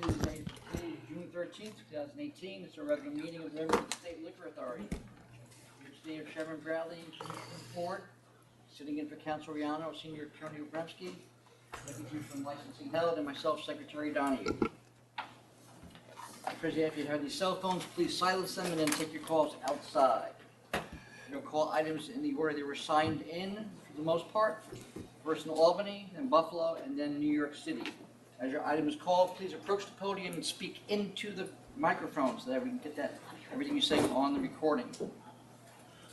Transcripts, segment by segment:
Today is June 13th, 2018. It's a regular meeting of the members of the State Liquor Authority. Here today are Chairman Bradley and Chairman Ford. Sitting in for Council Riano, Senior Attorney Obremski, Deputy from Licensing Held, and myself, Secretary Donahue. President, if you have these cell phones, please silence them and then take your calls outside. You'll call items in the order they were signed in, for the most part. First in Albany, then Buffalo, and then New York City. As your item is called, please approach the podium and speak into the microphone so that we can get that everything you say on the recording.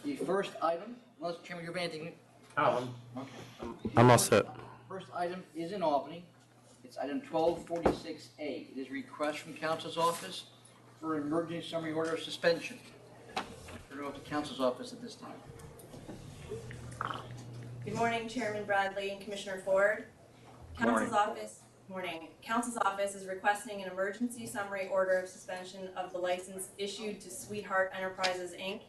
The first item, unless Chairman, you have anything? Oh, Okay. I'm all set. First item is in Albany. It's item 1246A. It is a request from Council's office for an emergency summary order of suspension. Turn it over to Council's office at this time. Good morning, Chairman Bradley and Commissioner Ford. Council's office is requesting an emergency summary order of suspension of the license issued to Sweetheart Enterprises, Inc.,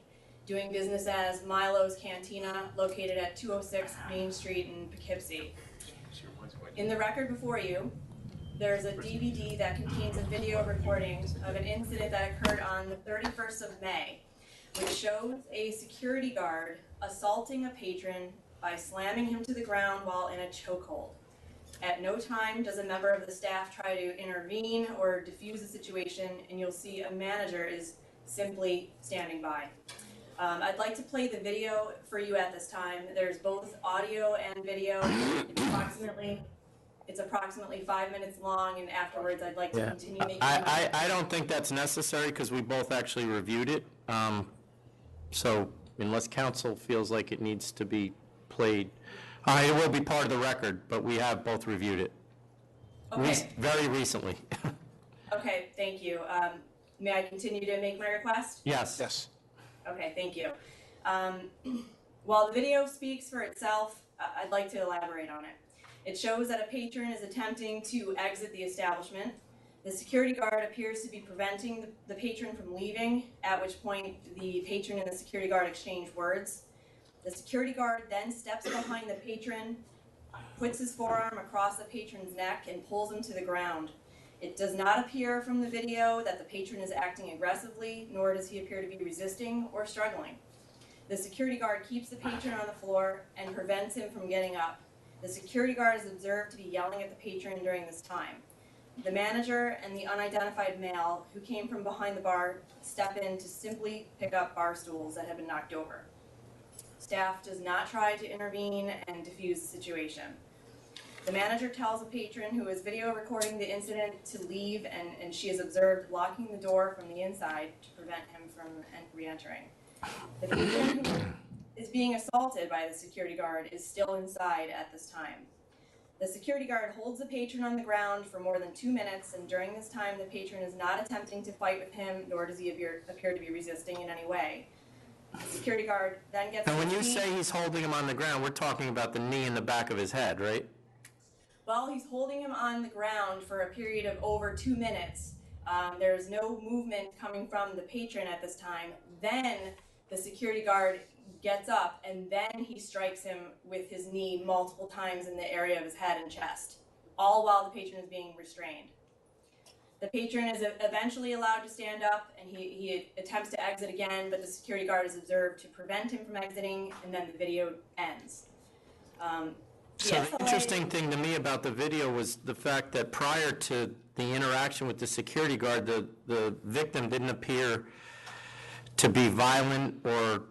doing business as Milo's Cantina, located at 206 Main Street in Poughkeepsie. In the record before you, there's a DVD that contains a video recording of an incident that occurred on the 31st of May, which shows a security guard assaulting a patron by slamming him to the ground while in a chokehold. At no time does a member of the staff try to intervene or defuse the situation, and you'll see a manager is simply standing by. I'd like to play the video for you at this time. There's both audio and video. It's approximately 5 minutes long, and afterwards I'd like to continue making I don't think that's necessary because we both actually reviewed it. So unless council feels like it needs to be played, it will be part of the record, but we have both reviewed it. Okay. Very recently. Okay, thank you. May I continue to make my request? Yes. Yes. Okay, thank you. While the video speaks for itself, I'd like to elaborate on it. It shows that a patron is attempting to exit the establishment. The security guard appears to be preventing the patron from leaving, at which point the patron and the security guard exchange words. The security guard then steps behind the patron, puts his forearm across the patron's neck, and pulls him to the ground. It does not appear from the video that the patron is acting aggressively, nor does he appear to be resisting or struggling. The security guard keeps the patron on the floor and prevents him from getting up. The security guard is observed to be yelling at the patron during this time. The manager and the unidentified male who came from behind the bar step in to simply pick up bar stools that have been knocked over. Staff does not try to intervene and defuse the situation. The manager tells a patron who is video recording the incident to leave, and she is observed locking the door from the inside to prevent him from re-entering. The patron who is being assaulted by the security guard is still inside at this time. The security guard holds the patron on the ground for more than 2 minutes, and during this time the patron is not attempting to fight with him, nor does he appear to be resisting in any way. The security guard then gets... And when you say he's holding him on the ground, we're talking about the knee in the back of his head, right? Well, he's holding him on the ground for a period of over 2 minutes. There's no movement coming from the patron at this time. Then the security guard gets up, and then he strikes him with his knee multiple times in the area of his head and chest, all while the patron is being restrained. The patron is eventually allowed to stand up, and he attempts to exit again, but the security guard is observed to prevent him from exiting, and then the video ends. So the interesting thing to me about the video was the fact that prior to the interaction with the security guard, the victim didn't appear to be violent or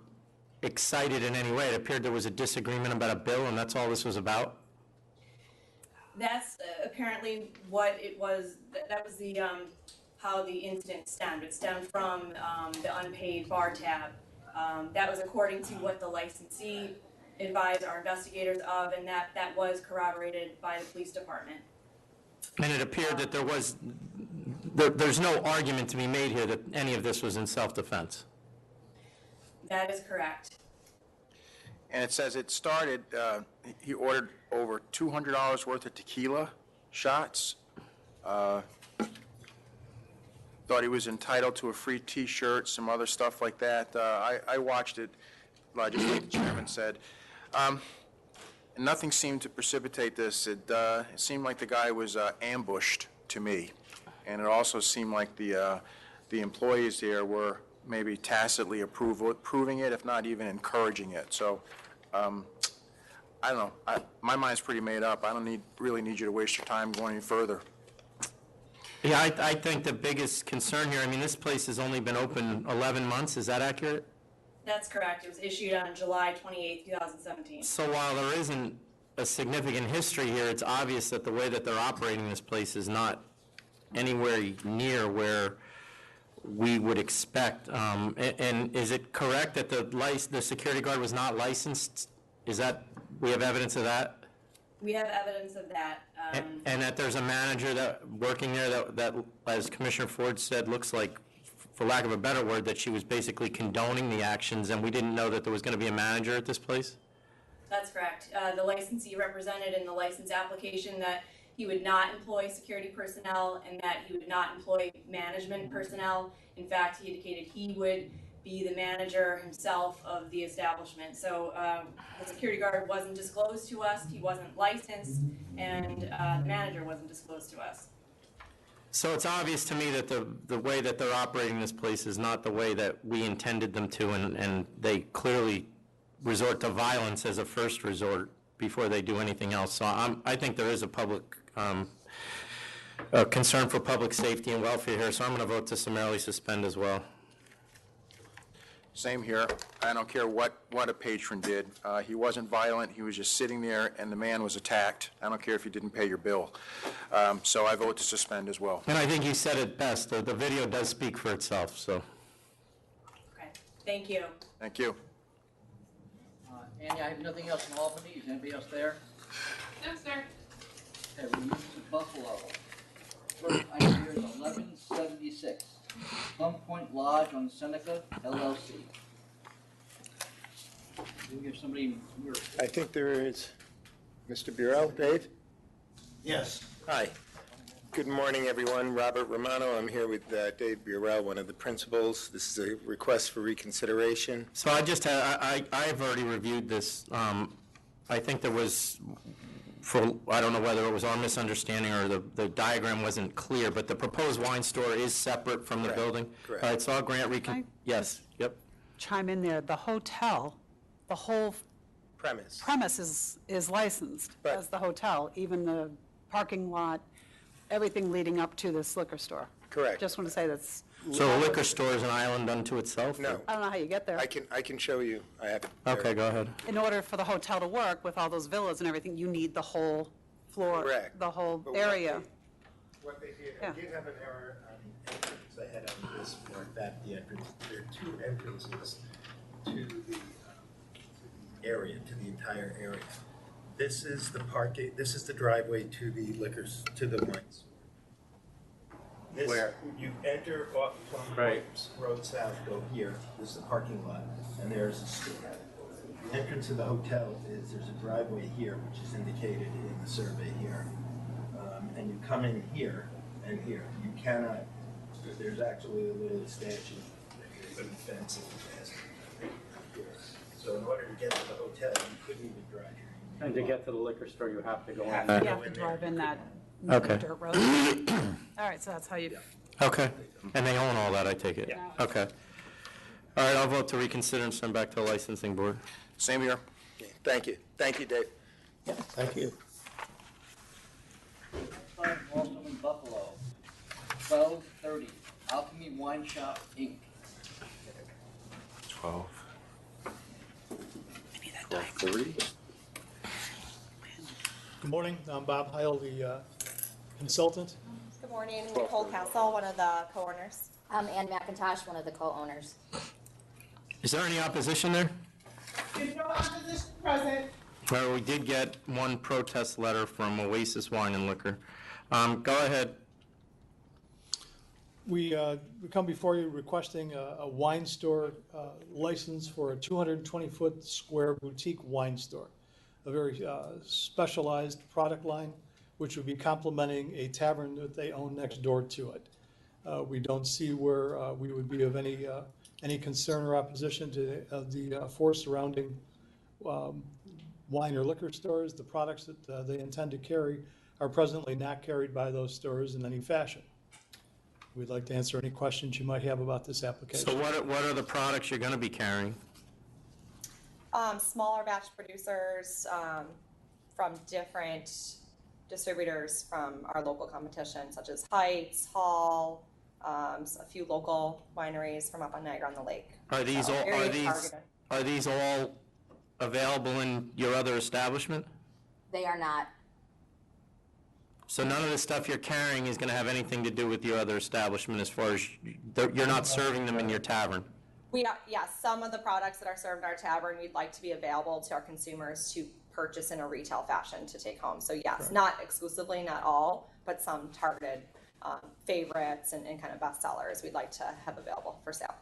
excited in any way. It appeared there was a disagreement about a bill, and that's all this was about. That's apparently what it was. That was the how the incident stemmed. It stemmed from the unpaid bar tab. That was according to what the licensee advised our investigators of, and that was corroborated by the police department. And it appeared that there's no argument to be made here that any of this was in self-defense. That is correct. And it says it started, he ordered over $200 worth of tequila shots. Thought he was entitled to a free T-shirt, some other stuff like that. I watched it, just like the chairman said. Nothing seemed to precipitate this. It seemed like the guy was ambushed to me. and it also seemed like the employees there were maybe tacitly approving it, if not even encouraging it. So, I don't know. My mind's pretty made up. I don't really need you to waste your time going any further. Yeah, I think the biggest concern here, I mean, this place has only been open 11 months, is that accurate? That's correct. It was issued on July 28th, 2017. So while there isn't a significant history here, it's obvious that the way that they're operating this place is not anywhere near where we would expect. And is it correct that the security guard was not licensed? Is that, we have evidence of that? We have evidence of that. And that there's a manager that working there that, as Commissioner Ford said, looks like, for lack of a better word, that she was basically condoning the actions, and we didn't know that there was going to be a manager at this place? That's correct. The licensee represented in the license application that he would not employ security personnel and that he would not employ management personnel. In fact, he indicated he would be the manager himself of the establishment. So the security guard wasn't disclosed to us, he wasn't licensed, and the manager wasn't disclosed to us. So it's obvious to me that the way that they're operating this place is not the way that we intended them to, and they clearly resort to violence as a first resort before they do anything else. So I think there is a public concern for public safety and welfare here, so I'm going to vote to summarily suspend as well. Same here. I don't care what a patron did. He wasn't violent. He was just sitting there, and the man was attacked. I don't care if you didn't pay your bill. So I vote to suspend as well. And I think you said it best. The video does speak for itself, so. Okay, thank you. Thank you. Andy, I have nothing else in Albany. Is anybody else there? No, sir. Okay, we move to Buffalo. First item here is 1176. Plum Point Lodge on Seneca, LLC. Do we have somebody? I think there is. Mr. Burrell, Dave? Yes. Hi. Good morning, everyone. Robert Romano. I'm here with Dave Burrell, one of the principals. This is a request for reconsideration. So I've already reviewed this. I think there was, I don't know whether it was our misunderstanding or the diagram wasn't clear, but the proposed wine store is separate from the Correct. building? Correct. All right, so I'll grant yes, yep. Chime in there, the hotel, the whole premise is licensed Right. as the hotel, even the parking lot, everything leading up to this liquor store. Correct. Just want to say that's, So a liquor store is an island unto itself? No, I don't know how you get there. I can show you. I have it there. Okay, go ahead. In order for the hotel to work with all those villas and everything, you need the whole floor, Correct. the whole But what area. What they did, Yeah. I did have an error on the entrance ahead of this, or that the entrance, there are two entrances to the area, to the entire area. This is the parking, this is the driveway to the liquors, to the wines. This, Where? you enter off Plum Right. Point Road South, go here, this is the parking lot, and there's the store. The entrance to the hotel is, there's a driveway here, which is indicated in the survey here. And you come in here and here. You cannot, there's actually a little statue, there's a fence that has here. So in order to get to the hotel, you couldn't even drive here. And to get to the liquor store, you have to go You have You to have go to in there. drive in that Okay. dirt road. All right, so that's how you, Okay, and they own all that, I take it? Yeah. Okay. All right, I'll vote to reconsider and send back to the licensing board. Same here. Thank you. Thank you, Dave. Thank you. Next item, also in Buffalo. 1230. Alchemy Wine Shop, Inc. 12:30. Good morning, I'm Bob Heil, the consultant. Good morning, Nicole Castle, one of the co-owners. I'm Ann McIntosh, one of the co-owners. Is there any opposition there? There's no opposition present. Well, we did get one protest letter from Oasis Wine and Liquor. Go ahead. We come before you requesting a wine store license for a 220-foot square boutique wine store, a very specialized product line, which would be complementing a tavern that they own next door to it. We don't see where we would be of any concern or opposition to the four surrounding wine or liquor stores. The products that they intend to carry are presently not carried by those stores in any fashion. We'd like to answer any questions you might have about this application. So what are the products you're going to be carrying? Smaller batch producers from different distributors from our local competition, such as Heights, Hall, a few local wineries from up on Niagara-on-the-Lake. Are these So all very targeted. are these all available in your other establishment? They are not. So none of the stuff you're carrying is going to have anything to do with your other establishment as far as you're not serving them in your tavern? Yes, some of the products that are served in our tavern, we'd like to be available to our consumers to purchase in a retail fashion to take home. So yes, not exclusively, not all, but some targeted favorites and kind of best sellers we'd like to have available for sale.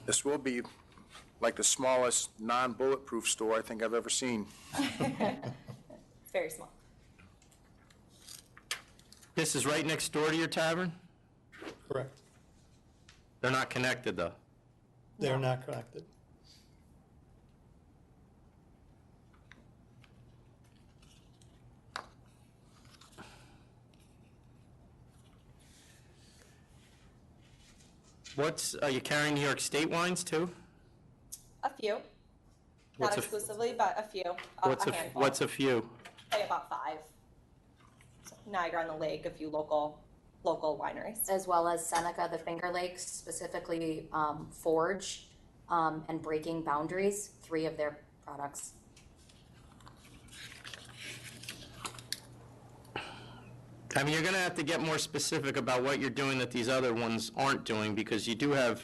This will be like the smallest non-bulletproof store I think I've ever seen. It's very small. This is right next door to your tavern? Correct. They're not connected, though? They're not connected. Are you carrying New York State wines, too? A few. What's Not a- exclusively, but a few. What's a handful. what's a few? Say about 5. So Niagara-on-the-Lake, a few local wineries. As well as Seneca, the Finger Lakes, specifically Forge and Breaking Boundaries, 3 of their products. I mean, you're going to have to get more specific about what you're doing that these other ones aren't doing, because you do have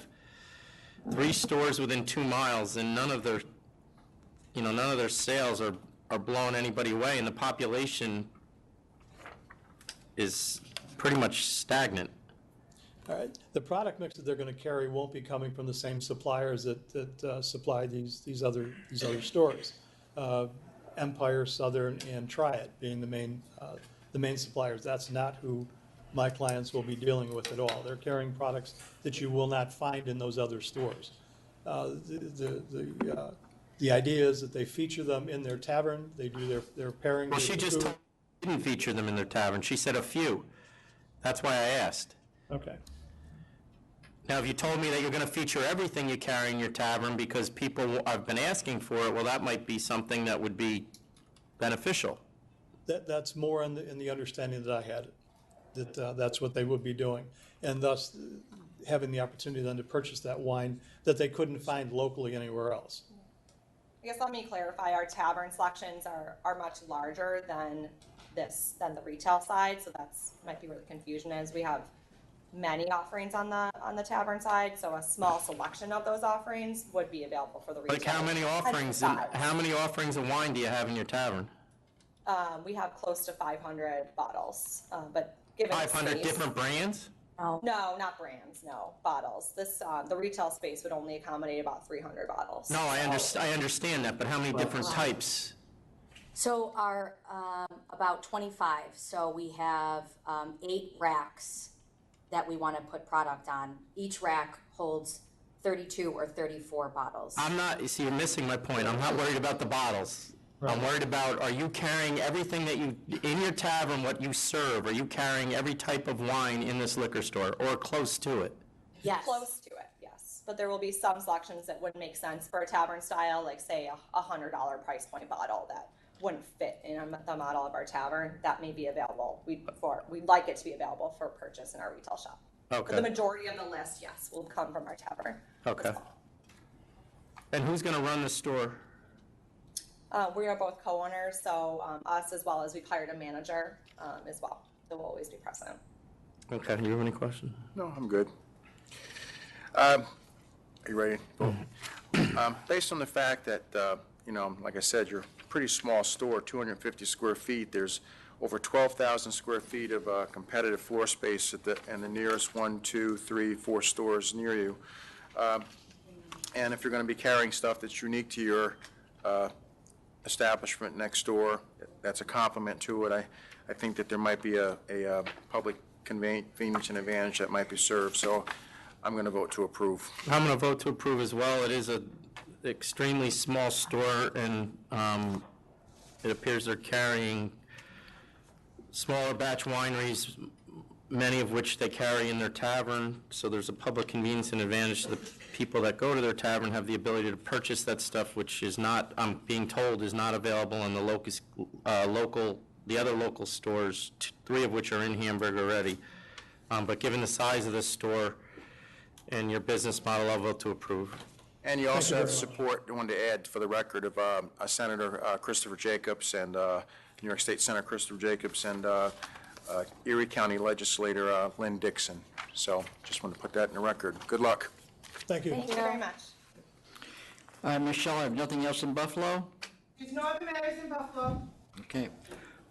3 stores within 2 miles, and none of their sales are blowing anybody away, and the population is pretty much stagnant. All right. The product mix that they're going to carry won't be coming from the same suppliers that supply these other stores. Empire, Southern, and Triad being the main suppliers. That's not who my clients will be dealing with at all. They're carrying products that you will not find in those other stores. The idea is that they feature them in their tavern. They do their pairing. Well, she just didn't feature them in their tavern. She said a few. That's why I asked. Okay. Now, if you told me that you're going to feature everything you carry in your tavern because people have been asking for it, well, that might be something that would be beneficial. That's more in the understanding that I had, that that's what they would be doing, and thus having the opportunity then to purchase that wine that they couldn't find locally anywhere else. I guess let me clarify, our tavern selections are much larger than the retail side, so might be where the confusion is. We have many offerings on the tavern side, so a small selection of those offerings would be available for the retail. Like how many offerings of wine do you have in your tavern? We have close to 500 bottles, but given 500 different brands? No, not brands, no, bottles. The retail space would only accommodate about 300 bottles. No, I understand that, but how many different types? So our about 25. So we have 8 racks that we want to put product on. Each rack holds 32 or 34 bottles. You see, you're missing my point. I'm not worried about the bottles. I'm worried about, are you carrying everything that in your tavern, what you serve, are you carrying every type of wine in this liquor store or close to it? Yes. Close to it, yes. But there will be some selections that wouldn't make sense for a tavern style, like say a $100 price point bottle that wouldn't fit in the model of our tavern. That may be available. We'd like it to be available for purchase in our retail shop. Okay. But the majority of the list, yes, will come from our tavern. Okay. And who's going to run the store? We are both co-owners, so us as well as we've hired a manager as well. So we'll always be present. Okay. Do you have any questions? No, I'm good. Are you ready? Based on the fact that, like I said, you're a pretty small store, 250 square feet, there's over 12,000 square feet of competitive floor space and the nearest 1, 2, 3, 4 stores near you. And if you're going to be carrying stuff that's unique to your establishment next door, that's a compliment to it. I think that there might be a public convenience and advantage that might be served. So I'm going to vote to approve. I'm going to vote to approve as well. It is a extremely small store, and it appears they're carrying smaller batch wineries, many of which they carry in their tavern, so there's a public convenience and advantage to the people that go to their tavern have the ability to purchase that stuff, which is not, I'm being told, is not available in the other local stores, 3 of which are in Hamburg already. But given the size of this store and your business model, I'll vote to approve. And you also have support, I wanted to add for the record, of Senator Christopher Jacobs and New York State Senator Christopher Jacobs and Erie County Legislator Lynn Dixon. So just wanted to put that in the record. Good luck. Thank you. Thank you very much. Michelle, I have nothing else in Buffalo? There's no other matters in Buffalo. Okay.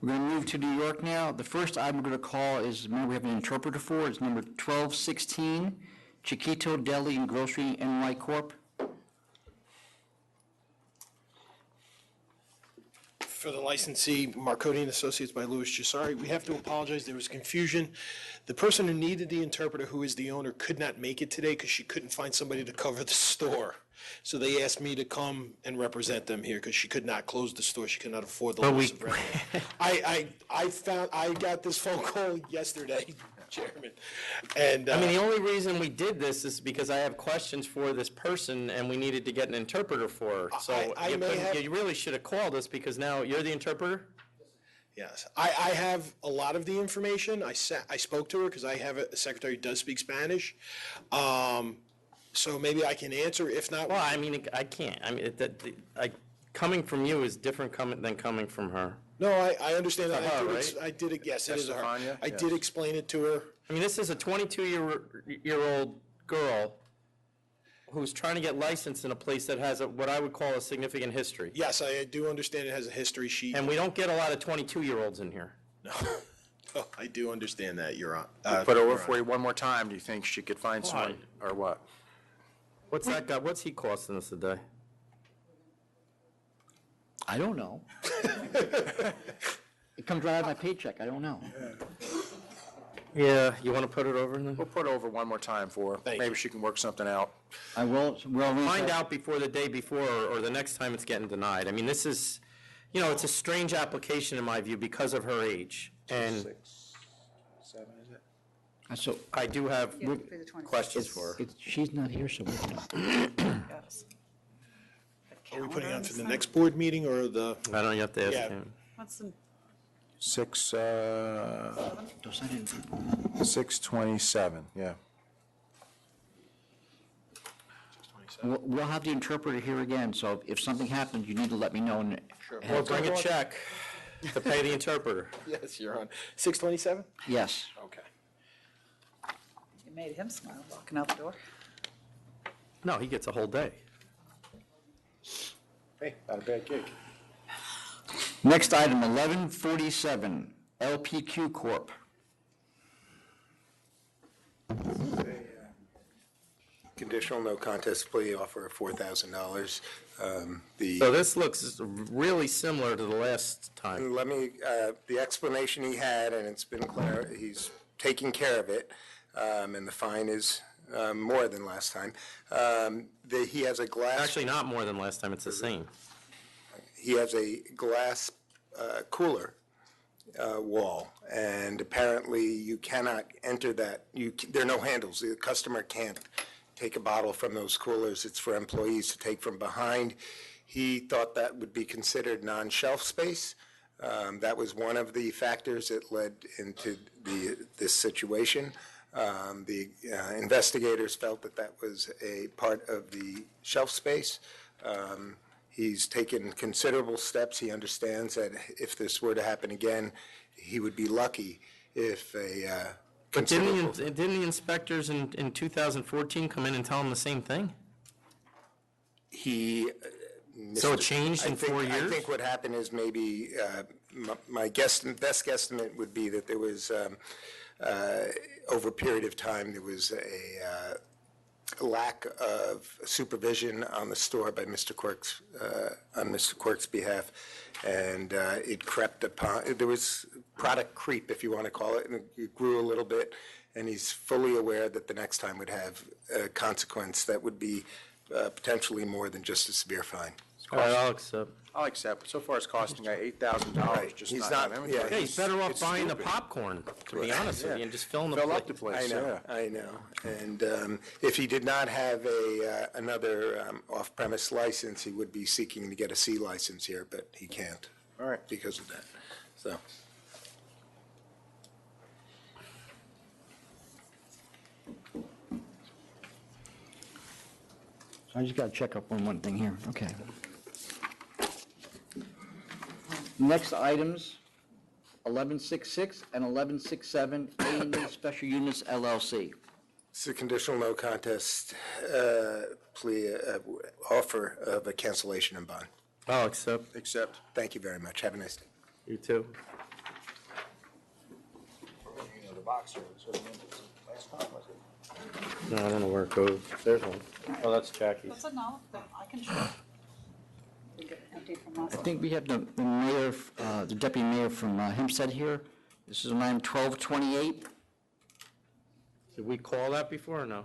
We're going to move to New York now. The first item we're going to call is, remember we have an interpreter for, it's number 1216, Chiquito Deli and Grocery NY Corp. For the licensee, Marcotti and Associates by Louis Chisari, we have to apologize, there was confusion. The person who needed the interpreter, who is the owner, could not make it today because she couldn't find somebody to cover the store. So they asked me to come and represent them here because she could not close the store, she could not afford the loss of revenue. I got this phone call yesterday, Chairman, and. I mean, the only reason we did this is because I have questions for this person, and we needed to get an interpreter for her. So you really should have called us, because now you're the interpreter? Yes, I have a lot of the information. I spoke to her because I have a secretary who does speak Spanish. So maybe I can answer. If not, well, I mean, I can't. I mean, coming from you is different than coming from her. No, I understand that. Right? I did it. Yes, it is a her. Estefania? I Yes. did explain it to her. I mean, this is a 22-year-old girl who's trying to get licensed in a place that has what I would call a significant history. Yes, I do understand it has a history. And we don't get a lot of 22-year-olds in here. No. Oh, I do understand that, Your Honor. Put over for you one more time. Do you think she could find someone, or what? What's that guy? What's he costing us a day? I don't know. It comes right out of my paycheck, I don't know. Yeah, you want to put it over then? We'll put over one more time for her. Maybe she can work something out. I will, Find out before the day before or the next time it's getting denied. I mean, this is, it's a strange application in my view because of her age. And 6, 7, is it? So I do have questions for her. She's not here, so we Are we putting on for the next board meeting or the? I don't know, you have to ask Yeah. him. What's the, 6/27, yeah. We'll have the interpreter here again, so if something happens, you need to let me know. Sure. We'll bring a check to pay the interpreter. Yes, Your Honor. 6/27? Yes. Okay. you made him smile walking out the door. No, he gets a whole day. Hey, not a bad gig. Next item, 1147, LPQ Corp. Conditional no contest plea offer of $4,000. So this looks really similar to the last time. Let me, the explanation he had, and it's been clear, he's taking care of it, and the fine is more than last time. He has a glass. Actually, not more than last time, it's the same. He has a glass cooler wall, and apparently you cannot enter that. There are no handles. The customer can't take a bottle from those coolers. It's for employees to take from behind. He thought that would be considered non-shelf space. That was one of the factors that led into this situation. The investigators felt that was a part of the shelf space. He's taken considerable steps. He understands that if this were to happen again, he would be lucky if a But didn't the inspectors in 2014 come in and tell him the same thing? So it changed in 4 years? I think what happened is maybe my best guesstimate would be that there was, over a period of time, there was a lack of supervision on the store by Mr. Quirk's behalf, and it crept upon. There was product creep, if you want to call it, and it grew a little bit, and he's fully aware that the next time would have a consequence that would be potentially more than just a severe fine. All right, I'll accept. I'll accept. So far, it's costing $8,000 just He's not not- having inventory. yeah, Yeah, he's better off It's buying the stupid. popcorn, to be honest with you, and just filling the Fill plate. up the place, yeah. I know. And if he did not have another off-premise license, he would be seeking to get a C license here, but he can't. All right. Because of that, so. I just got to check up on one thing here. Okay. Next items, 1166 and 1167, A&E Special Units LLC. It's a conditional no contest plea, offer of a cancellation and bond. I'll accept. Accept. Thank you very much. Have a nice day. You too. The box here, so last time, was it? No, I don't know where it goes. There's one. Oh, that's Jackie's. That's a no, I can show. We get empty from us. I think we have the mayor, the deputy mayor from Hempstead here. This is on item 1228. Did we call that before or no?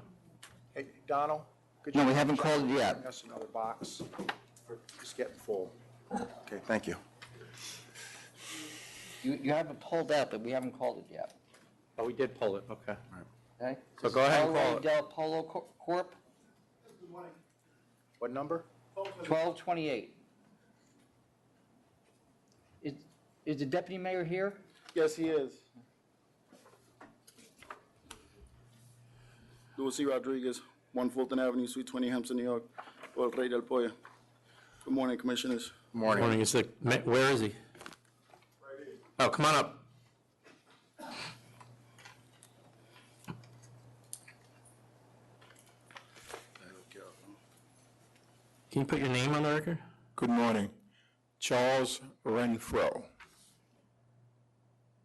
Hey, Donald? could No, you we haven't called it yet. bring us another box? We're just getting full. Okay, thank you. You have it pulled out, but we haven't called it yet. Oh, we did pull it, okay. Okay? So go ahead and call it. Del Polo Corp., What number? 1228. Is the deputy mayor here? Yes, he is. Louis C. Rodriguez, 1 Fulton Avenue, Suite 20, Hampton, New York, for El Rey del Pollo. Good morning, Commissioners. Morning. Morning, is it, where is he? Oh, come on up. Can you put your name on the record? Good morning. Charles Renfro.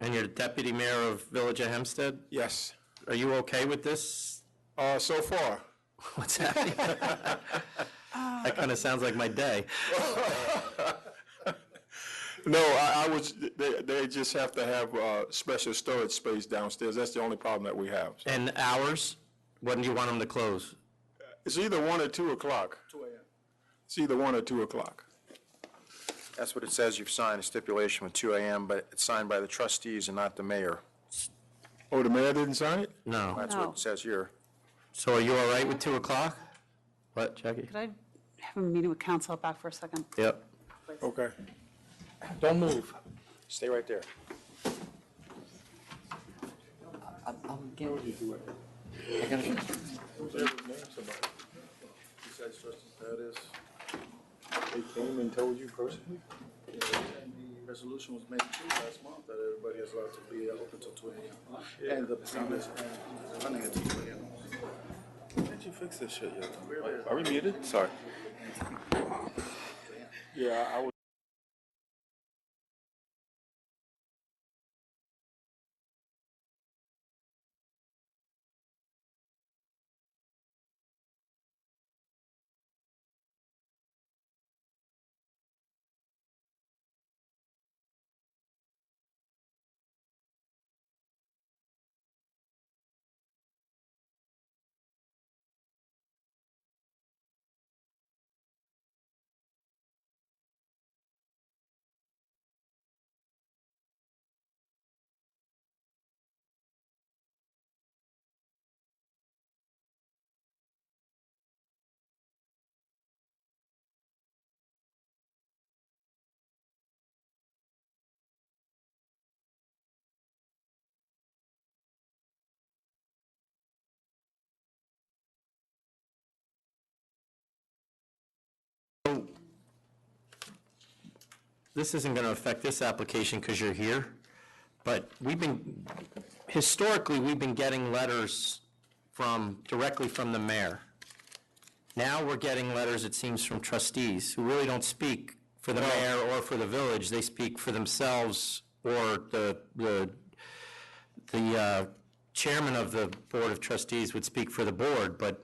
And you're the deputy mayor of Village of Hempstead? Yes. Are you okay with this? So far. What's happening? That kind of sounds like my day. No, I was, they just have to have special storage space downstairs. That's the only problem that we have. So And hours? When do you want them to close? it's either 1 or 2 o'clock. 2 a.m. It's either 1 or 2 o'clock. That's what it says. You've signed a stipulation with 2 a.m., but it's signed by the trustees and not the mayor. Oh, the mayor didn't sign it? No. That's what it says here. So are you all right with 2 o'clock? What, Jackie? Could I have a meeting with council back for a second? Yep. Okay. Don't move. Stay right there. I'll get it. I gotta. Besides trustee Pettis, they came and told you personally? And the resolution was made last month that everybody is allowed to be open till 2 a.m. And the previous, and running until 2 a.m. Why didn't you fix this shit yet? Are we muted? Sorry. Yeah, I was. This isn't going to affect this application because you're here, but historically, we've been getting letters directly from the mayor. Now we're getting letters, it seems, from trustees who really don't speak for the mayor or for the village. They speak for themselves or the chairman of the board of trustees would speak for the board, but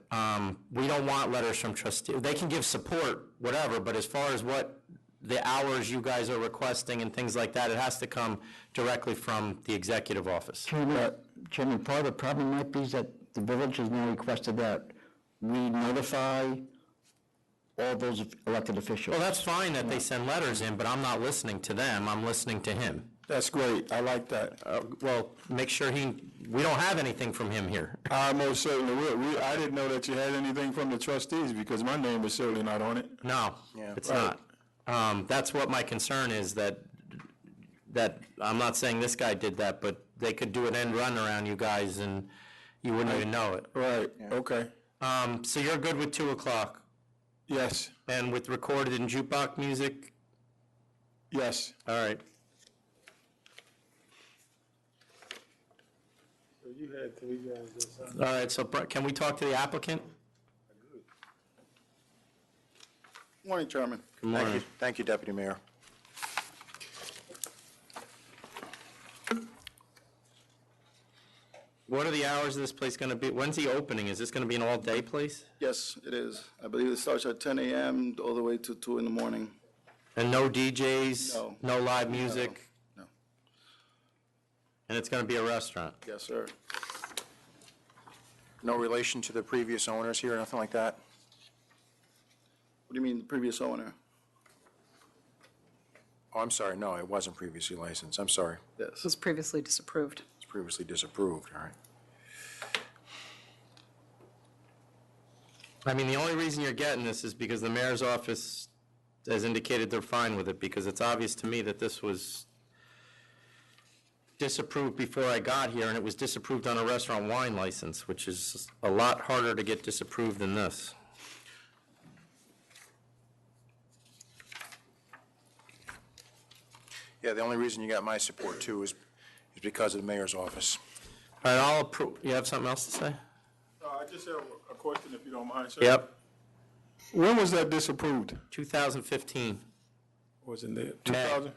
we don't want letters from trustees. They can give support, whatever, but as far as what the hours you guys are requesting and things like that. It has to come directly from the executive office. Chairman, part of the problem might be is that the village has now requested that we notify all those elected officials. Well, that's fine that they send letters in, but I'm not listening to them, I'm listening to him. That's great, I like that. Well, make sure we don't have anything from him here. I most certainly will. I didn't know that you had anything from the trustees, because my name is certainly not on it. No, it's not. That's what my concern is, that I'm not saying this guy did that, but they could do an end run around you guys and you wouldn't even know it. Right, okay. So you're good with 2 o'clock? Yes. And with recorded and jukebox music? Yes. All right. So you had 3 guys that All right, so can we talk to the applicant? Morning, Chairman. Good morning. Thank you, Deputy Mayor. What are the hours of this place going to be? When's the opening? Is this going to be an all-day place? Yes, it is. I believe it starts at 10 a.m. all the way to 2 in the morning. And no DJs? No. No live music? No. And it's going to be a restaurant? Yes, sir. No relation to the previous owners here, nothing like that? What do you mean, the previous owner? Oh, I'm sorry, no, it wasn't previously licensed, I'm sorry. It was previously disapproved. It's previously disapproved, all right. I mean, the only reason you're getting this is because the mayor's office has indicated they're fine with it, because it's obvious to me that this was disapproved before I got here, and it was disapproved on a restaurant wine license, which is a lot harder to get disapproved than this. Yeah, the only reason you got my support too is because of the mayor's office. All right, I'll approve. You have something else to say? I just have a question, if you don't mind, sir. Yep. When was that disapproved? 2015. Wasn't it 2000?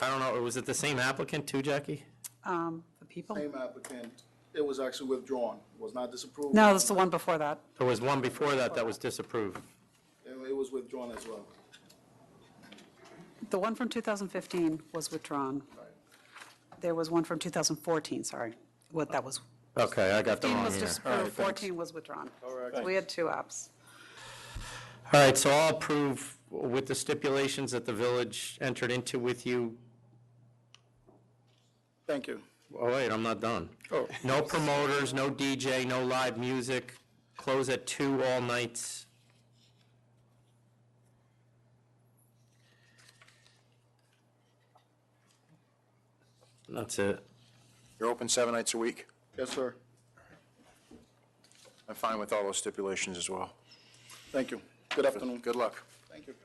I don't know, was it the same applicant too, Jackie? The people? Same applicant. It was actually withdrawn. It was not disapproved. No, that's the one before that. There was one before that that was disapproved. It was withdrawn as well. The one from 2015 was withdrawn. There was one from 2014, sorry. What that was. Okay, I got the 15 wrong was year. disapproved, 14 was withdrawn. All right. So we had 2 apps. All right, so I'll approve with the stipulations that the village entered into with you. Thank you. Oh, wait, I'm not done. Oh. No promoters, no DJ, no live music, close at 2 all nights. That's it. You're open 7 nights a week? Yes, sir. I'm fine with all those stipulations as well. Thank you. Good afternoon. Good luck. Thank you.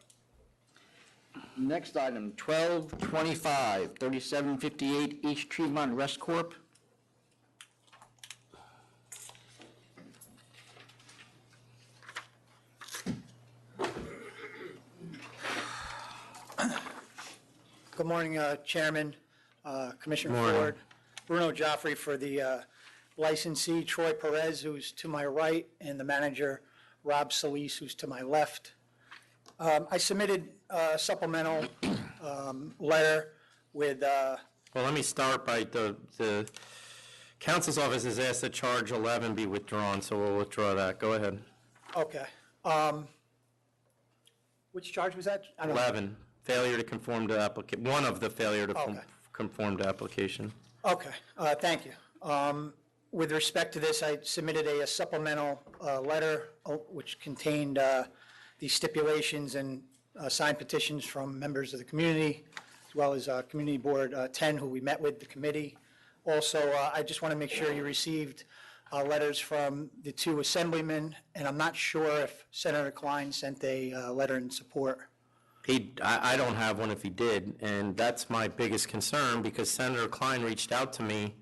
Next item, 1225, 3758 East Tremont Rest Corp. Good morning, Chairman, Commissioner Morning. Ford. Bruno Joffrey for the licensee, Troy Perez, who's to my right, and the manager, Rob Solis, who's to my left. I submitted a supplemental letter with, Well, let me start by the council's office has asked that charge 11 be withdrawn, so we'll withdraw that. Go ahead. okay. Which charge was that? I don't know. 11, failure to conform to one of the failure to Okay. conform to application. Okay, thank you. With respect to this, I submitted a supplemental letter which contained the stipulations and signed petitions from members of the community, as well as Community Board 10, who we met with, the committee. Also, I just want to make sure you received letters from the 2 assemblymen, and I'm not sure if Senator Klein sent a letter in support. I don't have one if he did, and that's my biggest concern, because Senator Klein reached out to me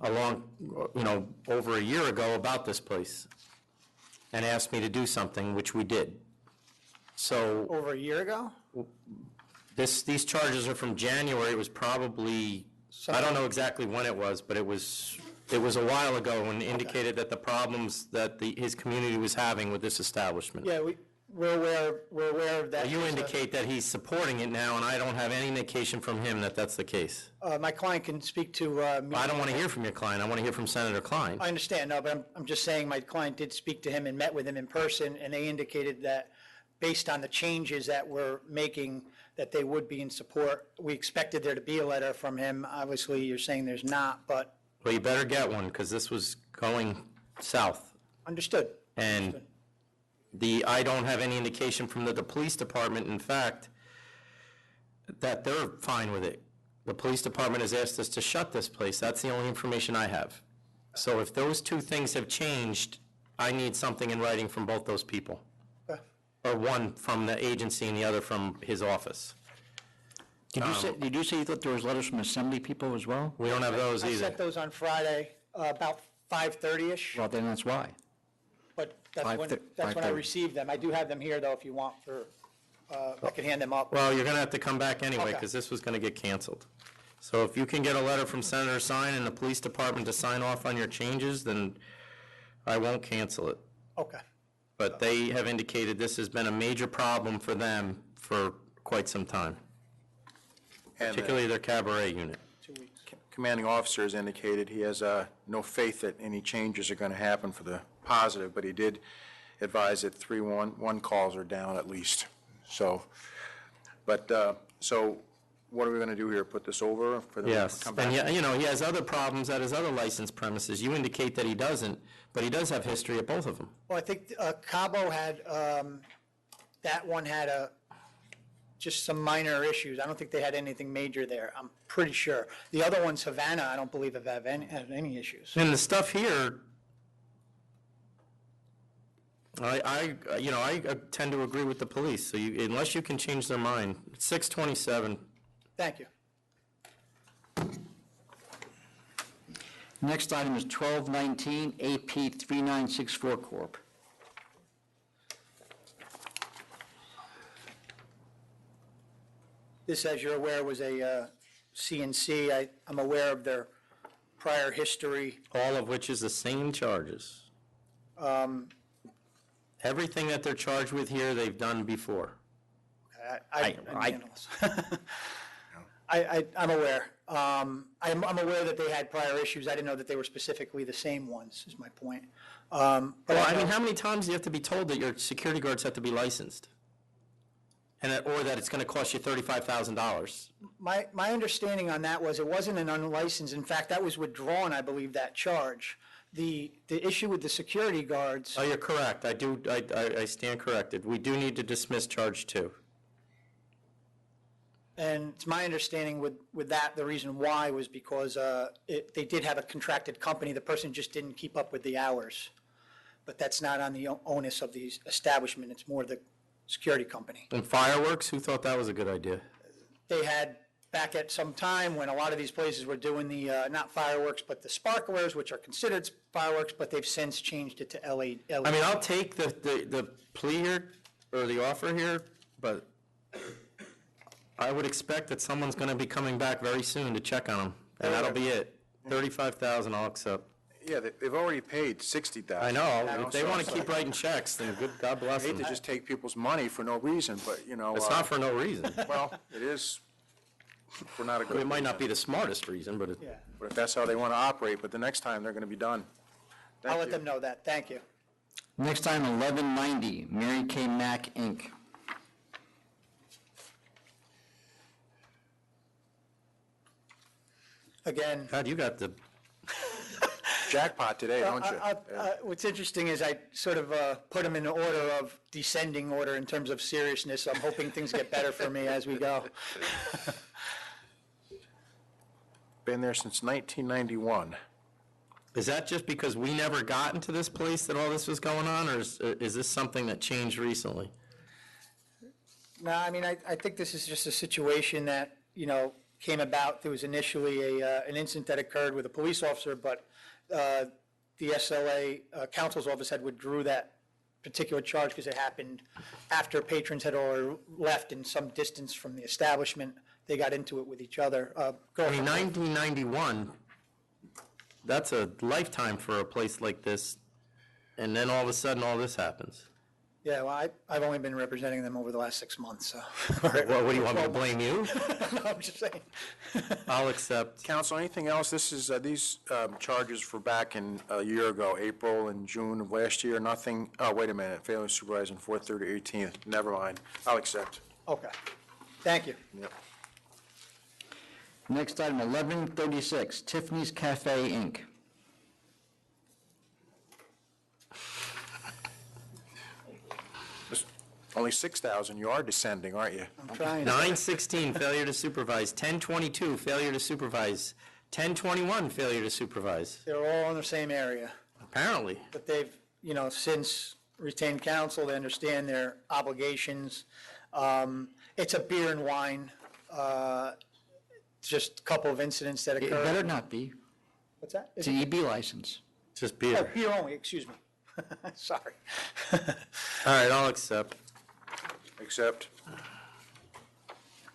over a year ago about this place and asked me to do something, which we did. So Over a year ago? these charges are from January. It was probably, I don't know exactly when it was, but it was It was a while ago and indicated that the problems that his community was having with this establishment. Yeah, we're aware of that. You indicate that he's supporting it now, and I don't have any indication from him that that's the case. My client can speak to me. I don't want to hear from your client. I want to hear from Senator Klein. I understand, no, but I'm just saying my client did speak to him and met with him in person, and they indicated that based on the changes that we're making, that they would be in support. We expected there to be a letter from him. Obviously, you're saying there's not, but. Well, you better get one, because this was going south. Understood. And I don't have any indication from the police department, in fact, that they're fine with it. The police department has asked us to shut this place. That's the only information I have. So if those two things have changed, I need something in writing from both those people. Okay. Or one from the agency and the other from his office. Did you say you thought there was letters from assembly people as well? We don't have those I either. sent those on Friday, about 5:30-ish, Well, then that's why. but that's when 5:30. I received them. I do have them here, though, if you want for, I can hand them up. Well, you're going to have to come back anyway, Okay. because this was going to get canceled. So if you can get a letter from Senator Sign and the police department to sign off on your changes, then I won't cancel it. Okay. But they have indicated this has been a major problem for them for quite some time, And particularly their cabaret unit. commanding officer has indicated he has no faith that any changes are going to happen for the positive, but he did advise that 311 calls are down at least. So, so what are we going to do here? Put this over for them to Yes, come back? and he has other problems at his other licensed premises. You indicate that he doesn't, but he does have history at both of them. Well, I think Cabo had, that one had just some minor issues. I don't think they had anything major there, I'm pretty sure. The other ones, Havana, I don't believe have had any issues. And the stuff here, I tend to agree with the police, so unless you can change their mind. 627. Thank you. Next item is 1219 AP 3964 Corp. This, as you're aware, was a CNC. I'm aware of their prior history. All of which is the same charges. Everything that they're charged with here, they've done before. I'm aware. I'm aware that they had prior issues. I didn't know that they were specifically the same ones, is my point. Well, I mean, how many times do you have to be told that your security guards have to be licensed? Or that it's going to cost you $35,000? My understanding on that was it wasn't an unlicensed. In fact, that was withdrawn, I believe, that charge. The issue with the security guards. Oh, you're correct. I stand corrected. We do need to dismiss charge 2. And it's my understanding with that, the reason why was because they did have a contracted company. The person just didn't keep up with the hours. But that's not on the onus of the establishment. It's more the security company. And fireworks, who thought that was a good idea? They had, back at some time when a lot of these places were doing the, not fireworks, but the sparklers, which are considered fireworks, but they've since changed it to LED. I mean, I'll take the plea here, or the offer here, but I would expect that someone's going to be coming back very soon to check on them, and that'll be it. $35,000 I'll accept. Yeah, they've already paid $60,000. I know. If they want to keep writing checks, then good, God bless I hate them. to just take people's money for no reason, but, It's not for no reason. Well, it is for not a good It might not reason. be the smartest reason, but But if that's how they want to operate, but the next time they're going to be done. I'll let them know that. Thank you. Next item, 1190 Mary Kay Mack, Inc. Again. God, you got the jackpot today, don't you? What's interesting is I sort of put them in order of descending order in terms of seriousness. I'm hoping things get better for me as we go. Been there since 1991. Is that just because we never got into this place that all this was going on, or is this something that changed recently? No, I mean, I think this is just a situation that, came about. There was initially an incident that occurred with a police officer, but the SLA counsel's office had withdrew that particular charge because it happened after patrons had already left in some distance from the establishment. They got into it with each other. I mean, 1991, that's a lifetime for a place like this, and then all of a sudden, all this happens. Yeah, well, I've only been representing them over the last 6 months, so. What do you want me to blame you? No, I'm just saying. I'll accept. Counsel, anything else? This is, these charges were back in a year ago, April and June of last year, nothing, oh, wait a minute, failing to supervise on 4/30/18, never mind, I'll accept. Okay, thank you. Yep. Next item, 1136, Tiffany's Cafe, Inc. Only 6,000, you are descending, aren't you? I'm trying. 916, failure to supervise. 1022, failure to supervise. 1021, failure to supervise. They're all in the same area, Apparently. but they've, since retained counsel, they understand their obligations. It's a beer and wine, just a couple of incidents that It occurred. better not be. What's that? It's an EB license. Just Oh, beer. beer only, excuse me. Sorry. All right, I'll accept. Accept.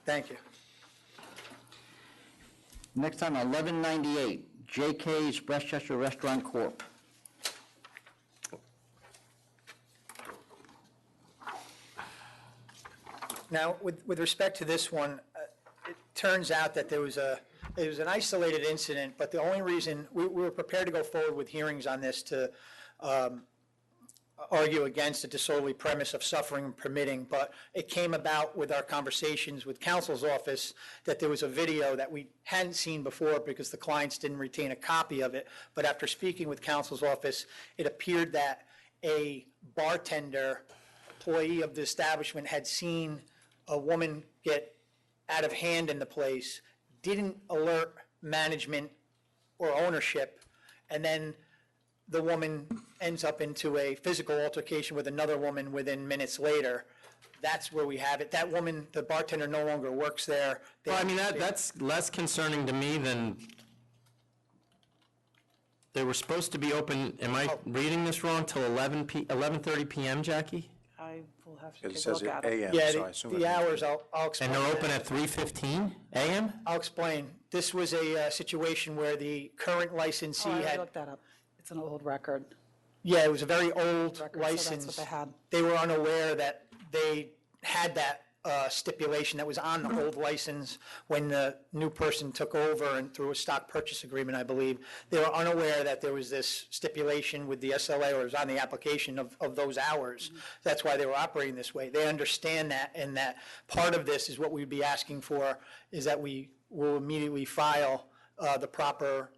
Thank you. Next time, 1198, JK's Westchester Restaurant Corp. Now, with respect to this one, it turns out that it was an isolated incident, but the only reason, we were prepared to go forward with hearings on this to argue against the disorderly premise of suffering and permitting, but it came about with our conversations with counsel's office that there was a video that we hadn't seen before because the clients didn't retain a copy of it, but after speaking with counsel's office, it appeared that a bartender, employee of the establishment, had seen a woman get out of hand in the place, didn't alert management or ownership, and then the woman ends up into a physical altercation with another woman within minutes later. That's where we have it. That woman, the bartender, no longer works there. Well, I mean, that's less concerning to me than, they were supposed to be open, am I reading this wrong, till 11:30 PM, Jackie? I will have to It take a says look at it. AM, Yeah, so I assume. the hours, I'll explain. And they're that. open at 3:15 AM? I'll explain. This was a situation where the current licensee Oh, I already had, looked that up. It's an old record. yeah, it was a very old Record, so that's license. what they had. They were unaware that they had that stipulation that was on the old license when the new person took over and through a stock purchase agreement, I believe. They were unaware that there was this stipulation with the SLA, or it was on the application of those hours. That's why they were operating this way. They understand that, and that part of this is what we'd be asking for, is that we will immediately file the proper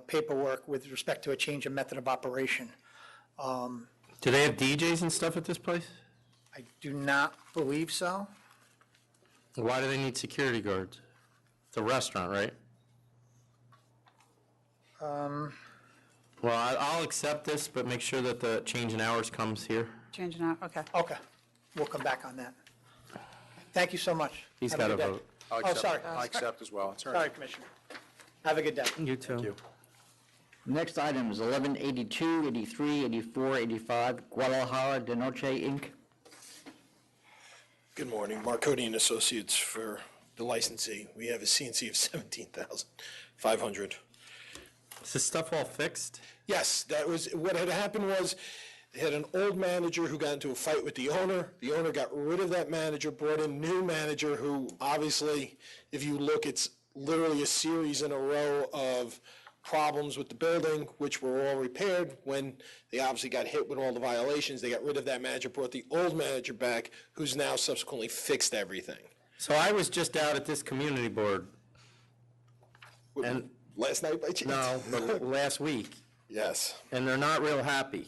paperwork with respect to a change of method of operation. Do they have DJs and stuff at this place? I do not believe so. Why do they need security guards? It's a restaurant, right? Well, I'll accept this, but make sure that the change in hours comes here. Changing out, okay. Okay, we'll come back on that. Thank you so much. He's Have got good to day. vote. I'll Oh, accept. sorry. I'll accept as well. It's all right. Sorry, Commissioner. Have a good day. You too. Thank you. Next item is 1182, 83, 84, 85, Guadalajara de Noche, Inc. Good morning, Marconi and Associates for the licensee. We have a CNC of 17,500. Is this stuff all fixed? Yes, that was, what had happened was, they had an old manager who got into a fight with the owner. The owner got rid of that manager, brought in a new manager who, obviously, if you look, it's literally a series in a row of problems with the building, which were all repaired. When they obviously got hit with all the violations, they got rid of that manager, brought the old manager back, who's now subsequently fixed everything. So I was just out at this community board. And Last night by chance? no, but last week, Yes. and they're not real happy.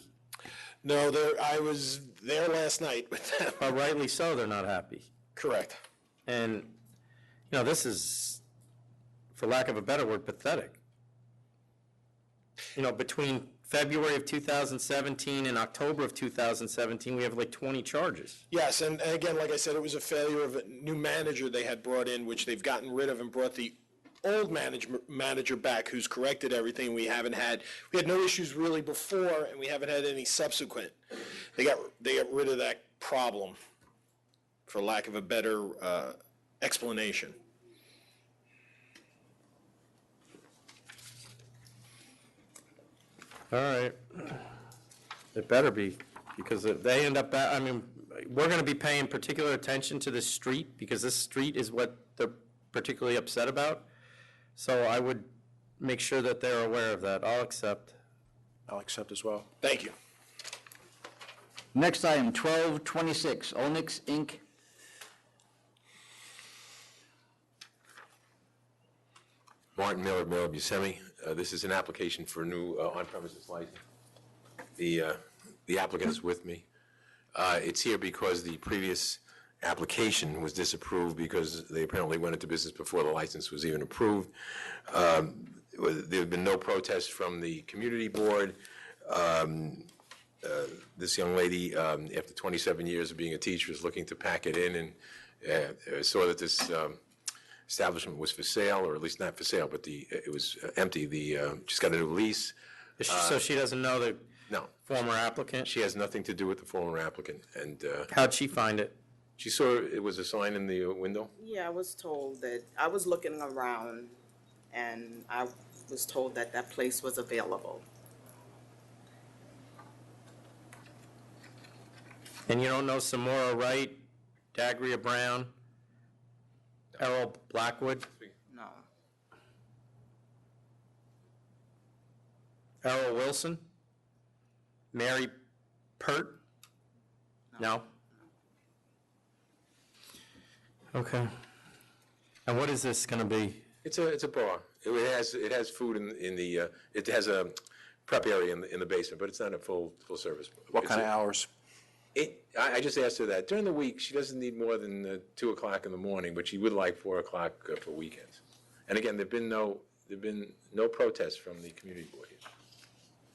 No, I was there last night with them. But rightly so, they're not happy. Correct. And, this is, for lack of a better word, pathetic. Between February of 2017 and October of 2017, we have like 20 charges. Yes, and again, like I said, it was a failure of a new manager they had brought in, which they've gotten rid of and brought the old manager back, who's corrected everything. We had no issues really before, and we haven't had any subsequent. They got rid of that problem, for lack of a better explanation. All right. It better be, because if they end up, I mean, we're going to be paying particular attention to this street, because this street is what they're particularly upset about. So I would make sure that they're aware of that. I'll accept. I'll accept as well. Thank you. Next item, 1226, Onyx Inc. Martin Miller, Miller Buscemi. This is an application for a new on-premises license. The applicant is with me. It's here because the previous application was disapproved because they apparently went into business before the license was even approved. There have been no protests from the community board. This young lady, after 27 years of being a teacher, is looking to pack it in and saw that this establishment was for sale, or at least not for sale, but it was empty. She's got a new lease. So she doesn't know the No. former applicant? She has nothing to do with the former applicant. And How'd she find it? she saw it was a sign in the window. Yeah, I was told that, I was looking around and I was told that that place was available. And you don't know Samora Wright, Dagria Brown, Errol Blackwood, No. Errol Wilson, Mary Pert? No? Okay. And what is this gonna be? It's a bar. It has food in the it has a prep area in the basement, but it's not a full service. What kind of hours? I just asked her that. During the week, she doesn't need more than 2 o'clock in the morning, but she would like 4 o'clock for weekends. And again, there've been no protests from the community board here.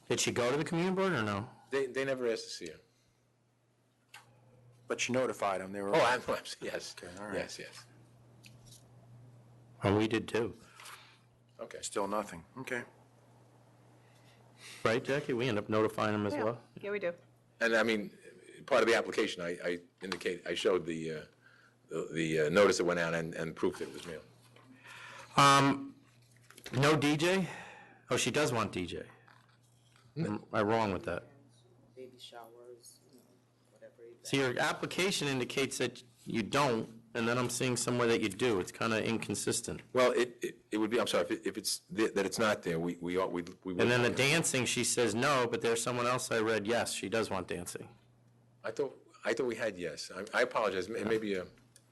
Did she go to the community board or no? They never asked to see her. But you notified them, they were. Oh, yes. Okay, all right. Yes. And we did too. Okay. Still nothing, okay. Right, Jackie? We end up notifying them as well? Yeah, we do. And I mean, part of the application, I showed the notice that went out and proof that it was mailed. No DJ? Oh, she does want DJ. Am I wrong with that? Baby showers, whatever. So your application indicates that you don't, and then I'm seeing somewhere that you do. It's kind of inconsistent. Well, it would be, I'm sorry, if it's, that it's not there, we would. And then the dancing, she says no, but there's someone else I read, yes, she does want dancing. I thought we had yes. I apologize, maybe,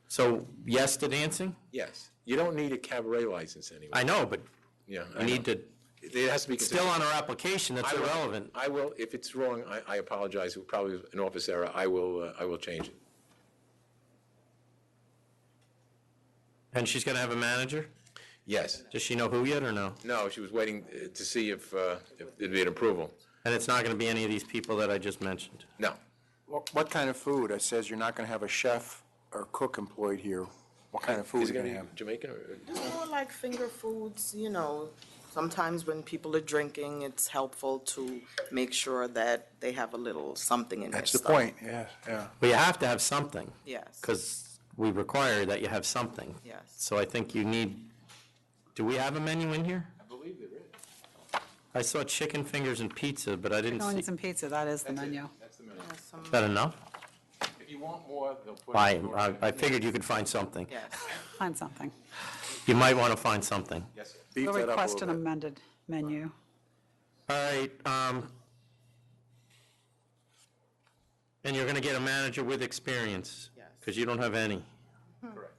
So yes to dancing? yes. You don't need a cabaret license anyway. I know, but Yeah. we need to, It has to be still consistent. on our application, that's I will- irrelevant. I will, if it's wrong, I apologize, it probably was an office error, I will change it. And she's going to have a manager? Yes. Does she know who yet or no? No, she was waiting to see if there'd be an approval. And it's not going to be any of these people that I just mentioned? No. What kind of food? It says you're not gonna have a chef or cook employed here. What kind of food Is are it you gonna gonna be have? Jamaican or? Just more like finger foods, sometimes when people are drinking, it's helpful to make sure that they have a little something in their That's the stomach. point, yeah. Well, you have to have something. Yes. Because we require that you have something. Yes. So I think you need, do we have a menu in here? I believe there is. I saw chicken fingers and pizza, but I didn't see. Coins and pizza, that is the menu. That's the menu. Is that enough? If you want more, they'll put. I figured you could find something. Yes. Find something. You might want to find something. Yes, sir. Beef We'll that up a request little an bit. amended menu. All right, and you're going to get a manager with experience? Yes. Because you don't have any. Correct.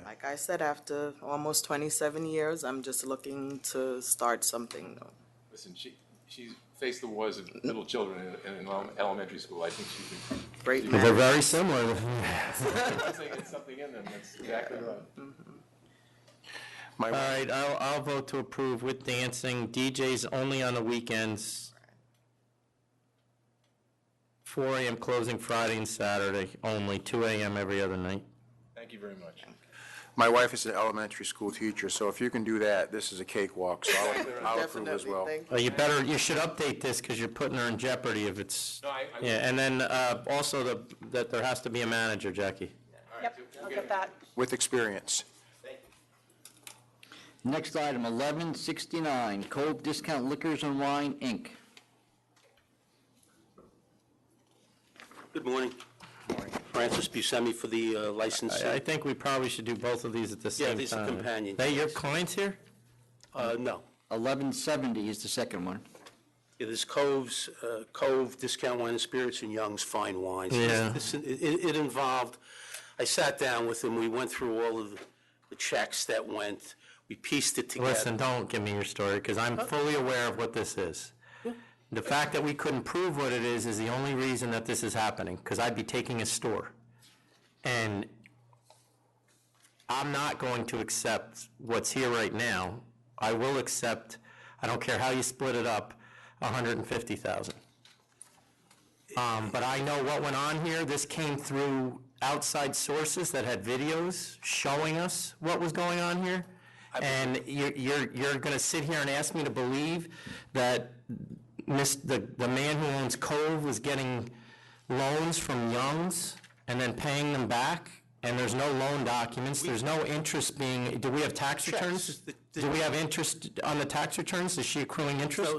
Like I said, after almost 27 years, I'm just looking to start something new. Listen, she's faced the wars of little children in elementary school. I think she could. Great They're very similar. I'm saying it's something in them, that's exactly right. All right, I'll vote to approve with dancing, DJs only on the weekends. 4 a.m. closing Friday and Saturday only, 2 a.m. every other night. Thank you very much. My wife is an elementary school teacher, so if you can do that, this is a cakewalk, so I'll approve as Definitely, well. thank you. You should update this because you're putting her in jeopardy if it's, No, I yeah, and then also that there has to be a manager, Jackie. Yep, I'll get that. With experience. Next item, 1169, Cold Discount Liquors and Wine, Inc. Good morning. Francis Buscemi for the licensee. I think we probably should do both of these at the same time. Yeah, these are companion. They your clients here? No. 1170 is the second one. Yeah, there's Cove, Discount Wine and Spirits, and Young's Fine Wines. Yeah. It involved, I sat down with him, we went through all of the checks that went, we pieced it together. Listen, don't give me your story, because I'm fully aware of what this is. The fact that we couldn't prove what it is the only reason that this is happening, because I'd be taking a store. And I'm not going to accept what's here right now. I will accept, I don't care how you split it up, 150,000. But I know what went on here. This came through outside sources that had videos showing us what was going on here. And you're going to sit here and ask me to believe that the man who owns Cove was getting loans from Young's and then paying them back, and there's no loan documents, there's no interest being, do we have tax returns? Do we have interest on the tax returns? Is she accruing interest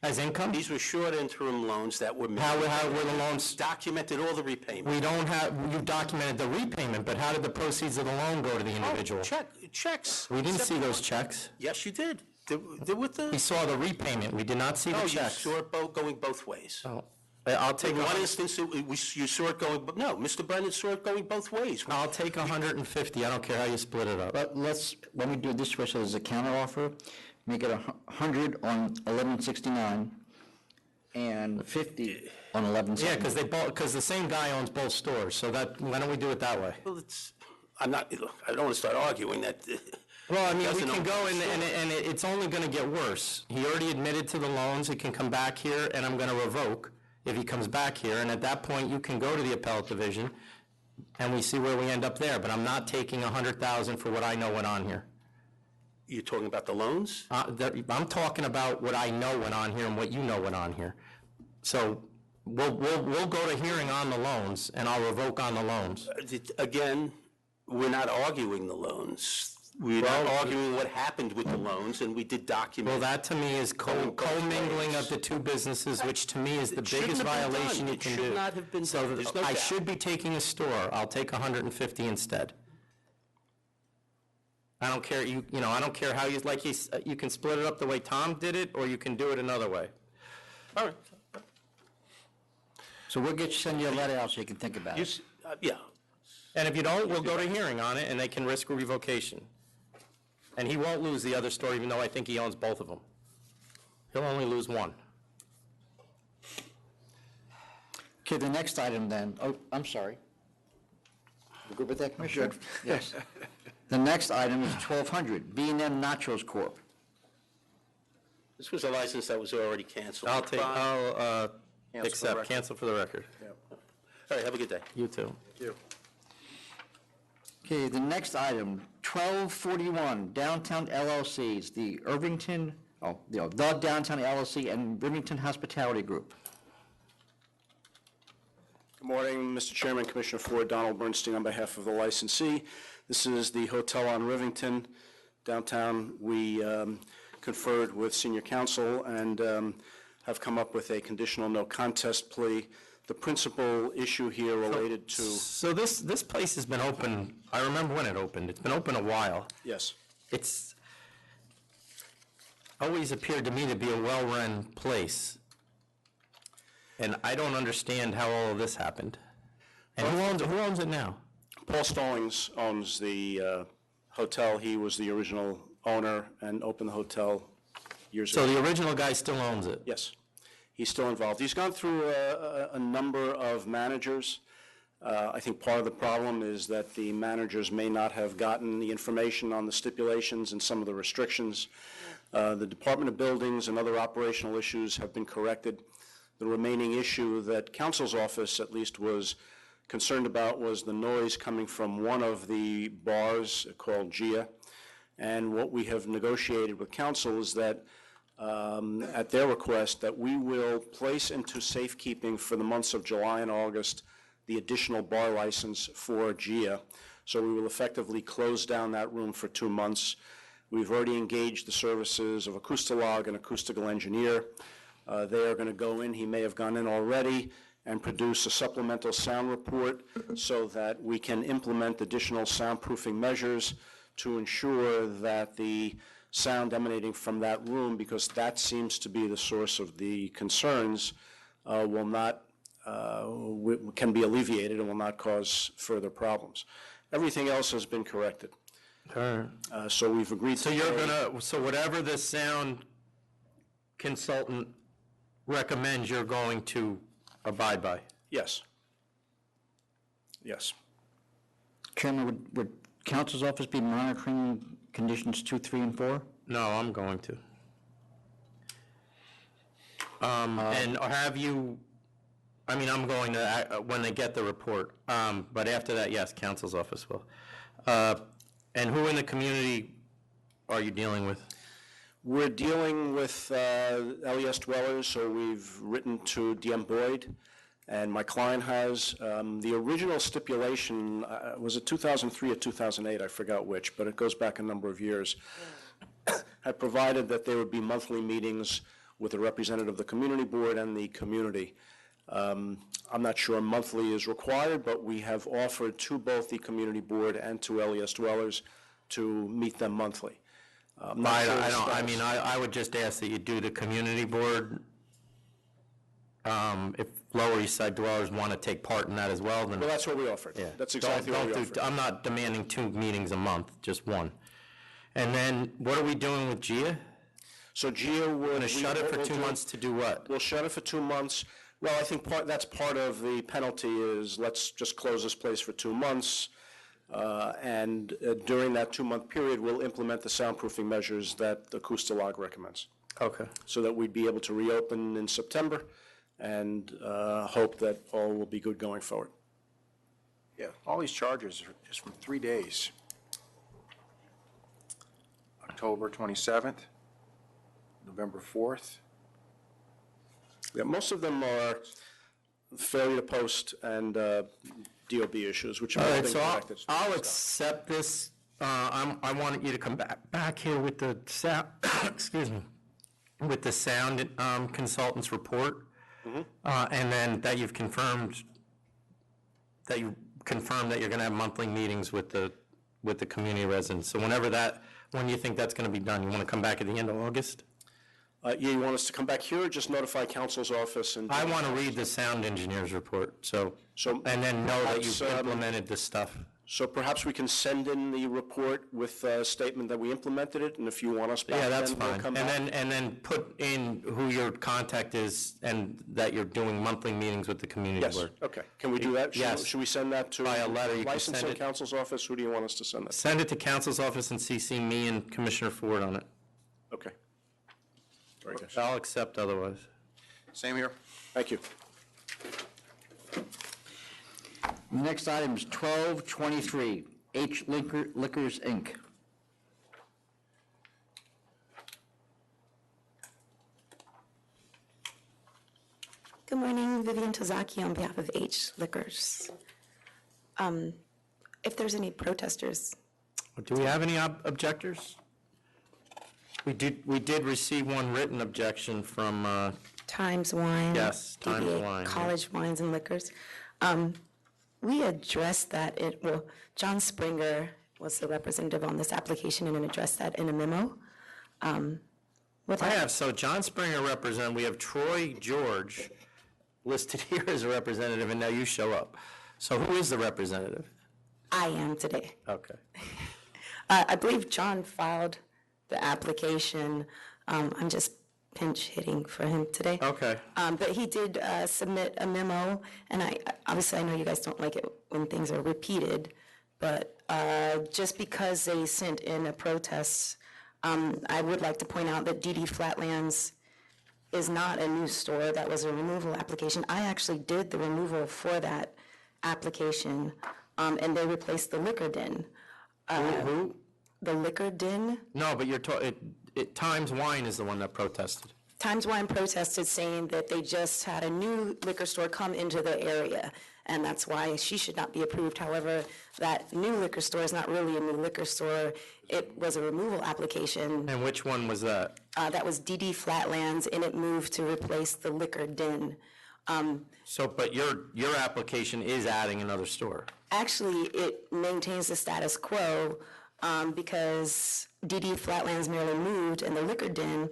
as income? These were short interim loans that were made. How were the loans? Documented all the repayments. We don't have, you've documented the repayment, but how did the proceeds of the loan go to the individual? Checks. We didn't see those checks. Yes, you did. They're with the. We saw the repayment, we did not see the checks. No, you saw it going both ways. Oh, I'll take. In one instance, you saw it going, but no, Mr. Brennan saw it going both ways. I'll take 150, I don't care how you split it up. But let me do it this way, so there's a counter offer, make it 100 on 1169 and 50 on 1170. Yeah, because the same guy owns both stores, so why don't we do it that way? Well, I don't want to start arguing that. Well, I mean, we can go and it's only going to get worse. He already admitted to the loans, he can come back here, and I'm going to revoke if he comes back here, and at that point, you can go to the appellate division, and we see where we end up there, but I'm not taking 100,000 for what I know went on here. You're talking about the loans? I'm talking about what I know went on here and what you know went on here. So we'll go to hearing on the loans, and I'll revoke on the loans. Again, we're not arguing the loans. We're not arguing what happened with the loans, and we did document. Well, that to me is commingling of the two businesses, which to me is the biggest violation you can do. It should not have been done. There's no I doubt. should be taking a store. I'll take 150 instead. I don't care. I don't care how you can split it up the way Tom did it, or you can do it another way. All right. So send you a letter out so you can think about it. Yeah. And if you don't, we'll go to hearing on it, and they can risk revocation. And he won't lose the other store, even though I think he owns both of them. He'll only lose one. Okay, the next item then, I'm sorry. You good with that, Commissioner? Good. Yes. The next item is 1200, B&M Nachos Corp. This was a license that was already canceled. I'll Cancel accept, for the cancel for the record. All right, have a good day. You too. Thank you. Okay, the next item, 1241, Downtown LLCs, the Downtown LLC and Rivington Hospitality Group. Good morning, Mr. Chairman, Commissioner Ford, Donald Bernstein on behalf of the licensee. This is the hotel on Rivington downtown. We conferred with senior counsel and have come up with a conditional no contest plea. The principal issue here related to... So this place has been open, I remember when it opened. It's been open a while. Yes. It's always appeared to me to be a well-run place. And I don't understand how all of this happened. And who owns it now? Paul Stallings owns the hotel. He was the original owner and opened the hotel years ago. So the original guy still owns it? Yes. He's still involved. He's gone through a number of managers. I think part of the problem is that the managers may not have gotten the information on the stipulations and some of the restrictions. The Department of Buildings and other operational issues have been corrected. The remaining issue that counsel's office at least was concerned about was the noise coming from one of the bars called Gia. And what we have negotiated with counsel is that at their request, that we will place into safekeeping for the months of July and August the additional bar license for Gia. So we will effectively close down that room for 2 months. We've already engaged the services of Acoustalog, an acoustical engineer. They are going to go in. He may have gone in already and produce a supplemental sound report so that we can implement additional soundproofing measures to ensure that the sound emanating from that room, because that seems to be the source of the concerns, will not, can be alleviated and will not cause further problems. Everything else has been corrected. So we've agreed to. So you're gonna, so whatever the sound consultant recommends, you're going to abide by? Yes. Yes. Chairman, would council's office be monitoring conditions 2, 3, and 4? No, I'm going to. And have you, I mean, I'm going to, when they get the report, but after that, yes, council's office will. And who in the community are you dealing with? We're dealing with LES dwellers, so we've written to DM Boyd, and my client has. The original stipulation, was it 2003 or 2008? I forgot which, but it goes back a number of years. Had provided that there would be monthly meetings with a representative of the community board and the community. I'm not sure monthly is required, but we have offered to both the community board and to LES dwellers to meet them monthly. I would just ask that you do the community board. If Lower East Side dwellers want to take part in that as well, then. Well, that's what we offered. Yeah. That's exactly what we offered. I'm not demanding 2 meetings a month, just one. And then, what are we doing with GIA? So GIA would. We're going to shut it for 2 months to do what? We'll shut it for 2 months. Well, I think that's part of the penalty is let's just close this place for 2 months. And during that 2-month period, we'll implement the soundproofing measures that the Acoustalog recommends. Okay. So that we'd be able to reopen in September and hope that all will be good going forward. Yeah, all these charges are just from 3 days. October 27th, November 4th. Yeah, most of them are failure to post and DOB issues, which All have right, been so corrected. I'll accept this. I want you to come back here with the sound, excuse me, with the sound consultant's report, and then that you've confirmed that you're going to have monthly meetings with the community residents. So when you think that's going to be done, you want to come back at the end of August? Yeah, you want us to come back here or just notify council's office? And I want to read the sound engineer's report, and then know that you've implemented this stuff. So perhaps we can send in the report with a statement that we implemented it, and if you want us back, Yeah, that's then we'll fine. come And back. then put in who your contact is and that you're doing monthly meetings with the community Yes, board. okay. Can we do that? Yes. Should we send that to By a letter, you can licensing send it. council's office? Who do you want us to send that? Send it to council's office and CC me and Commissioner Ford on it. Okay. Very good. I'll accept otherwise. Same here. Thank you. The next item is 1223, H Liquors, Inc. Good morning, Vivian Tozaki on behalf of H Liquors. If there's any protesters, Do we have any objectors? We did receive one written objection from, Times Wine. Yes, Times DBA Wine, yeah. College Wines and Liquors. We addressed that, John Springer was the representative on this application and addressed that in a memo. so John Springer we have Troy George listed here as a representative, and now you show up. So who is the representative? I am today. Okay. I believe John filed the application. I'm just pinch hitting for him today. Okay. But he did submit a memo, and obviously I know you guys don't like it when things are repeated, but just because they sent in a protest, I would like to point out that DD Flatlands is not a new store. That was a removal application. I actually did the removal for that application, and they replaced the liquor den. Who? The liquor den. No, but Times Wine is the one that protested. Times Wine protested, saying that they just had a new liquor store come into the area, and that's why she should not be approved. However, that new liquor store is not really a new liquor store. It was a removal application. And which one was that? That was DD Flatlands, and it moved to replace the liquor den. So, but your application is adding another store? Actually, it maintains the status quo because DD Flatlands merely moved, and the Liquor Den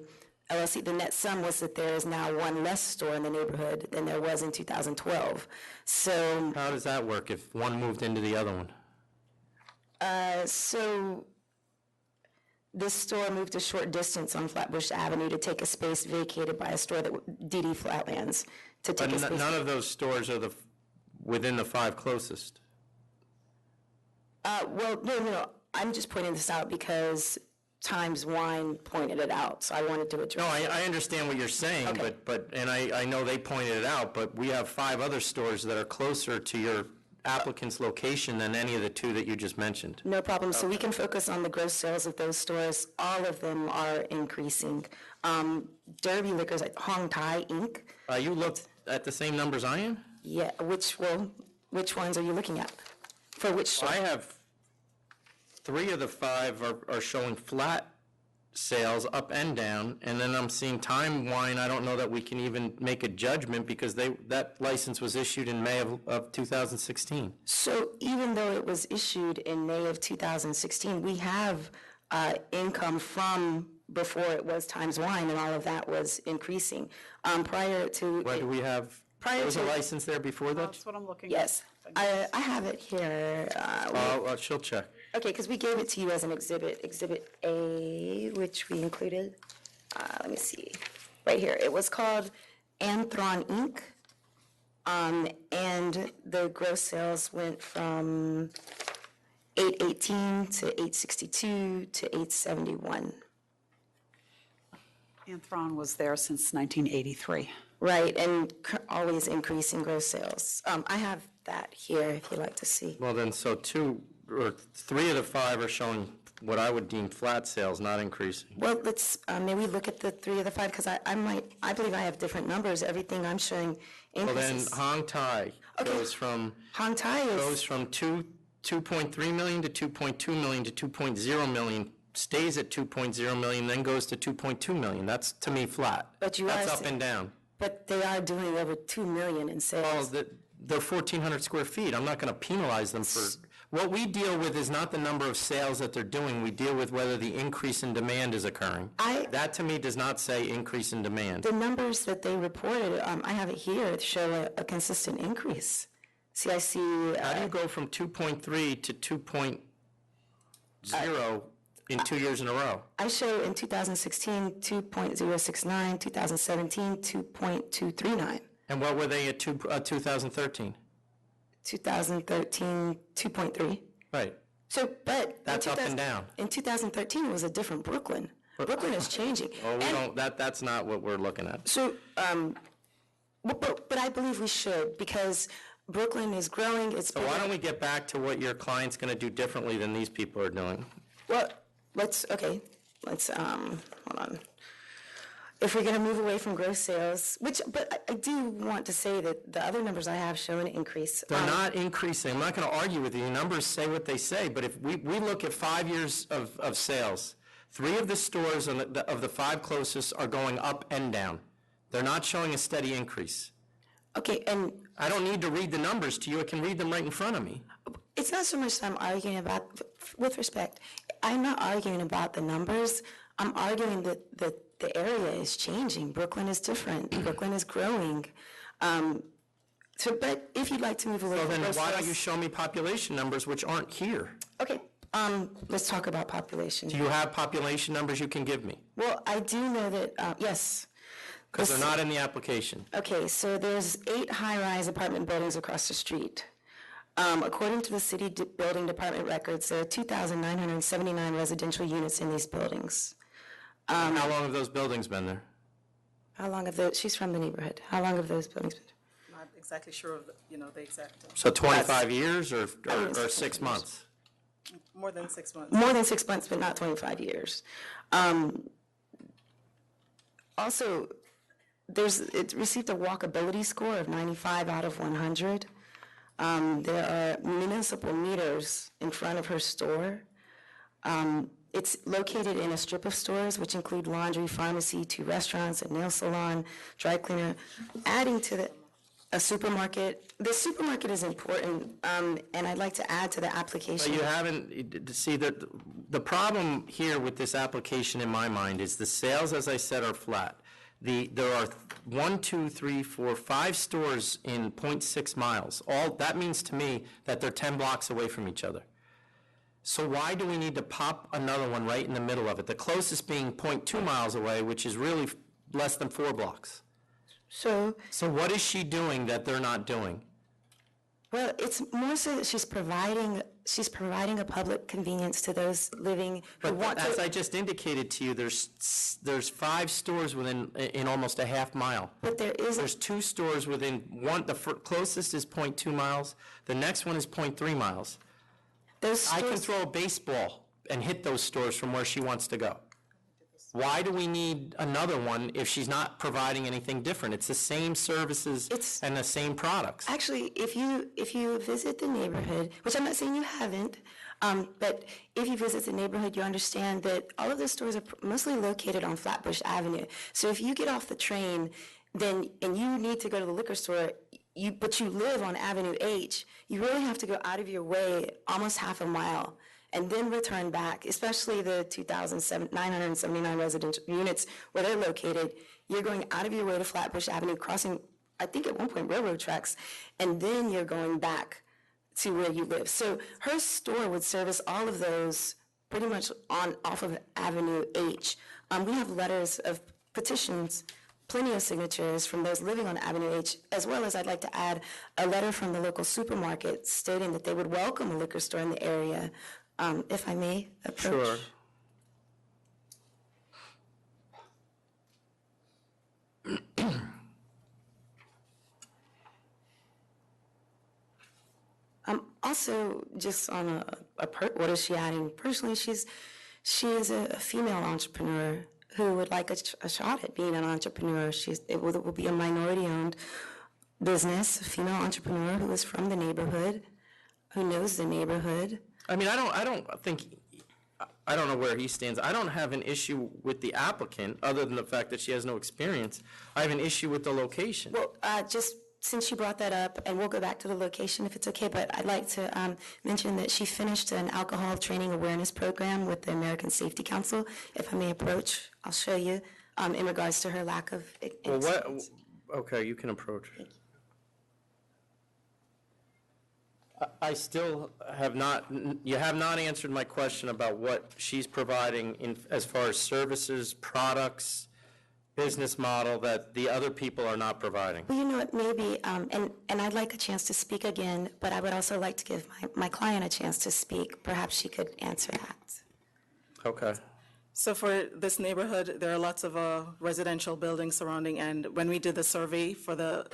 LLC, the net sum was that there is now one less store in the neighborhood than there was in 2012. So, How does that work if one moved into the other one? so this store moved a short distance on Flatbush Avenue to take a space vacated by a store that DD Flatlands to take But a space. none of those stores are within the 5 closest. Well, no, I'm just pointing this out because Times Wine pointed it out, so I wanted to address No, it. I understand what you're saying, Okay. and I know they pointed it out, but we have 5 other stores that are closer to your applicant's location than any of the 2 that you just mentioned. No problem. So we can focus on the gross sales of those stores. All of them are increasing. Derby Liquors, like Hong Tai Inc. You looked at the same numbers I am? Yeah, which ones are you looking at? For which store? I have 3 of the 5 are showing flat sales up and down, and then I'm seeing Time Wine. I don't know that we can even make a judgment because that license was issued in May of 2016. So even though it was issued in May of 2016, we have income from before it was Times Wine, and all of that was increasing. Prior to... What do we have? There was a license there before that? That's what I'm looking at. Yes. I have it here. She'll check. Okay, because we gave it to you as an exhibit, Exhibit A, which we included. Let me see. Right here. It was called Anthron Inc. And the gross sales went from 818 to 862 to 871. Anthron was there since 1983. Right, and always increasing gross sales. I have that here if you'd like to see. Well, then, so 2 or 3 of the 5 are showing what I would deem flat sales, not increasing. Well, let's maybe look at the 3 of the 5 because I believe I have different numbers. Everything I'm showing Well, then increases. Hong Tai goes from Hong Tai goes from 2.3 million to 2.2 million to 2.0 million, stays at 2.0 million, then goes to 2.2 million. That's to me flat. But you That's are up and down. But they are doing over 2 million in sales. Well, they're 1,400 square feet. I'm not going to penalize them for. What we deal with is not the number of sales that they're doing. We deal with whether the increase in demand is occurring. That to me does not say increase in demand. The numbers that they reported, I have it here, show a consistent increase. See, I see. How do you go from 2.3 to 2.0 in 2 years in a row? I show in 2016, 2.069, 2017, 2.239. And what were they at 2013? 2013, 2.3. Right. So, but That's up and down. In 2013, it was a different Brooklyn. Brooklyn is changing. Oh, we don't. That's not what we're looking at. So, but I believe we should because Brooklyn is growing. It's So why don't we get back to what your client's going to do differently than these people are doing? Well, let's hold on. If we're going to move away from gross sales, but I do want to say that the other numbers I have show an increase. They're not increasing. I'm not going to argue with you. The numbers say what they say. But if we look at 5 years of sales, 3 of the stores of the 5 closest are going up and down. They're not showing a steady increase. Okay, and I don't need to read the numbers to you. I can read them right in front of me. It's not so much that I'm arguing about, with respect, I'm not arguing about the numbers. I'm arguing that the area is changing. Brooklyn is different. Brooklyn is growing. But if you'd like to move away So from then gross why sales, don't you show me population numbers which aren't here? Okay, let's talk about population. Do you have population numbers you can give me? Well, I do know that, yes. Because they're not in the application. Okay, so there's 8 high-rise apartment buildings across the street. According to the city building department records, there are 2,979 residential units in these buildings. How long have those buildings been there? How long have those, she's from the neighborhood, how long have those buildings been? Not exactly sure of, the exact. So 25 years or 6 months? More than 6 months. More than 6 months, but not 25 years. Also, it received a walkability score of 95 out of 100. There are municipal meters in front of her store. It's located in a strip of stores, which include laundry, pharmacy, 2 restaurants, a nail salon, dry cleaner. Adding to the, a supermarket. The supermarket is important, and I'd like to add to the application. But you haven't, see, the problem here with this application in my mind is the sales, as I said, are flat. There are 5 stores in 0.6 miles. That means to me that they're 10 blocks away from each other. So why do we need to pop another one right in the middle of it? The closest being 0.2 miles away, which is really less than 4 blocks. So what is she doing that they're not doing? Well, it's more so that she's providing a public convenience to those living who want to. As I just indicated to you, there's 5 stores in almost a half mile. But there's 2 stores within one. The closest is 0.2 miles. The next one is 0.3 miles. I can throw a baseball and hit those stores from where she wants to go. Why do we need another one if she's not providing anything different? It's the same services and the same products. Actually, if you visit the neighborhood, which I'm not saying you haven't, but if you visit the neighborhood, you understand that all of the stores are mostly located on Flatbush Avenue. So if you get off the train, and you need to go to the liquor store, but you live on Avenue H, you really have to go out of your way almost half a mile and then return back, especially the 2,979 residential units where they're located. You're going out of your way to Flatbush Avenue, crossing, I think at one point, railroad tracks, and then you're going back to where you live. So her store would service all of those pretty much off of Avenue H. We have letters of petitions, plenty of signatures from those living on Avenue H, as well as I'd like to add a letter from the local supermarket stating that they would welcome a liquor store in the area. If I may approach. Sure. Also, just on what is she adding? Personally, she is a female entrepreneur who would like a shot at being an entrepreneur. It will be a minority-owned business, a female entrepreneur who is from the neighborhood, who knows the neighborhood. I mean, I don't know where he stands. I don't have an issue with the applicant, other than the fact that she has no experience. I have an issue with the location. Well, just since you brought that up, and we'll go back to the location if it's okay, but I'd like to mention that she finished an alcohol training awareness program with the American Safety Council. If I may approach, I'll show you in regards to her lack of experience. Okay, you can approach. I still have you have not answered my question about what she's providing as far as services, products, business model that the other people are not providing. Well, you know what, maybe, and I'd like a chance to speak again, but I would also like to give my client a chance to speak. Perhaps she could answer that. Okay. So for this neighborhood, there are lots of residential buildings surrounding, and when we did the survey for the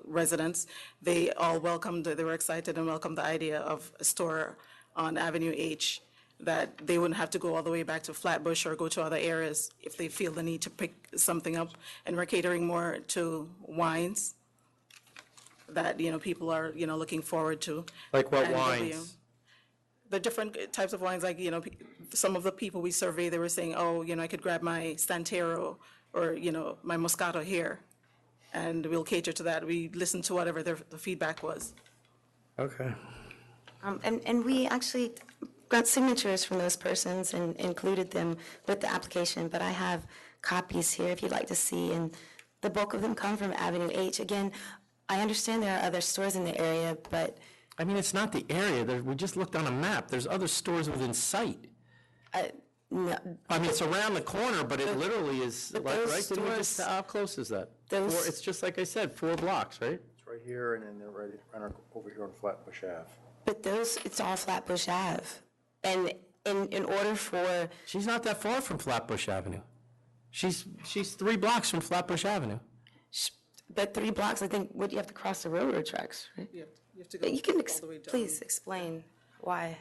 residents, they all they were excited and welcomed the idea of a store on Avenue H, that they wouldn't have to go all the way back to Flatbush or go to other areas if they feel the need to pick something up. And we're catering more to wines that, people are, looking forward to. Like what And wines? The different types of wines, like, some of the people we surveyed, they were saying, I could grab my Stantero or, my Moscato here, and we'll cater to that. We listen to whatever the feedback was. Okay. And we actually got signatures from those persons and included them with the application, but I have copies here if you'd like to see, and the bulk of them come from Avenue H. Again, I understand there are other stores in the area, but... I mean, it's not the area. We just looked on a map. There's other stores within sight. No. I mean, it's around the corner, but it literally is, right? Stores, how close is that? It's just like I said, 4 blocks, right? It's right here, and then they're right over here on Flatbush Ave. But it's all Flatbush Ave. And in order for... She's not that far from Flatbush Avenue. She's 3 blocks from Flatbush Avenue. But 3 blocks, I think, you have to cross the railroad tracks, right? You have to go You can all the way down. please explain why.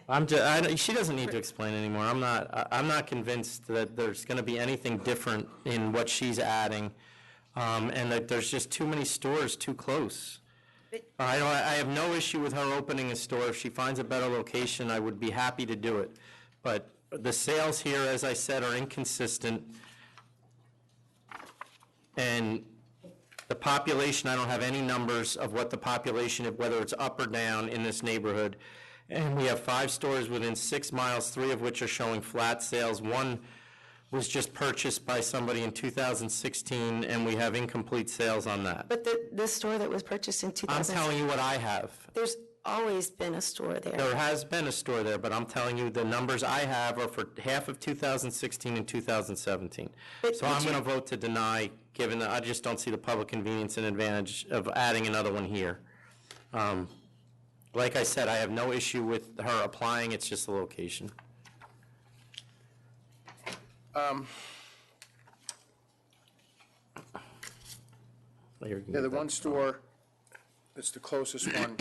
She doesn't need to explain anymore. I'm not convinced that there's going to be anything different in what she's adding, and that there's just too many stores too close. I have no issue with her opening a store. If she finds a better location, I would be happy to do it. But the sales here, as I said, are inconsistent, and the population, I don't have any numbers of what the population, whether it's up or down in this neighborhood. And we have 5 stores within 6 miles, 3 of which are showing flat sales. One was just purchased by somebody in 2016, and we have incomplete sales on that. But the store that was purchased in 2000. I'm telling you what I have. There's always been a store there. There has been a store there, but I'm telling you, the numbers I have are for half of 2016 and 2017. So I'm going to vote to deny, given that I just don't see the public convenience and advantage of adding another one here. Like I said, I have no issue with her applying, it's just the location. Yeah, the one store that's the closest one,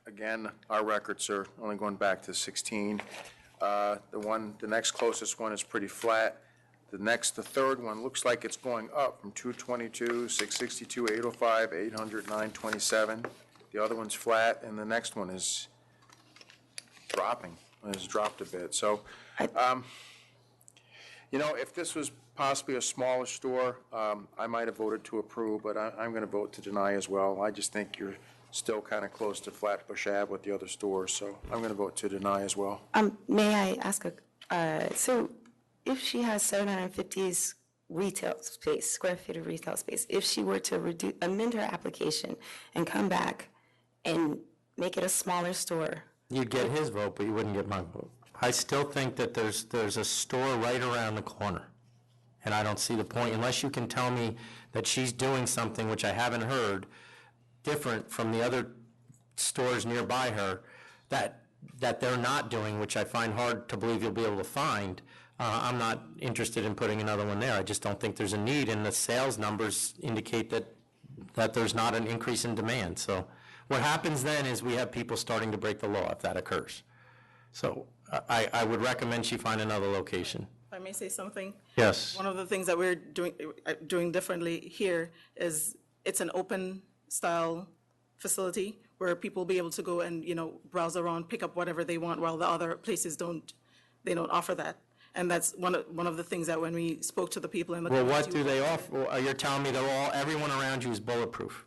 again, our records are only going back to 16. The next closest one is pretty flat. The third one looks like it's going up from 222, 662, 805, 800, 927. The other one's flat, and the next one is dropping. It has dropped a bit. So, you know, if this was possibly a smaller store, I might have voted to approve, but I'm going to vote to deny as well. I just think you're still kind of close to Flatbush Ave with the other stores, so I'm going to vote to deny as well. May I ask so if she has 750 square feet of retail space, if she were to amend her application and come back and make it a smaller store? You'd get his vote, but you wouldn't get my vote. I still think that there's a store right around the corner, and I don't see the point, unless you can tell me that she's doing something, which I haven't heard, different from the other stores nearby her that they're not doing, which I find hard to believe you'll be able to find. I'm not interested in putting another one there. I just don't think there's a need, and the sales numbers indicate that there's not an increase in demand. So what happens then is we have people starting to break the law if that occurs. So I would recommend she find another location. If I may say something? Yes. One of the things that we're doing differently here is it's an open style facility where people will be able to go and, you know, browse around, pick up whatever they want, while the other places don't offer that. And that's one of the things that when we spoke to the people in the Well, community. what do they offer? Well, you're telling me everyone around you is bulletproof.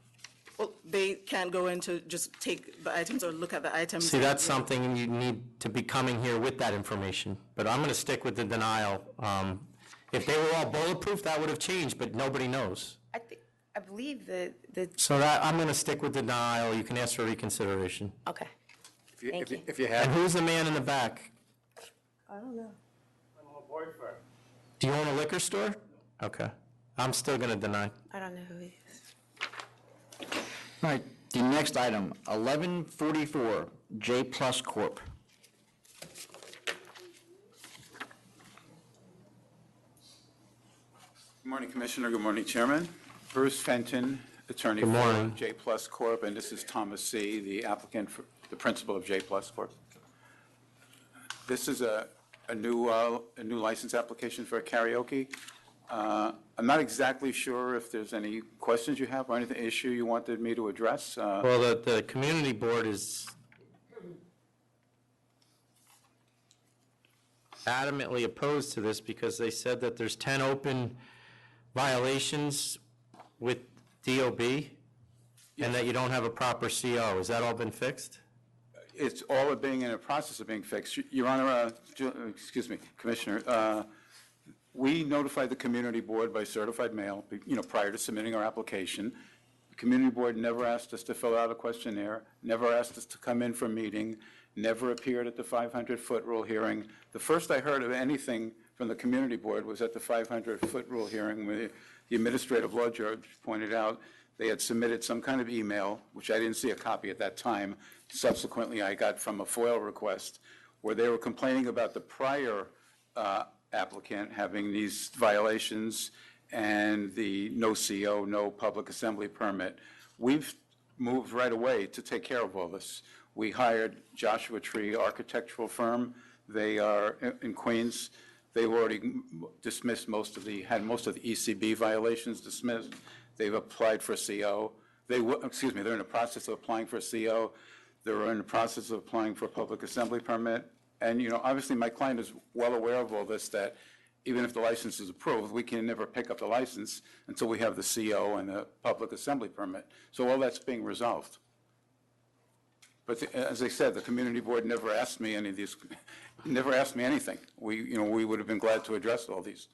Well, they can't go in to just take the items or look at the items. See, that's something you need to be coming here with that information. But I'm going to stick with the denial. If they were all bulletproof, that would have changed, but nobody knows. I believe the. So I'm going to stick with the denial. You can ask for reconsideration. Okay. If you have. And who's the man in the back? I don't know. Do you own a liquor store? Okay. I'm still going to deny. I don't know who he is. All right, the next item, 1144, J Plus Corp. Good morning, Commissioner. Good morning, Chairman. Bruce Fenton, attorney Good morning. for J Plus Corp., and this is Thomas C., the applicant, for the principal of J Plus Corp. This is a new license application for a karaoke. I'm not exactly sure if there's any questions you have or anything, issue you wanted me to address. Well, the community board is adamantly opposed to this because they said that there's 10 open violations with DOB and that you don't have a proper CO. Has that all been fixed? It's all being in a process of being fixed. Your Honor, excuse me, Commissioner, we notified the community board by certified mail, prior to submitting our application. The community board never asked us to fill out a questionnaire, never asked us to come in for a meeting, never appeared at the 500-foot rule hearing. The first I heard of anything from the community board was at the 500-foot rule hearing where the administrative law judge pointed out they had submitted some kind of email, which I didn't see a copy at that time. Subsequently, I got from a FOIL request where they were complaining about the prior applicant having these violations and the no CO, no public assembly permit. We've moved right away to take care of all this. We hired Joshua Tree architectural firm. They are in Queens. They've already dismissed had most of the ECB violations dismissed. They've applied for a CO. They're in the process of applying for a CO. They're in the process of applying for a public assembly permit. And, obviously my client is well aware of all this, that even if the license is approved, we can never pick up the license until we have the CO and the public assembly permit. So all that's being resolved. But as I said, the community board never asked me any of these, never asked me anything. We would have been glad to address all these.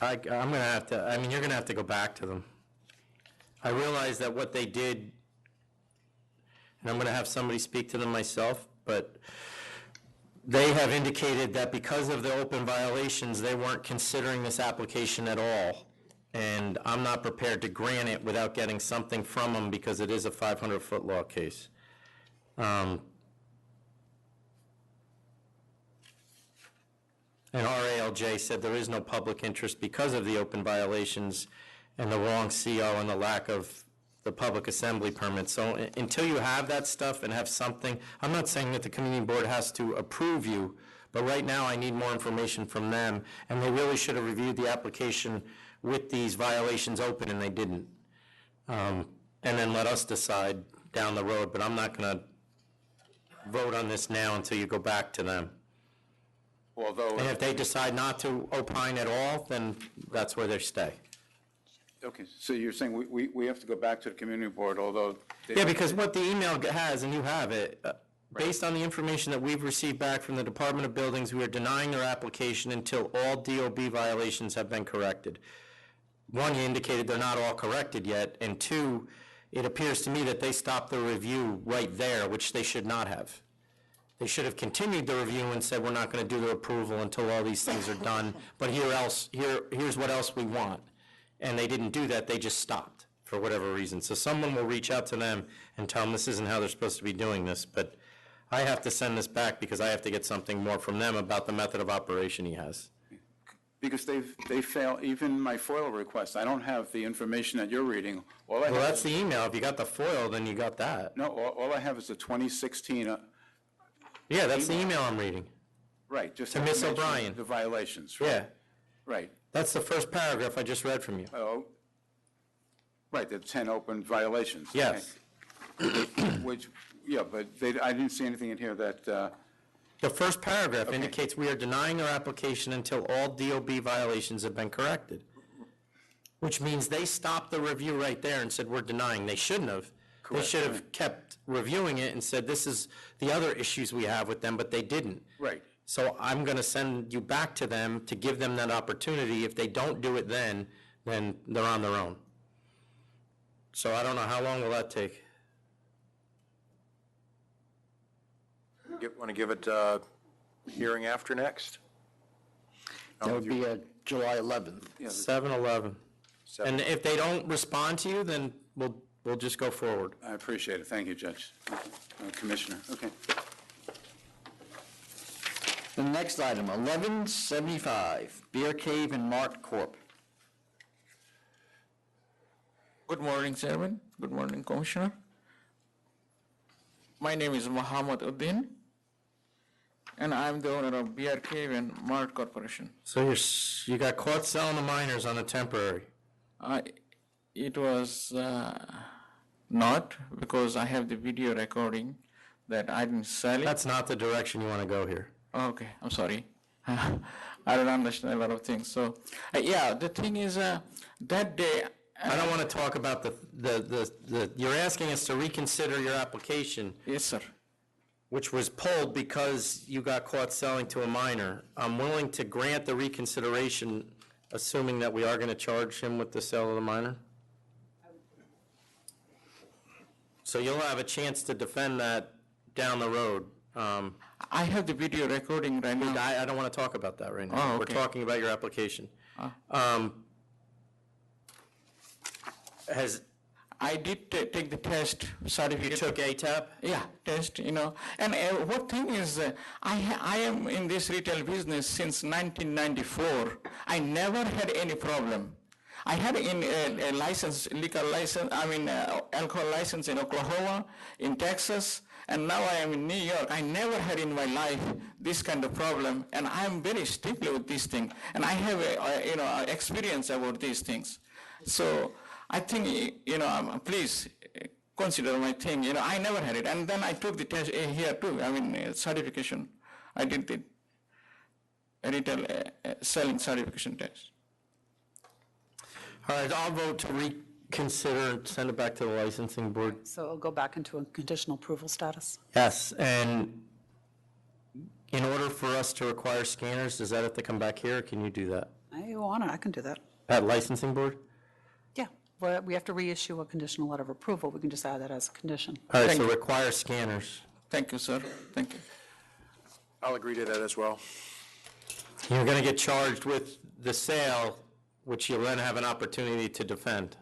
I'm going to have to, I mean, you're going to have to go back to them. I realize that what they did, and I'm going to have somebody speak to them myself, but they have indicated that because of the open violations, they weren't considering this application at all. And I'm not prepared to grant it without getting something from them because it is a 500-foot law case. And RALJ said there is no public interest because of the open violations and the wrong CO and the lack of the public assembly permit. So until you have that stuff and have something, I'm not saying that the community board has to approve you, but right now I need more information from them, and they really should have reviewed the application with these violations open, and they didn't. And then let us decide down the road, but I'm not going to vote on this now until you go back to them. Although, and if they decide not to opine at all, then that's where they stay. Okay, so you're saying we have to go back to the community board, although... Yeah, because what the email has, and you have it, based on the information that we've received back from the Department of Buildings, we are denying their application until all DOB violations have been corrected. One, you indicated they're not all corrected yet, and two, it appears to me that they stopped the review right there, which they should not have. They should have continued the review and said, we're not going to do the approval until all these things are done, but here's what else we want. And they didn't do that, they just stopped for whatever reason. So someone will reach out to them and tell them this isn't how they're supposed to be doing this, but I have to send this back because I have to get something more from them about the method of operation he has. Because they fail, even my FOIL request, I don't have the information that you're reading. Well, that's the email. If you got the FOIL, then you got that. No, all I have is the 2016... yeah, that's the email I'm reading. Right, just to Ms. O'Brien. The violations, right? Yeah. Right. That's the first paragraph I just read from you. Oh, right, the 10 open violations. Yes. Okay. Which, yeah, but I didn't see anything in here that... The first paragraph indicates we are denying their application until all DOB violations have been corrected, which means they stopped the review right there and said, we're denying. They shouldn't have. Correct. They should have kept reviewing it and said, this is the other issues we have with them, but they didn't. Right. So I'm going to send you back to them to give them that opportunity. If they don't do it then they're on their own. So I don't know, how long will that take? Want to give it hearing after next? That would be July 11th. Yeah, 7/11. And if they don't respond to you, then we'll just go forward. I appreciate it. Thank you, Judge. Commissioner. Okay. The next item, 1175, Beer Cave and Mart Corp. Good morning, Chairman. Good morning, Commissioner. My name is Muhammad Uddin, and I'm the owner of Beer Cave and Mart Corporation. So you got caught selling the minors on a temporary? It was not, because I have the video recording that I didn't sell it. That's not the direction you want to go here. Okay, I'm sorry. I don't understand a lot of things. So, yeah, the thing is, that day... I don't want to talk about you're asking us to reconsider your application. Yes, sir. Which was pulled because you got caught selling to a minor. I'm willing to grant the reconsideration, assuming that we are going to charge him with the sale of the minor. So you'll have a chance to defend that down the road. I have the video recording right now. I don't want to talk about that right now. Oh, okay. We're talking about your application. I did take the test certificate. You took ATAP? Yeah, test, And what thing is, I am in this retail business since 1994. I never had any problem. I had a license, liquor license, alcohol license in Oklahoma, in Texas, and now I am in New York. I never had in my life this kind of problem, and I am very stickler with this thing, and I have a experience about these things. So I think, please consider my thing. I never had it, and then I took the test here too. Certification. I did the retail selling certification test. All right, I'll vote to reconsider and send it back to the licensing board. So it'll go back into a conditional approval status? Yes, and in order for us to require scanners, does that have to come back here, or can you do that? I can do that. At licensing board? Yeah, well, we have to reissue a conditional letter of approval. We can just add that as a condition. All right, so require scanners. Thank you, sir. Thank you. I'll agree to that as well. You're going to get charged with the sale, which you'll then have an opportunity to defend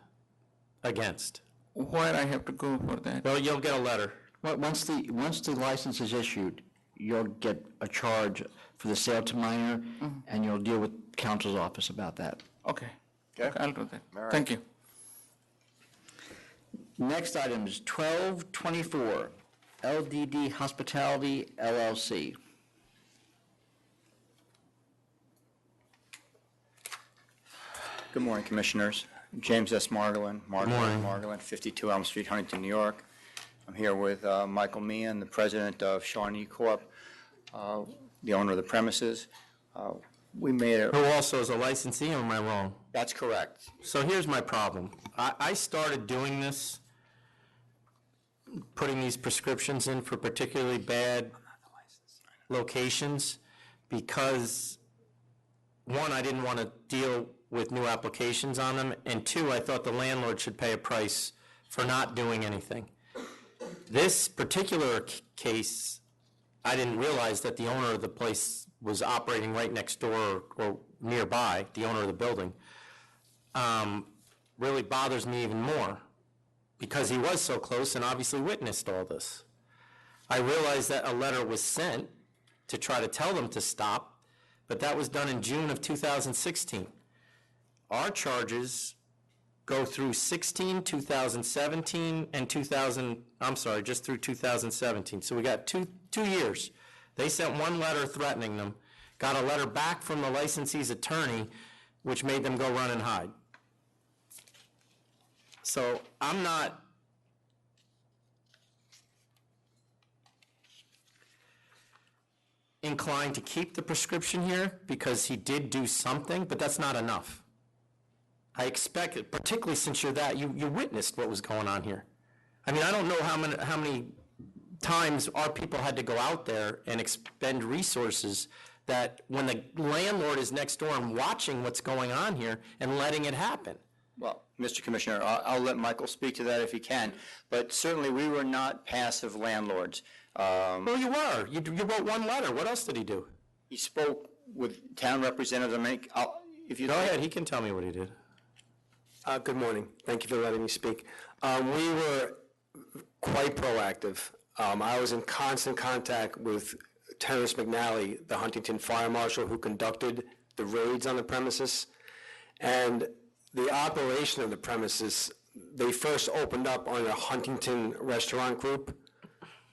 against. Where I have to go for that? Well, you'll get a letter. Well, once the license is issued, you'll get a charge for the sale to minor, and you'll deal with counsel's office about that. Okay. Okay. I'll do that. All right. Thank you. Next item is 1224, LDD Hospitality LLC. Good morning, Commissioners. James S. Margolin, Margolin, 52 Elm Street, Huntington, New York. I'm here with Michael Meehan, the president of Shawnee Corp., the owner of the premises. We made a... Who also is a licensee, or am I wrong? That's correct. So here's my problem. I started doing this, putting these prescriptions in for particularly bad locations, because, one, I didn't want to deal with new applications on them, and two, I thought the landlord should pay a price for not doing anything. This particular case, I didn't realize that the owner of the place was operating right next door or nearby, the owner of the building, really bothers me even more, because he was so close and obviously witnessed all this. I realized that a letter was sent to try to tell them to stop, but that was done in June of 2016. Our charges go through 16, 2017, and just through 2017. So we got two years. They sent one letter threatening them, got a letter back from the licensee's attorney, which made them go run and hide. So I'm not inclined to keep the prescription here, because he did do something, but that's not enough. I expect it, particularly since you witnessed what was going on here. I mean, I don't know how many times our people had to go out there and expend resources that when the landlord is next door and watching what's going on here and letting it happen. Well, Mr. Commissioner, I'll let Michael speak to that if he can, but certainly we were not passive landlords. Well, you were. You wrote one letter. What else did he do? He spoke with town representatives. If you Go ahead. He can tell me what he did. Good morning. Thank you for letting me speak. We were quite proactive. I was in constant contact with Terrence McNally, the Huntington Fire Marshal who conducted the raids on the premises. And the operation of the premises, they first opened up on a Huntington restaurant group.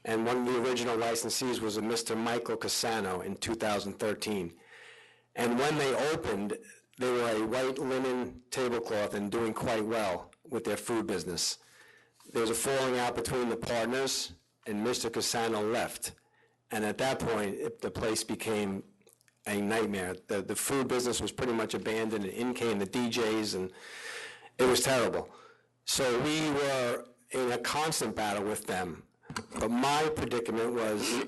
And one of the original licensees was a Mr. Michael Cassano in 2013. And when they opened, they were a white linen tablecloth and doing quite well with their food business. There was a falling out between the partners, and Mr. Cassano left. And at that point, the place became a nightmare. The food business was pretty much abandoned, and in came the DJs, and it was terrible. So we were in a constant battle with them. But my predicament was,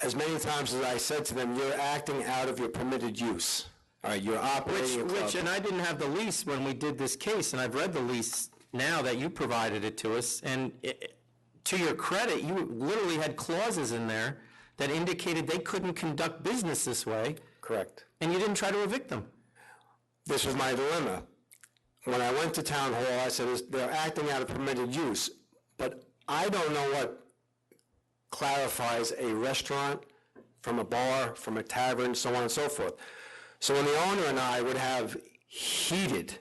as many times as I said to them, you're acting out of your permitted use. All right, you're operating a club. And I didn't have the lease when we did this case, and I've read the lease now that you provided it to us, and to your credit, you literally had clauses in there that indicated they couldn't conduct business this way. Correct. And you didn't try to evict them. This was my dilemma. When I went to town hall, I said, they're acting out of permitted use, but I don't know what clarifies a restaurant from a bar, from a tavern, so on and so forth. So when the owner and I would have heated,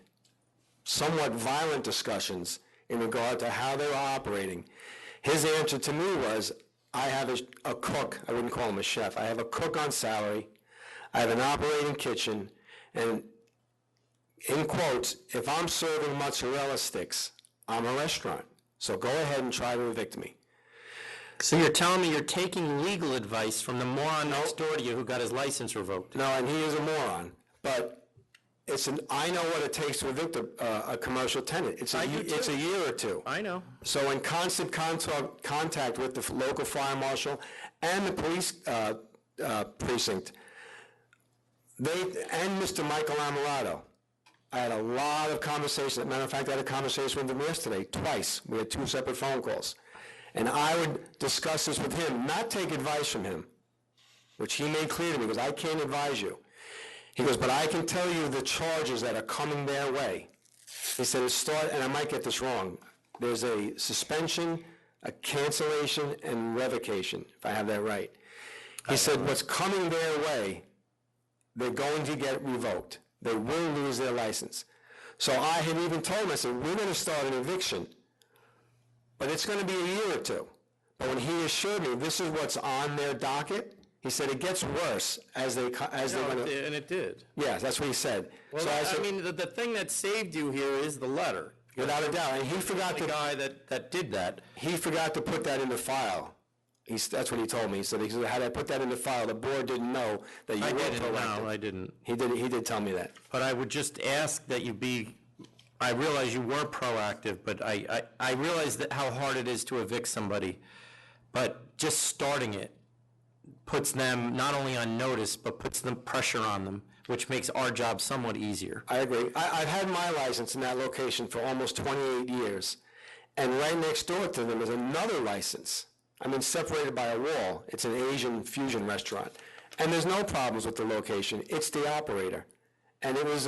somewhat violent discussions in regard to how they were operating, His answer to me was, I have a cook, I wouldn't call him a chef, I have a cook on salary, I have an operating kitchen, and in quotes, if I'm serving mozzarella sticks, I'm a restaurant. So go ahead and try to evict me. So you're telling me you're taking legal advice from the moron next door to you who got his license revoked? No, and he is a moron, but I know what it takes to evict a commercial tenant. It's a year or two. I know. So in constant contact with the local fire marshal and the police precinct, and Mr. Michael Amarato, I had a lot of conversations. As a matter of fact, I had a conversation with him yesterday, twice. We had 2 separate phone calls. And I would discuss this with him, not take advice from him, which he made clear to me, because I can't advise you. He goes, but I can tell you the charges that are coming their way. He said, and I might get this wrong, there's a suspension, a cancellation, and revocation, if I have that right. He said, what's coming their way, they're going to get revoked. They will lose their license. So I had even told him, I said, we're going to start an eviction, but it's going to be a year or two. But when he assured me this is what's on their docket, he said it gets worse as they're going to... And it did. Yeah, that's what he said. Well, so I mean, the thing that saved you here is the letter. Without a doubt. And he forgot the guy that did that. He forgot to put that in the file. That's what he told me. He said, had I put that in the file, the board didn't know that you were proactive. No, I didn't. He did tell me that. But I would just ask that you be, I realize you were proactive, but I realize that how hard it is to evict somebody. But just starting it puts them not only on notice, but puts the pressure on them, which makes our job somewhat easier. I agree. I've had my license in that location for almost 28 years. And right next door to them is another license. I mean, separated by a wall. It's an Asian fusion restaurant. And there's no problems with the location. It's the operator. And it was,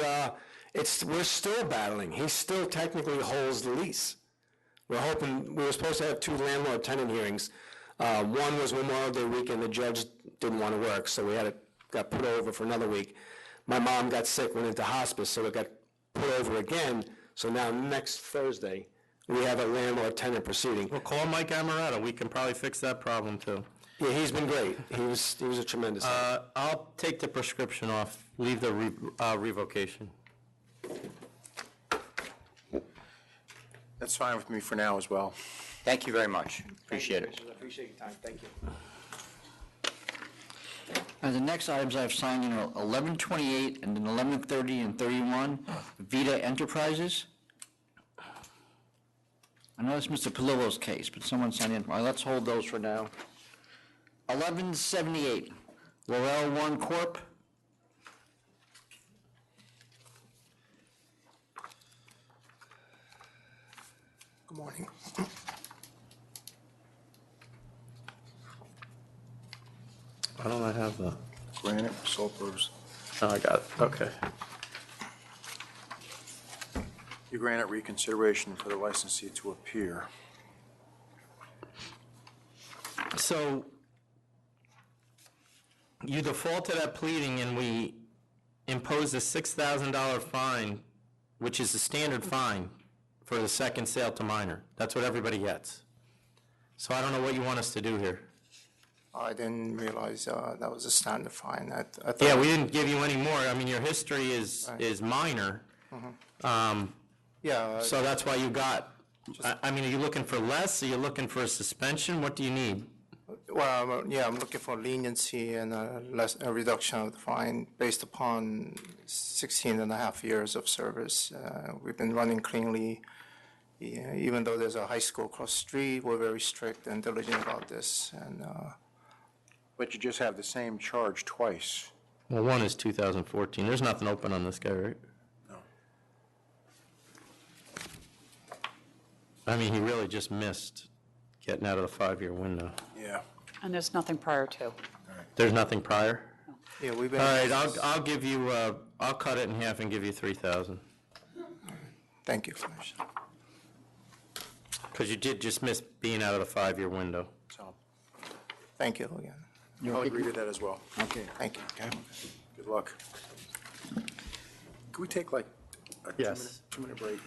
we're still battling. He still technically holds the lease. We're hoping, we were supposed to have 2 landlord-tenant hearings. One was Memorial Day weekend. The judge didn't want to work, so got put over for another week. My mom got sick, went into hospice, so it got put over again. So now next Thursday, we have a landlord-tenant proceeding. Well, call Mike Amarato. We can probably fix that problem, too. Yeah, he's been great. He was a tremendous help. I'll take the prescription off, leave the revocation. That's fine with me for now as well. Thank you very much. Appreciate it. I appreciate your time. Thank you. The next items I have signed in are 1128 and then 1130 and 31, Vita Enterprises. I know it's Mr. Palillo's case, but someone signed in. All right, let's hold those for now. 1178, Laurel One Corp. Good morning. Why don't I have the... Granite, Sulpers. Oh, I got it. Okay. You granted reconsideration for the licensee to appear. So you defaulted at pleading and we imposed a $6,000 fine, which is the standard fine for the second sale to minor. That's what everybody gets. So I don't know what you want us to do here. I didn't realize that was a standard fine. I thought Yeah, we didn't give you any more. I mean, your history is minor. Yeah. So that's why you got, I mean, are you looking for less? Are you looking for a suspension? What do you need? Well, yeah, I'm looking for leniency and a reduction of the fine based upon 16 and a half years of service. We've been running cleanly. Yeah, even though there's a high school across the street, we're very strict and diligent about this. But you just have the same charge twice. Well, one is 2014. There's nothing open on this guy, right? No. I mean, he really just missed getting out of the 5-year window. Yeah. And there's nothing prior to. There's nothing prior? Yeah, we've been. All right, I'll give you, I'll cut it in half and give you 3,000. Thank you, Commissioner. Because you did just miss being out of the 5-year window. So, thank you again. I'll agree to that as well. Okay. Thank you. Okay. Good luck. Can we take like a Yes. 2-minute break?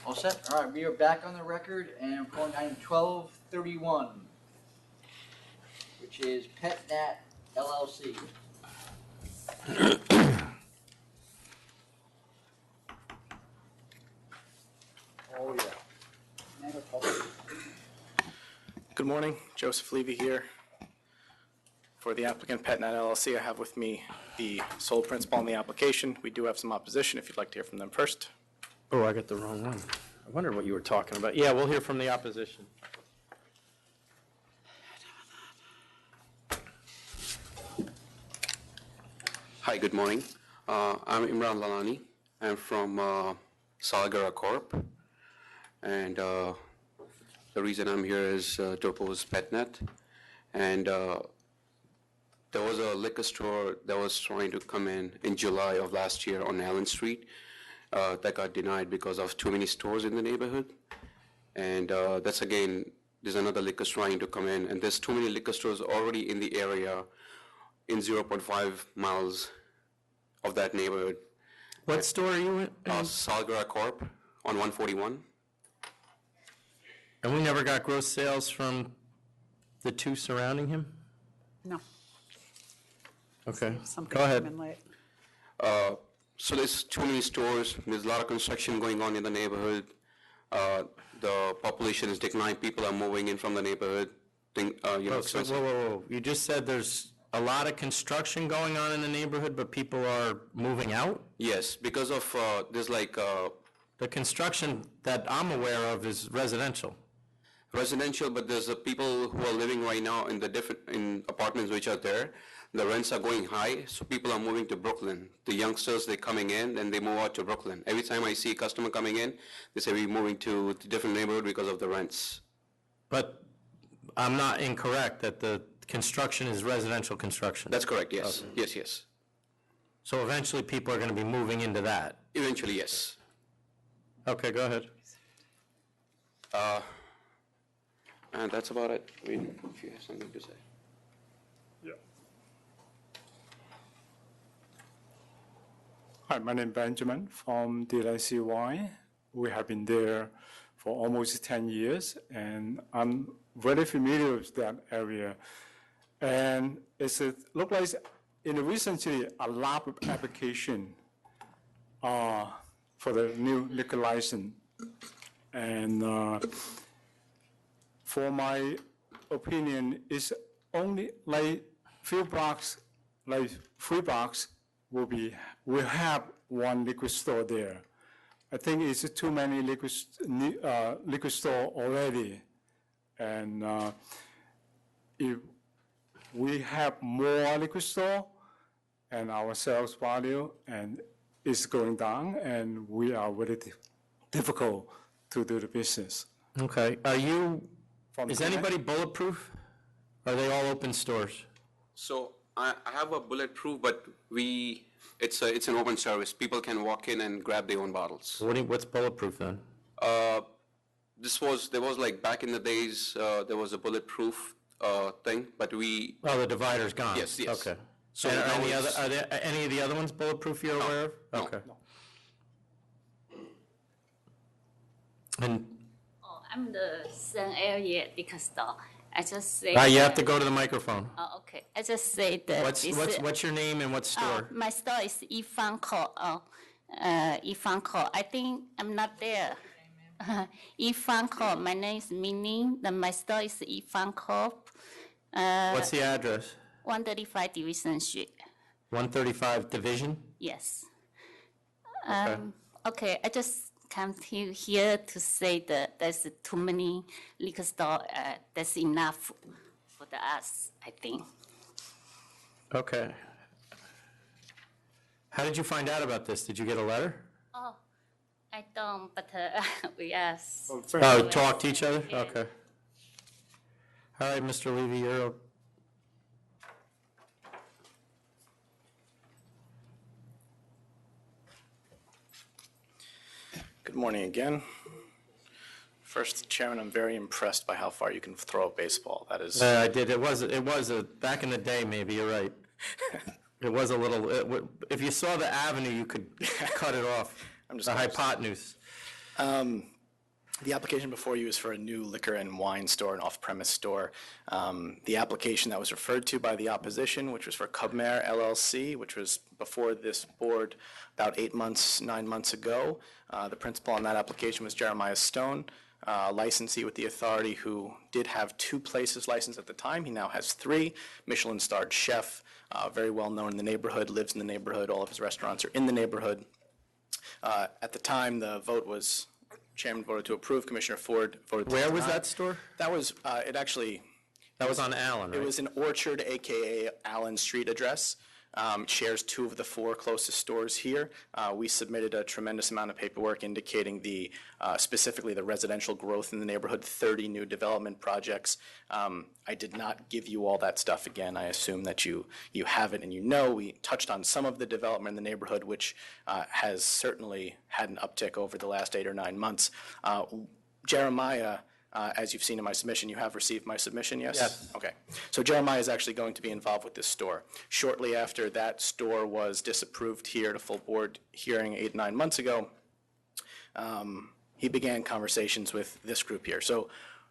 All set? All right, we are back on the record, and I'm calling item 1231, which is PetNat LLC. Oh, yeah. Good morning, Joseph Levy here. For the applicant PetNat LLC, I have with me the sole principal on the application. We do have some opposition if you'd like to hear from them first. Oh, I got the wrong one. I wondered what you were talking about. Yeah, we'll hear from the opposition. Hi, good morning. I'm Imran Lalani. I'm from Salgara Corp. And the reason I'm here is to oppose PetNet. And there was a liquor store that was trying to come in July of last year on Allen Street that got denied because of too many stores in the neighborhood. And that's again, there's another liquor store trying to come in, and there's too many liquor stores already in the area in 0.5 miles of that neighborhood. What store are you in? Salgara Corp on 141. And we never got gross sales from the two surrounding him? No. Okay, Something go ahead. came in late. So there's too many stores. There's a lot of construction going on in the neighborhood. The population is declining. People are moving in from the neighborhood. So, whoa. You just said there's a lot of construction going on in the neighborhood, but people are moving out? Yes, because of there's like the construction that I'm aware of is residential. Residential, but there's people who are living right now in the in apartments which are there. The rents are going high, so people are moving to Brooklyn. The youngsters, they're coming in and they move out to Brooklyn. Every time I see a customer coming in, they say we're moving to a different neighborhood because of the rents. But I'm not incorrect that the construction is residential construction. That's correct, yes. Okay. Yes. So eventually people are going to be moving into that? Eventually, yes. Okay, go ahead. And that's about it. I mean, if you have something to say. Hi, my name is Benjamin from DLCY. We have been there for almost 10 years, and I'm very familiar with that area. And it looks like recently a lot of application for the new liquor license. And for my opinion, it's only like few blocks, like 3 blocks, will have one liquor store there. I think it's too many liquor store already. And if we have more liquor store and our sales value and is going down, and we are very difficult to do the business. Okay. Is anybody bulletproof? Are they all open stores? So I have a bulletproof, but it's an open service. People can walk in and grab their own bottles. What's bulletproof then? There was like back in the days, there was a bulletproof thing, but Oh, the divider's gone? Yes. Okay. So And now are there any of the other ones bulletproof you're aware of? No. Okay. And I'm the same area liquor store. I just say. you have to go to the microphone. Oh, okay. I just say that. What's your name and what store? My store is Ifanco. Ifanco. I think I'm not there. Ifanco. My name is Mini. My store is Ifanco. What's the address? 135 Division Street. 135 Division? Yes. Okay. Okay. I just come to here to say that there's too many liquor store. That's enough for us, I think. Okay. How did you find out about this? Did you get a letter? Oh, I don't, but we asked. Talk to each other? Yeah. Okay. All right, Mr. Levy, you're up. Good morning again. First, Chairman, I'm very impressed by how far you can throw a baseball. That is. I did. It was back in the day, maybe, you're right. It was a little, if you saw the avenue, you could cut it off. I'm just the hypotenuse. The application before you is for a new liquor and wine store, an off-premise store. The application that was referred to by the opposition, which was for Cubmare LLC, which was before this board about 9 months ago. The principal on that application was Jeremiah Stone, licensee with the authority who did have 2 places licensed at the time. He now has 3. Michelin-starred chef, very well known in the neighborhood, lives in the neighborhood. All of his restaurants are in the neighborhood. At the time, the vote was, Chairman voted to approve, Commissioner Ford voted to deny. Where was that store? That was, it actually. That was on Allen, right? It was in Orchard, AKA Allen Street address. Shares 2 of the 4 closest stores here. We submitted a tremendous amount of paperwork indicating specifically the residential growth in the neighborhood, 30 new development projects. I did not give you all that stuff again. I assume that you have it and you know. We touched on some of the development in the neighborhood, which has certainly had an uptick over the last 8 or 9 months. Jeremiah, as you've seen in my submission, you have received my submission, yes? Yes. Okay. So Jeremiah is actually going to be involved with this store. Shortly after that store was disapproved here at a full board hearing 8, 9 months ago, he began conversations with this group here. So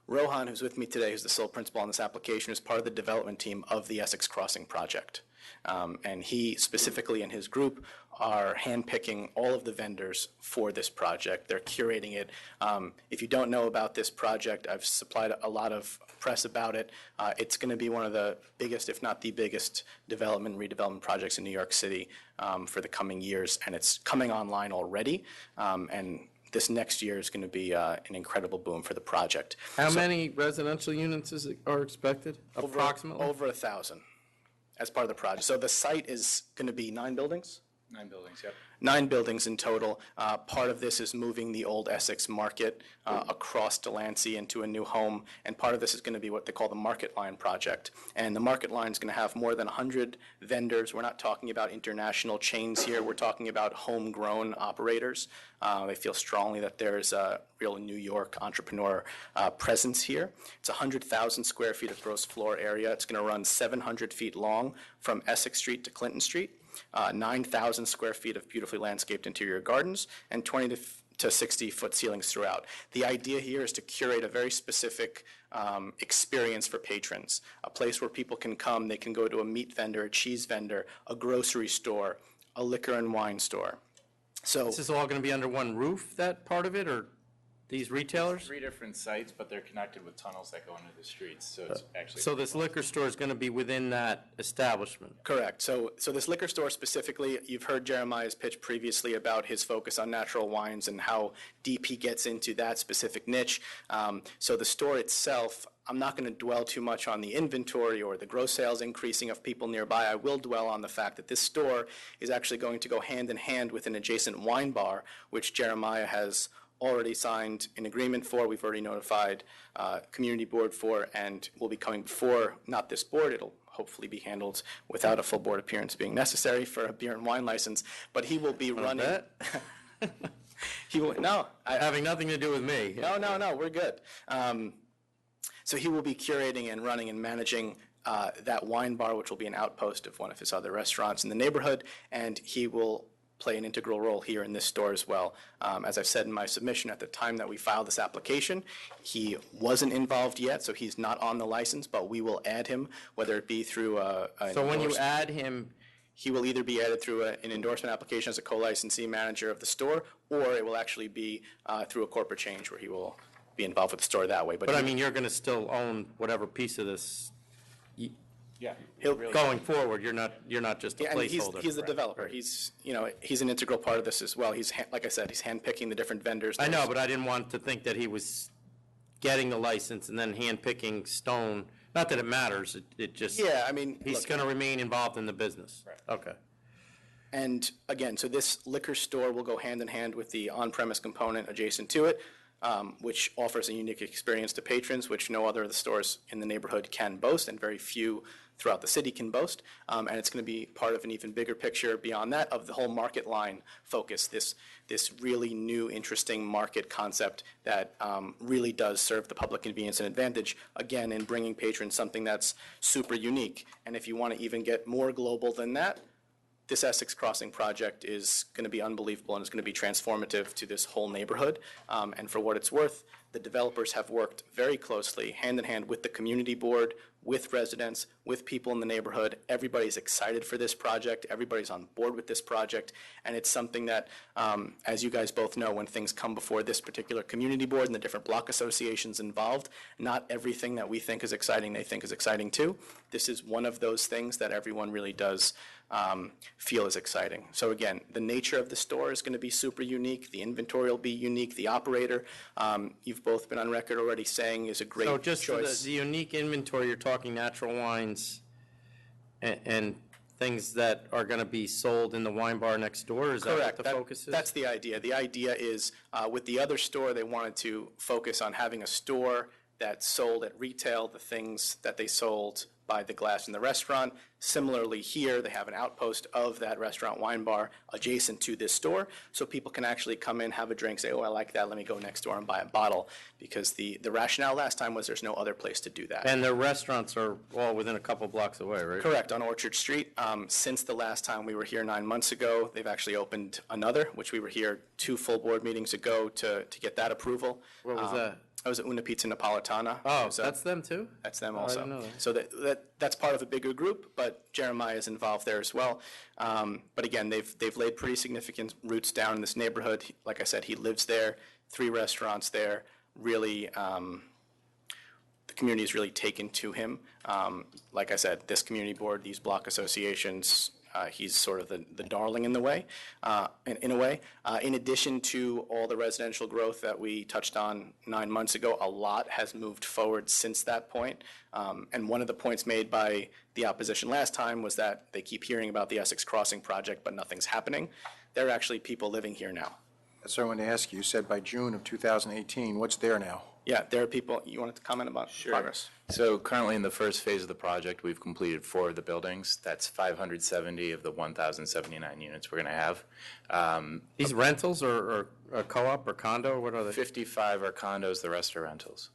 Rohan, who's with me today, who's the sole principal on this application, is part of the development team of the Essex Crossing project. And he specifically and his group are handpicking all of the vendors for this project. They're curating it. If you don't know about this project, I've supplied a lot of press about it. It's going to be one of the biggest, if not the biggest, development and redevelopment projects in New York City for the coming years, and it's coming online already. And this next year is going to be an incredible boom for the project. How many residential units are expected, approximately? Over 1,000 as part of the project. So the site is going to be 9 buildings? 9 buildings, yep. 9 buildings in total. Part of this is moving the old Essex Market across Delancey into a new home, and part of this is going to be what they call the Market Line project. And the Market Line is going to have more than 100 vendors. We're not talking about international chains here. We're talking about homegrown operators. They feel strongly that there's a real New York entrepreneur presence here. It's 100,000 square feet of gross floor area. It's going to run 700 feet long from Essex Street to Clinton Street. 9,000 square feet of beautifully landscaped interior gardens, and 20 to 60-foot ceilings throughout. The idea here is to curate a very specific experience for patrons, a place where people can come. They can go to a meat vendor, a cheese vendor, a grocery store, a liquor and wine store. So this is all going to be under one roof, that part of it, or these retailers? 3 different sites, but they're connected with tunnels that go into the streets, so it's actually. So this liquor store is going to be within that establishment? Correct. So this liquor store specifically, you've heard Jeremiah's pitch previously about his focus on natural wines and how deep he gets into that specific niche. So the store itself, I'm not going to dwell too much on the inventory or the gross sales increasing of people nearby. I will dwell on the fact that this store is actually going to go hand in hand with an adjacent wine bar, which Jeremiah has already signed an agreement for. We've already notified community board for, and will be coming before, not this board. It'll hopefully be handled without a full board appearance being necessary for a beer and wine license. But he will be running. He will having nothing to do with me. No, we're good. So he will be curating and running and managing that wine bar, which will be an outpost of one of his other restaurants in the neighborhood, and he will play an integral role here in this store as well. As I've said in my submission, at the time that we filed this application, he wasn't involved yet, so he's not on the license, but we will add him, whether it be through So when you add him, he will either be added through an endorsement application as a co-licensee manager of the store, or it will actually be through a corporate change where he will be involved with the store that way. But I mean, you're going to still own whatever piece of this. Yeah, going forward, you're not just a placeholder. He's the developer. He's an integral part of this as well. He's like I said, he's handpicking the different vendors. I know, but I didn't want to think that he was getting the license and then handpicking Stone. Not that it matters. It just he's going to remain involved in the business. Right. Okay. And again, so this liquor store will go hand in hand with the on-premise component adjacent to it, which offers a unique experience to patrons, which no other of the stores in the neighborhood can boast, and very few throughout the city can boast. And it's going to be part of an even bigger picture beyond that of the whole Market Line focus, this really new, interesting market concept that really does serve the public convenience and advantage, again, in bringing patrons something that's super unique. And if you want to even get more global than that, This Essex Crossing project is going to be unbelievable and it's going to be transformative to this whole neighborhood. And for what it's worth, the developers have worked very closely, hand in hand with the community board, with residents, with people in the neighborhood. Everybody's excited for this project. Everybody's on board with this project. And it's something that, as you guys both know, when things come before this particular community board and the different block associations involved, not everything that we think is exciting they think is exciting too. This is one of those things that everyone really does feel is exciting. So again, the nature of the store is going to be super unique. The inventory will be unique. The operator, you've both been on record already saying, is a great So just for choice. the unique inventory, you're talking natural wines and things that are going to be sold in the wine bar next door? Is that what the focus is? That's the idea. The idea is with the other store, they wanted to focus on having a store that sold at retail the things that they sold by the glass in the restaurant. Similarly here, they have an outpost of that restaurant wine bar adjacent to this store, so people can actually come in, have a drink, say, oh, I like that, let me go next door and buy a bottle, because the rationale last time was there's no other place to do that. And the restaurants are all within a couple blocks away, right? Correct, on Orchard Street. Since the last time we were here 9 months ago, they've actually opened another, which we were here 2 full board meetings ago to get that approval. What was that? That was at Una Pizza Napolitana. Oh, that's them too? That's them Oh, I also. didn't know that. So that's part of a bigger group, but Jeremiah is involved there as well. But again, they've laid pretty significant roots down in this neighborhood. Like I said, he lives there, 3 restaurants there. Really, the community is really taken to him. Like I said, this community board, these block associations, he's sort of the darling in a way. In addition to all the residential growth that we touched on 9 months ago, a lot has moved forward since that point. And one of the points made by the opposition last time was that they keep hearing about the Essex Crossing project, but nothing's happening. There are actually people living here now. That's what I wanted to ask you. You said by June of 2018. What's there now? Yeah, there are people. You wanted to comment about progress? So currently in the first phase of the project, we've completed 4 of the buildings. That's 570 of the 1,079 units we're going to have. These rentals or a co-op or condo, what are they? 55 are condos, the rest are rentals.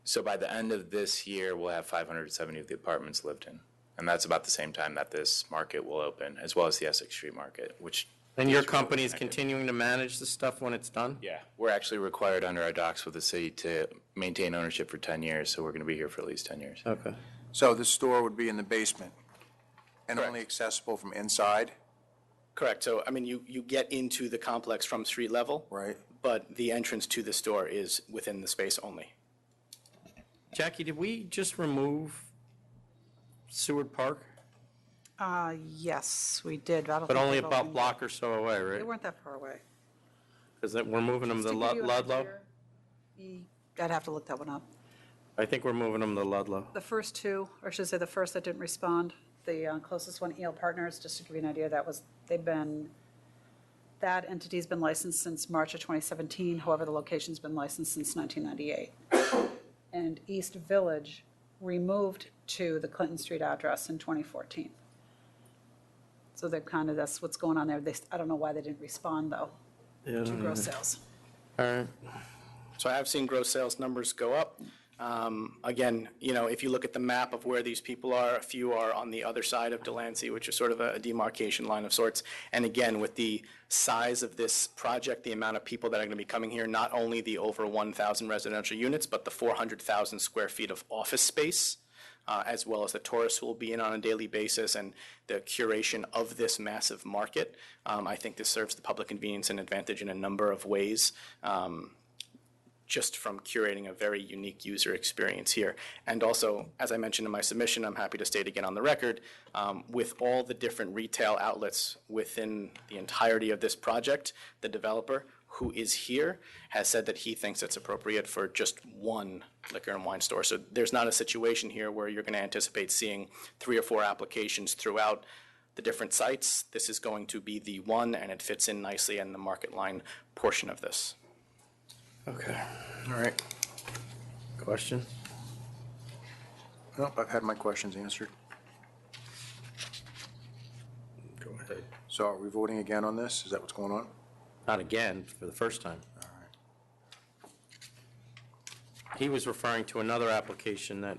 So by the end of this year, we'll have 570 of the apartments lived in. And that's about the same time that this market will open, as well as the Essex Street Market, which... And your company is continuing to manage the stuff when it's done? Yeah. We're actually required under our docs with the city to maintain ownership for 10 years, so we're going to be here for at least 10 years. Okay. So the store would be in the basement and only accessible from inside? Correct. So, I mean, you get into the complex from street level. Right. But the entrance to the store is within the space only. Jackie, did we just remove Seward Park? Yes, we did. I don't But think only they've about opened block or so away, yet. They right? weren't that far away. Because we're moving them to Just give you an Ludlow? idea. I'd have to look that one up. I think we're moving them to Ludlow. The first 2, or I should say the first that didn't respond, the closest one, EL Partners, just to give you an idea, that entity's been licensed since March of 2017. However, the location's been licensed since 1998. And East Village removed to the Clinton Street address in 2014. So that's what's going on there. I don't know why they didn't respond, though, Yeah, I to don't gross know. sales. All right. So I have seen gross sales numbers go up. Again, if you look at the map of where these people are, a few are on the other side of Delancey, which is sort of a demarcation line of sorts. And again, with the size of this project, the amount of people that are going to be coming here, not only the over 1,000 residential units, but the 400,000 square feet of office space, as well as the tourists who will be in on a daily basis and the curation of this massive market. I think this serves the public convenience and advantage in a number of ways. Just from curating a very unique user experience here. And also, as I mentioned in my submission, I'm happy to state again on the record, with all the different retail outlets within the entirety of this project, the developer who is here has said that he thinks it's appropriate for just one liquor and wine store. So there's not a situation here where you're going to anticipate seeing 3 or 4 applications throughout the different sites. This is going to be the one, and it fits in nicely in the market line portion of this. Okay. All right. Question? Nope, I've had my questions answered. Go ahead. So are we voting again on this? Is that what's going on? Not again, for the first time. All right. He was referring to another application that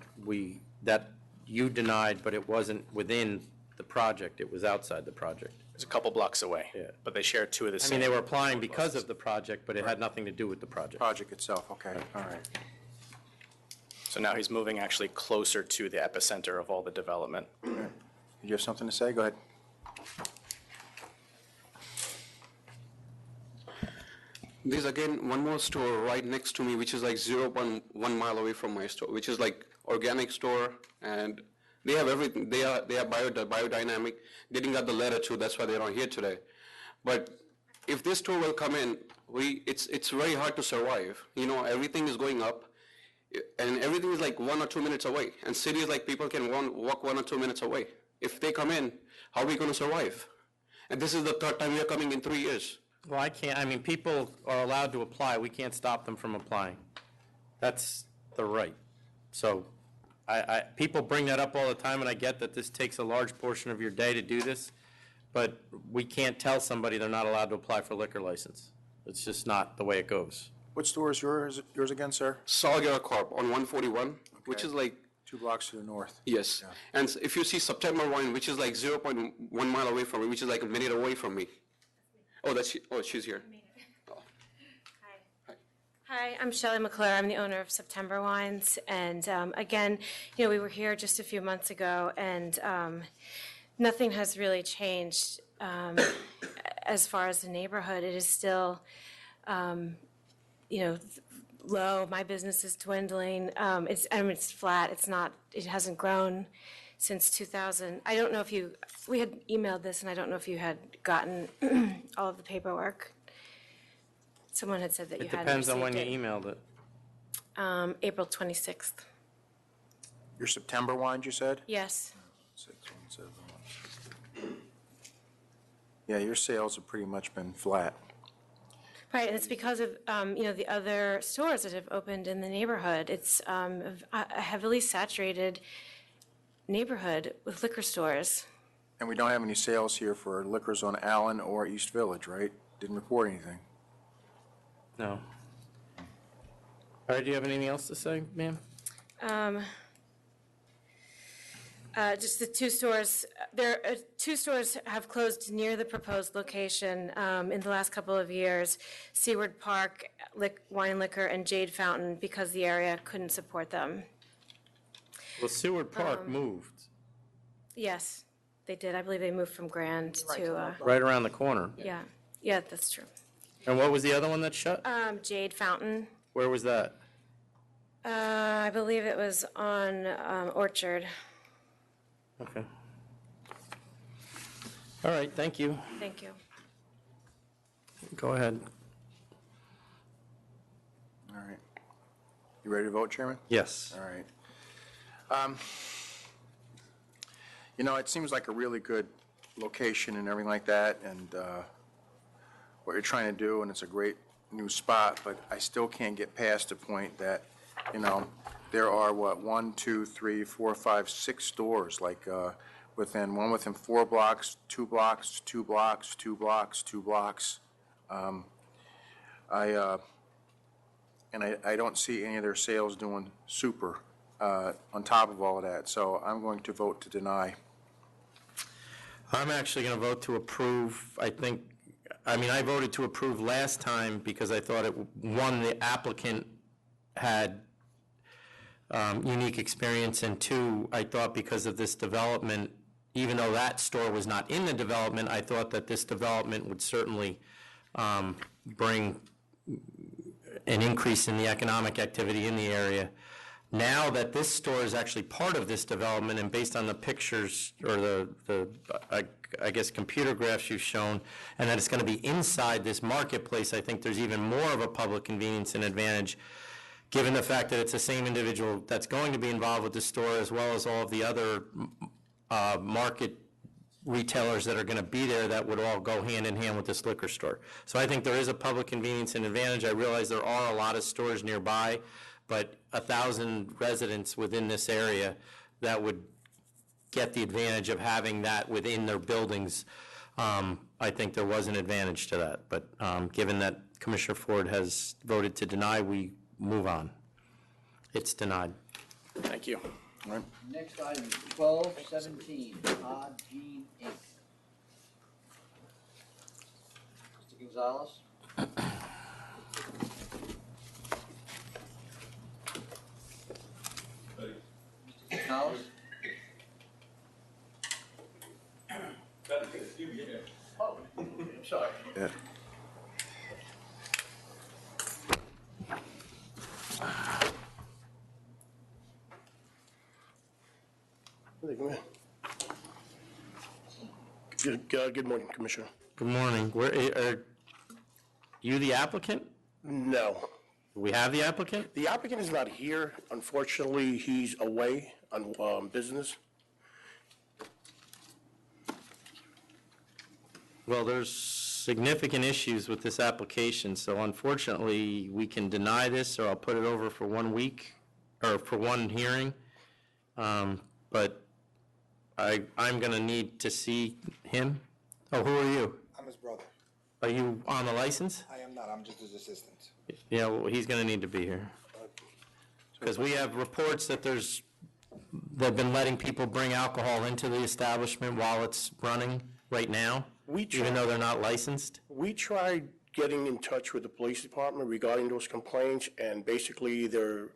you denied, but it wasn't within the project, it was outside the project. It's a couple blocks away. Yeah. But they share two of the I same. mean, they were applying because of the project, but it had nothing to do with the project. Project itself, okay, all right. So now he's moving actually closer to the epicenter of all the development. Did you have something to say? Go ahead. There's again one more store right next to me, which is like 0.1 mile away from my store, which is like organic store, and they have everything. They are biodynamic. They didn't get the letter too. That's why they're not here today. But if this store will come in, it's very hard to survive. You know, everything is going up, and everything is like 1 or 2 minutes away. And cities like people can walk 1 or 2 minutes away. If they come in, how are we going to survive? And this is the third time we are coming in 3 years. Well, I can't, I mean, people are allowed to apply. We can't stop them from applying. That's the right. So people bring that up all the time, and I get that this takes a large portion of your day to do this, but we can't tell somebody they're not allowed to apply for a liquor license. It's just not the way it goes. What store is yours again, sir? Salguero Corp. on 141, which is like 2 blocks to the north. Yes. Yeah. And if you see September Wine, which is like 0.1 mile away from me, which is like a minute away from me. Oh, she's here. Hi, I'm Shelley McClure. I'm the owner of September Wines. And again, you know, we were here just a few months ago, and nothing has really changed as far as the neighborhood. It is still, you know, low. My business is dwindling. It's flat. It hasn't grown since 2000. I don't know if we had emailed this, and I don't know if you had gotten all of the paperwork. Someone had said that you hadn't received it. It depends on when you emailed it. April 26th. Your September wines, you said? Yes. 6171. Yeah, your sales have pretty much been flat. Right, and it's because of, you know, the other stores that have opened in the neighborhood. It's a heavily saturated neighborhood with liquor stores. And we don't have any sales here for liquors on Allen or East Village, right? Didn't report anything. No. All right, do you have anything else to say, ma'am? Just the two stores, two stores have closed near the proposed location in the last couple of years, Seaward Park Wine Liquor and Jade Fountain, because the area couldn't support them. Well, Seward Park moved. Yes, they did. I believe they moved from Grand to. Right around the corner. Yeah, that's true. And what was the other one that shut? Jade Fountain. Where was that? I believe it was on Orchard. Okay. All right, thank you. Thank you. Go ahead. All right. You ready to vote, Chairman? Yes. All right. You know, it seems like a really good location and everything like that, and what you're trying to do, and it's a great new spot, but I still can't get past the point that, you know, there are, 1, 2, 3, 4, 5, 6 stores, like within 4 blocks, 2 blocks, 2 blocks, 2 blocks, 2 blocks. I don't see any of their sales doing super on top of all of that, so I'm going to vote to deny. I'm actually going to vote to approve. I voted to approve last time because I thought the applicant had unique experience, and 2, I thought because of this development, even though that store was not in the development, I thought that this development would certainly bring an increase in the economic activity in the area. Now that this store is actually part of this development, and based on the pictures or the I guess computer graphs you've shown, and that it's going to be inside this marketplace, I think there's even more of a public convenience and advantage, given the fact that it's the same individual that's going to be involved with the store, as well as all of the other market retailers that are going to be there that would all go hand in hand with this liquor store. So I think there is a public convenience and advantage. I realize there are a lot of stores nearby, but 1,000 residents within this area that would get the advantage of having that within their buildings, I think there was an advantage to that. But given that Commissioner Ford has voted to deny, we move on. It's denied. Thank you. All right. Next item is 1217, Odd Gene Inc. Mr. Gonzalez? Mr. Gonzalez? Oh, I'm sorry. Yeah. Good morning, Commissioner. Good morning. Are you the applicant? No. We have the applicant? The applicant is not here. Unfortunately, he's away on business. Well, there's significant issues with this application, so unfortunately, we can deny this, or I'll put it over for 1 week, or for one hearing. But I'm going to need to see him. Oh, who are you? I'm his brother. Are you on the license? I am not, I'm just his assistant. Yeah, well, he's going to need to be here. Because we have reports that they've been letting people bring alcohol into the establishment while it's running right now, even though they're not licensed. We tried getting in touch with the police department regarding those complaints, and basically they're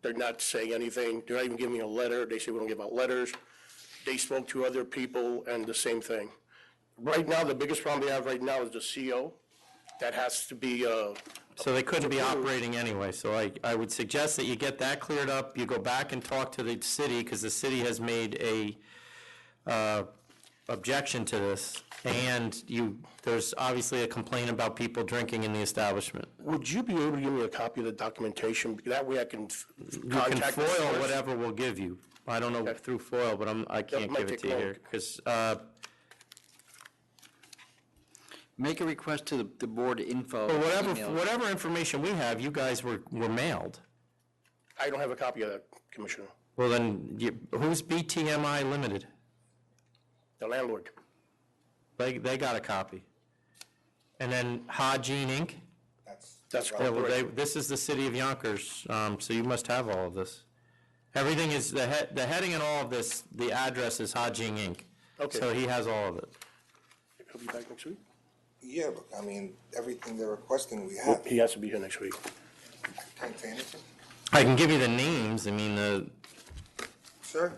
not saying anything. They're not even giving me a letter. They say we don't give out letters. They spoke to other people, and the same thing. Right now, the biggest problem they have right now is the CO. That has to be So they couldn't be operating anyway, so I would suggest that you get that cleared up, you go back and talk to the city, because the city has made a objection to this, and there's obviously a complaint about people drinking in the establishment. Would you be able to give me a copy of the documentation? That way I can contact You can the FOIL source? whatever we'll give you. I don't know through FOIL, but I can't might give it take to you long. here, because Make a request to the board info. email. whatever information we have, you guys were mailed. I don't have a copy of that, Commissioner. Well, then, who's BTMI Limited? The landlord. They got a copy. And then Gene Inc.? That's Yeah, well, correct. this is the city of Yonkers, so you must have all of this. Everything is, the heading and all of this, the address is Gene Inc. Okay. So he has all of it. He'll be back next week? Yeah, but I mean, everything they're requesting, we Well, have. he has to be here next week. Can't say anything. I can give you the names, I mean, Sir,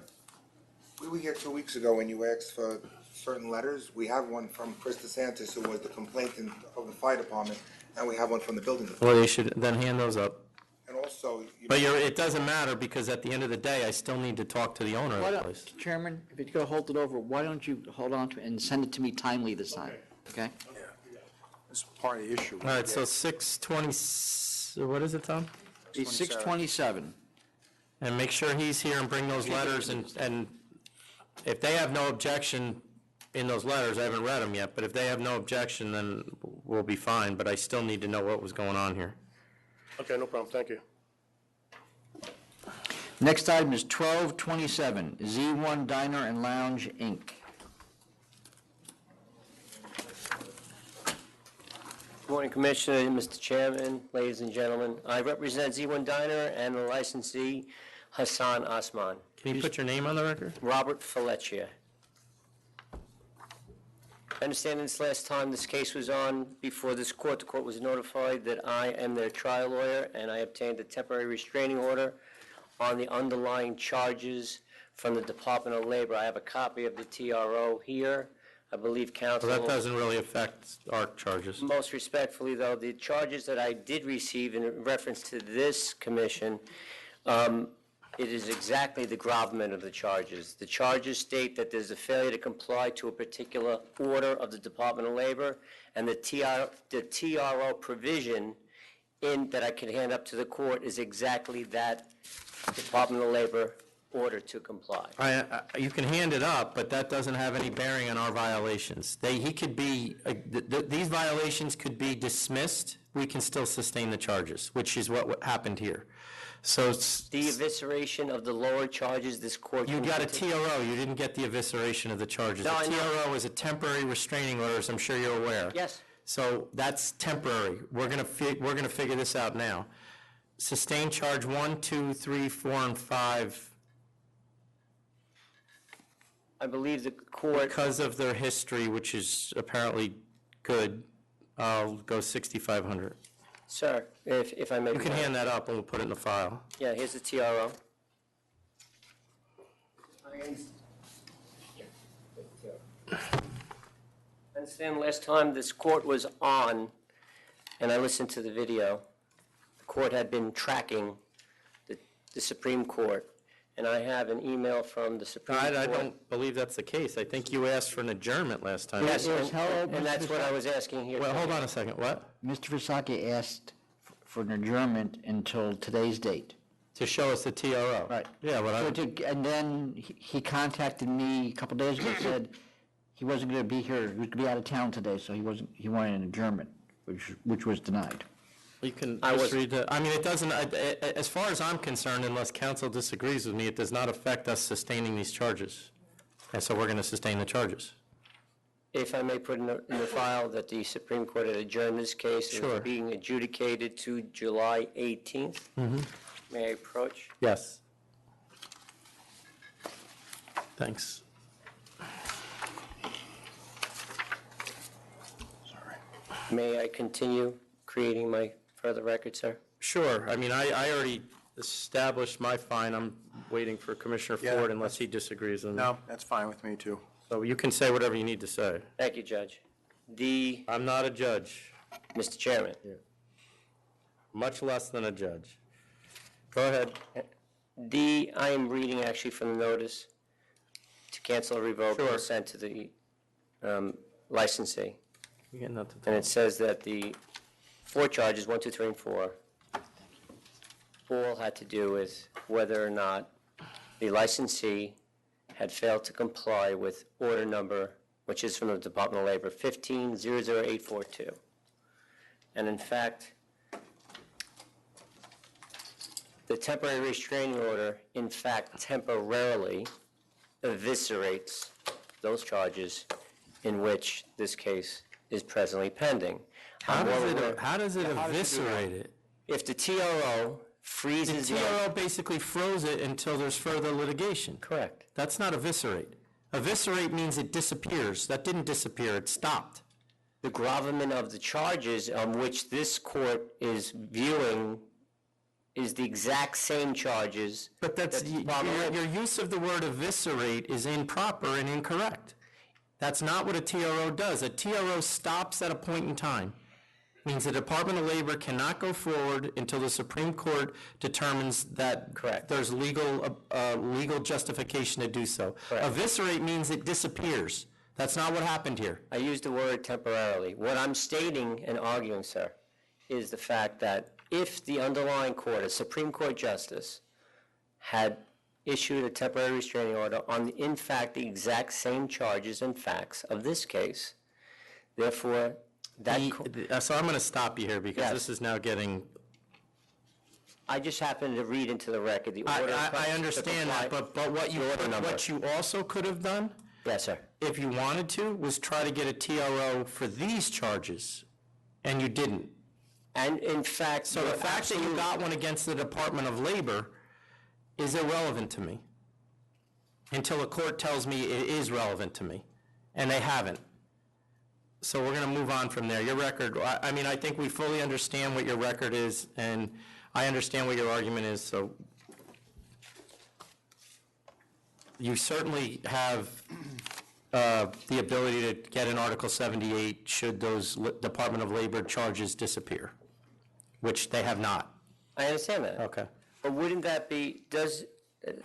we were here 2 weeks ago when you asked for certain letters. We have one from Chris DeSantis, who was the complainant of the fire department, and we have one from the building department. well, they should then hand those up. And also, But it doesn't matter, because at the end of the day, I still need to talk to the owner of Why the don't, place. Chairman, if you're going to hold it over, why don't you hold on to it and send it to me timely this time, okay? It's part of the issue. All right, so 620, what is it, Tom? It's 627. And make sure he's here and bring those letters, and if they have no objection in those letters, I haven't read them yet, but if they have no objection, then we'll be fine, but I still need to know what was going on here. Okay, no problem, thank you. Next item is 1227, Z1 Diner and Lounge, Inc. Good morning, Commissioner, Mr. Chairman, ladies and gentlemen. I represent Z1 Diner and the licensee Hassan Osman. Can you put your name on the record? Robert Felicia. I understand this last time this case was on before this court, the court was notified that I am their trial lawyer, and I obtained a temporary restraining order on the underlying charges from the Department of Labor. I have a copy of the TRO here. I believe counsel... Well, that doesn't really affect our charges. Most respectfully, though, the charges that I did receive in reference to this commission, it is exactly the gravamen of the charges. The charges state that there's a failure to comply to a particular order of the Department of Labor, and the TRO provision that I can hand up to the court is exactly that Department of Labor order to comply. You can hand it up, but that doesn't have any bearing on our violations. These violations could be dismissed. We can still sustain the charges, which is what happened here. So the evisceration of the lower charges, this court... You got a TRO. You didn't get the evisceration of the charges. No, the TRO is a temporary restraining order, as I'm sure you're aware. Yes. So that's temporary. We're gonna figure this out now. Sustain charge 1, 2, 3, 4, and 5 I believe the court, Because of their history, which is apparently good, I'll go 6,500. sir, if I may. You can hand that up and we'll put it in the file. Yeah, here's the TRO. I understand last time this court was on, and I listened to the video, the court had been tracking the Supreme Court, and I have an email from the Supreme Court. I don't believe that's the case. I think you asked for an adjournment last time. Yes, and that's what I was asking here. Well, hold on a second. What? Mr. Visacki asked for an adjournment until today's date. To show us the TRO. Right. Yeah, but And then he contacted me a couple days ago, said he wasn't going to be here, he was going to be out of town today, so he wanted an adjournment, which was denied. You can just read the, I mean, it doesn't, as far as I'm concerned, unless counsel disagrees with me, it does not affect us sustaining these charges. And so we're going to sustain the charges. If I may put in the file that the Supreme Court had adjourned this case. Sure. It was being adjudicated to July 18th. May I approach? Yes. Thanks. May I continue creating my further record, sir? Sure. I mean, I already established my fine. I'm waiting for Commissioner Yeah, Ford unless he disagrees. No, that's fine with me, too. So you can say whatever you need to say. Thank you, Judge. I'm not a judge. Mr. Chairman. Much less than a judge. Go ahead. I am reading actually from the notice to cancel or revoke Sure. was sent to the licensee. You're getting nothing. And it says that the 4 charges, 1, 2, 3, and 4, all had to do with whether or not the licensee had failed to comply with order number, which is from the Department of Labor, 1500842. And in fact, the temporary restraining order, in fact, temporarily eviscerates those charges in which this case is presently pending. How does it eviscerate it? If the TRO freezes The TRO basically froze it until there's further litigation. Correct. That's not eviscerate. Eviscerate means it disappears. That didn't disappear, it stopped. The gravamen of the charges on which this court is viewing is the exact same charges. But that's, your use of the word eviscerate is improper and incorrect. That's not what a TRO does. A TRO stops at a point in time. Means the Department of Labor cannot go forward until the Supreme Court determines that there's legal justification to do so. Correct. Eviscerate means it disappears. That's not what happened here. I used the word temporarily. What I'm stating and arguing, sir, is the fact that if the underlying court, a Supreme Court justice, had issued a temporary restraining order on, in fact, the exact same charges and facts of this case, therefore, so I'm going to stop you here because Yes. this is now getting... I just happened to read into the record the order. I understand that, but what you also could have done, yes, sir, if you wanted to, was try to get a TRO for these charges, and you didn't. And in fact, so the fact that you got one against the Department of Labor is irrelevant to me until a court tells me it is relevant to me, and they haven't. So we're going to move on from there. Your record, I mean, I think we fully understand what your record is, and I understand what your argument is, so you certainly have the ability to get an Article 78 should those Department of Labor charges disappear, which they have not. I understand that. Okay. But wouldn't that be,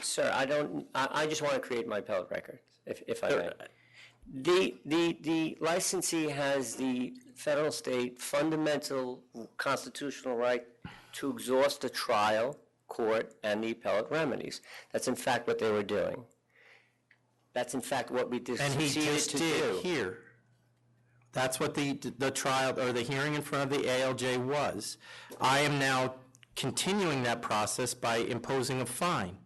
sir, I just want to create my appellate record, if I may. The licensee has the federal state fundamental constitutional right to exhaust the trial, court, and the appellate remedies. That's in fact what they were doing. That's in fact what we And he just did here. That's what the trial or the hearing in front of the ALJ was. I am now continuing that process by imposing a fine.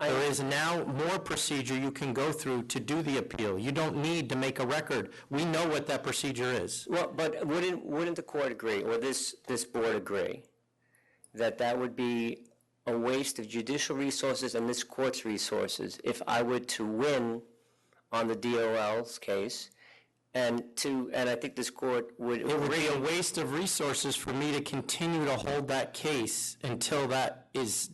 There is now more procedure you can go through to do the appeal. You don't need to make a record. We know what that procedure is. Well, but wouldn't the court agree, or this board agree, that that would be a waste of judicial resources and this court's resources if I were to win on the DOL's case, and I think this court would agree. It would be a waste of resources for me to continue to hold that case until that is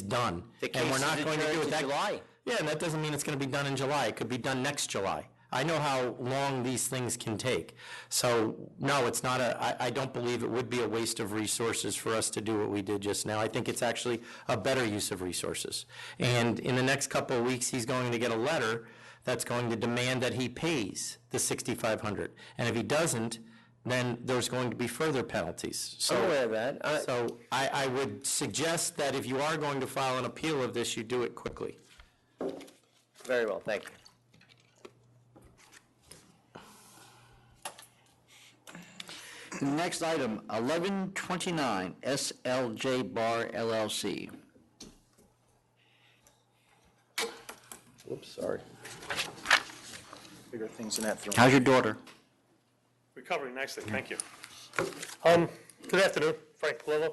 done. The And we're case not is going to do adjourned it to that July. Yeah, and that doesn't mean it's going to be done in July. It could be done next July. I know how long these things can take. So, no, it's not I don't believe it would be a waste of resources for us to do what we did just now. I think it's actually a better use of resources. And in the next couple of weeks, he's going to get a letter that's going to demand that he pays the $6,500. And if he doesn't, then there's going to be further penalties. So, I'm aware of that. So I would suggest that if you are going to file an appeal of this, you do it quickly. Very well, thank you. Next item, 1129, SLJ Bar LLC. Whoops, sorry. Bigger things than that. How's your daughter? Recovering nicely, thank you. Good afternoon, Frank Palillo,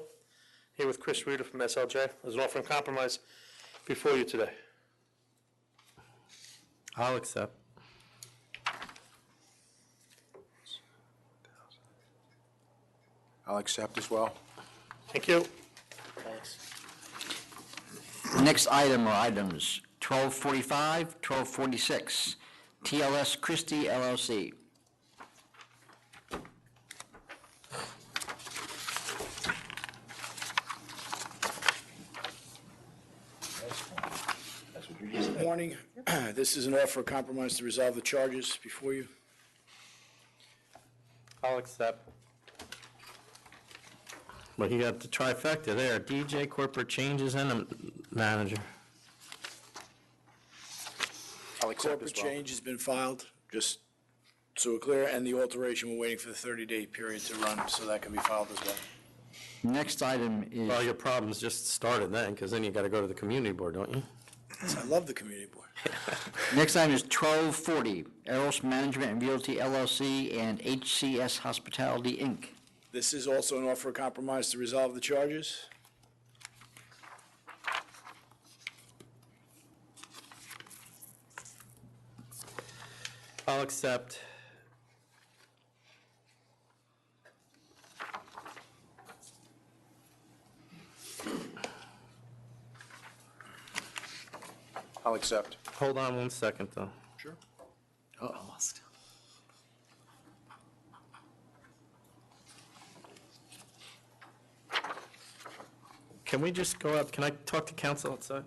here with Chris Reeder from SLJ. There's an offer in compromise before you today. I'll accept. I'll accept as well. Thank you. Thanks. Next item or items, 1245, 1246, TLS Christie LLC. Good morning. This is an offer of compromise to resolve the charges before you. I'll accept. Well, you got the trifecta there, DJ, corporate changes, and a manager. I'll accept Corporate as well. change has been filed, just so we're clear, and the alteration, we're waiting for the 30-day period to run, so that can be filed as well. Next item is... Well, your problems just started then, because then you got to go to the community board, don't you? I love the community board. Next item is 1240, Eros Management and Realty LLC and HCS Hospitality, Inc. This is also an offer of compromise to resolve the charges. I'll accept. I'll accept. Hold on 1 second, though. Sure. Almost. Can we just go up? Can I talk to council outside?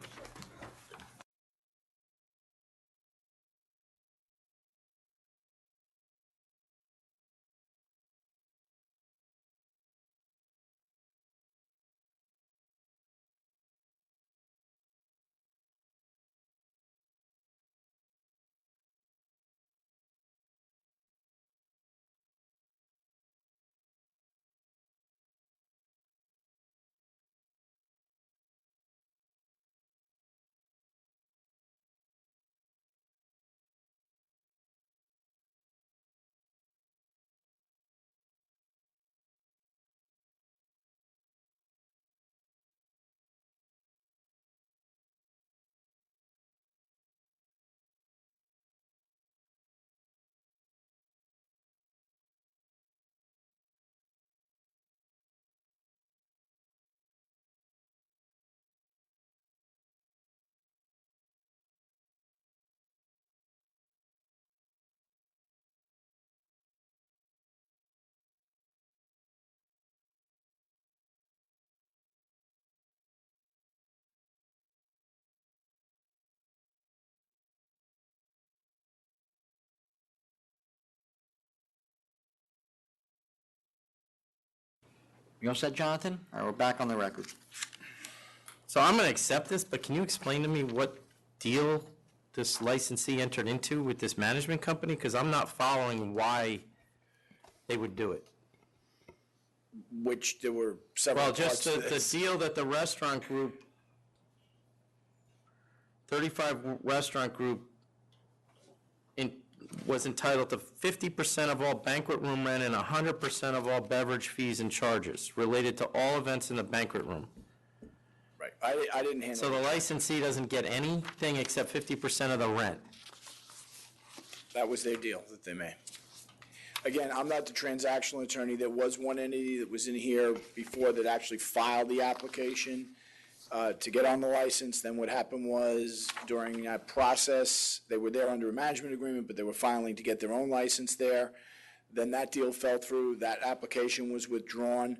You all set, Jonathan? All right, we're back on the record. So I'm going to accept this, but can you explain to me what deal this licensee entered into with this management company? Because I'm not following why they would do it. Which there were several Well, parts just to the this. deal that the restaurant group, 35 Restaurant Group was entitled to 50% of all banquet room rent and 100% of all beverage fees and charges related to all events in the banquet room. Right, I didn't handle So the licensee doesn't get anything except 50% of the rent. That was their deal that they made. Again, I'm not the transactional attorney. There was one entity that was in here before that actually filed the application to get on the license. Then what happened was, during that process, they were there under a management agreement, but they were filing to get their own license there. Then that deal fell through. That application was withdrawn.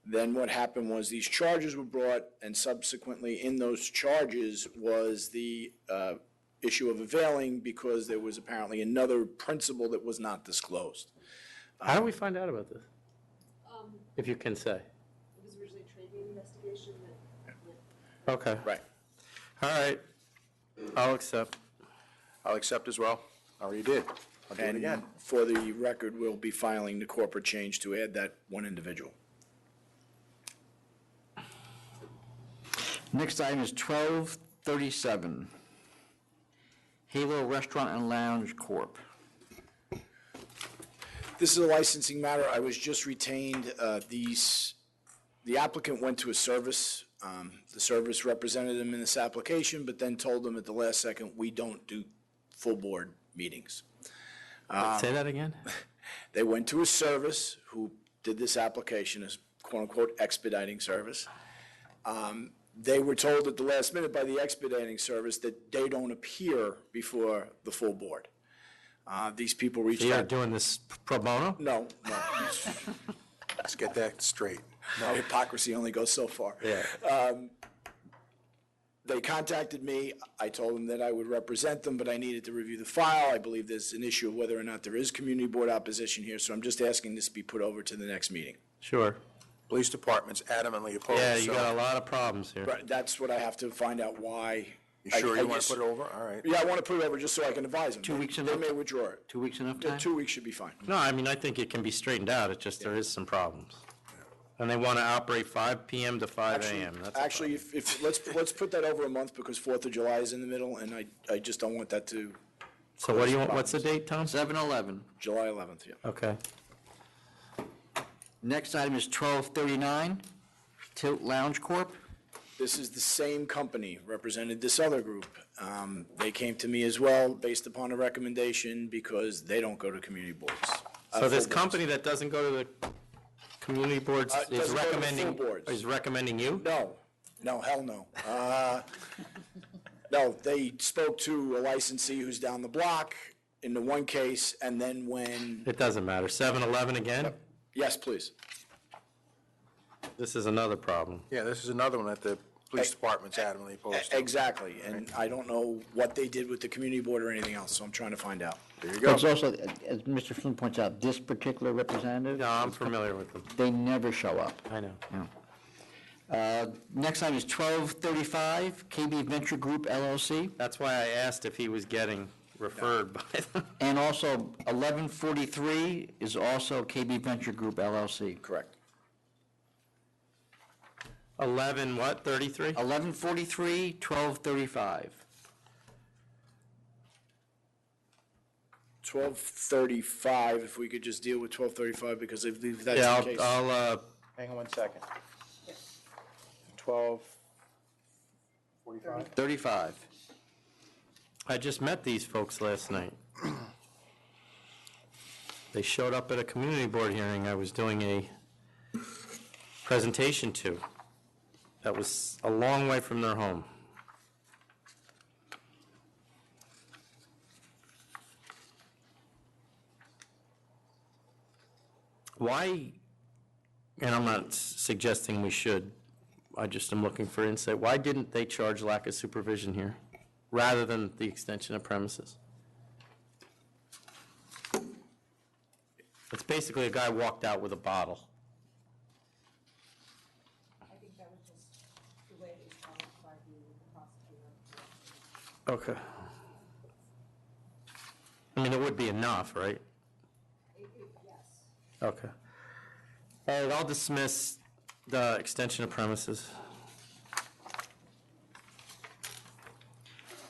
Then what happened was these charges were brought, and subsequently in those charges was the issue of availing, because there was apparently another principle that was not disclosed. How do we find out about this? If you can say. It was originally a trade name investigation that. Okay. Right. All right. I'll accept. I'll accept as well. I already did. I'll do it And again. for the record, we'll be filing the corporate change to add that one individual. Next item is 1237. Halo Restaurant and Lounge Corp. This is a licensing matter. I was just retained. The applicant went to a service. The service represented them in this application, but then told them at the last second, we don't do full board meetings. Say that again? They went to a service who did this application as quote-unquote expediting service. They were told at the last minute by the expediting service that they don't appear before the full board. These people reached So you're out. doing this pro bono? No. Let's get that straight. No, hypocrisy only goes so far. Yeah. They contacted me. I told them that I would represent them, but I needed to review the file. I believe there's an issue of whether or not there is community board opposition here, so I'm just asking this be put over to the next meeting. Sure. Police department's adamantly opposed. Yeah, you so- got a lot of problems here. Right, that's what I have to find out why. You sure I you want just- to put it over? All right. Yeah, I want to put it over just so I can advise them. 2 weeks They enough? may withdraw it. 2 weeks enough Yeah, time? 2 weeks should be fine. No, I mean, I think it can be straightened out. It's just there is some problems. And they want to operate 5 PM to 5 AM. That's a Actually, if let's put that over a month, because 4th of July is in the middle, and I just don't want that to. So what do you want, what's the date, Tom? 7/11. July 11th, yeah. Okay. Next item is 1239. Tilt Lounge Corp. This is the same company, represented this other group. They came to me as well, based upon a recommendation, because they don't go to community boards. So this full boards. company that doesn't go to the community boards is doesn't go to the full recommending, boards. is recommending you? No, hell no. No, they spoke to a licensee who's down the block in the one case, and then when, It doesn't matter. 7-Eleven again? yes, please. This is another problem. Yeah, this is another one that the police department's adamantly opposed to. Exactly, and I don't know what they did with the community board or anything else, so I'm trying to find out. There you But go. it's also, as Mr. Flynn points out, this particular representative, No, I'm familiar with them. they never show up. I know. Next item is 1235, KB Venture Group LLC. That's why I asked if he was getting referred by them. And also 1143 is also KB Venture Group LLC. Correct. 11 what, 33? 1143, 1235. 1235, if we could just deal with 1235, because I believe that's Yeah, the case. I'll, Hang on 1 second. 12:45. 35. I just met these folks last night. They showed up at a community board hearing I was doing a presentation to. That was a long way from their home. Why, and I'm not suggesting we should, I just am looking for insight, why didn't they charge lack of supervision here, rather than the extension of premises? It's basically a guy walked out with a bottle. I think that was just the way it was followed by the prosecutor. Okay. I mean, it would be enough, right? Yes. Okay. All right, I'll dismiss the extension of premises.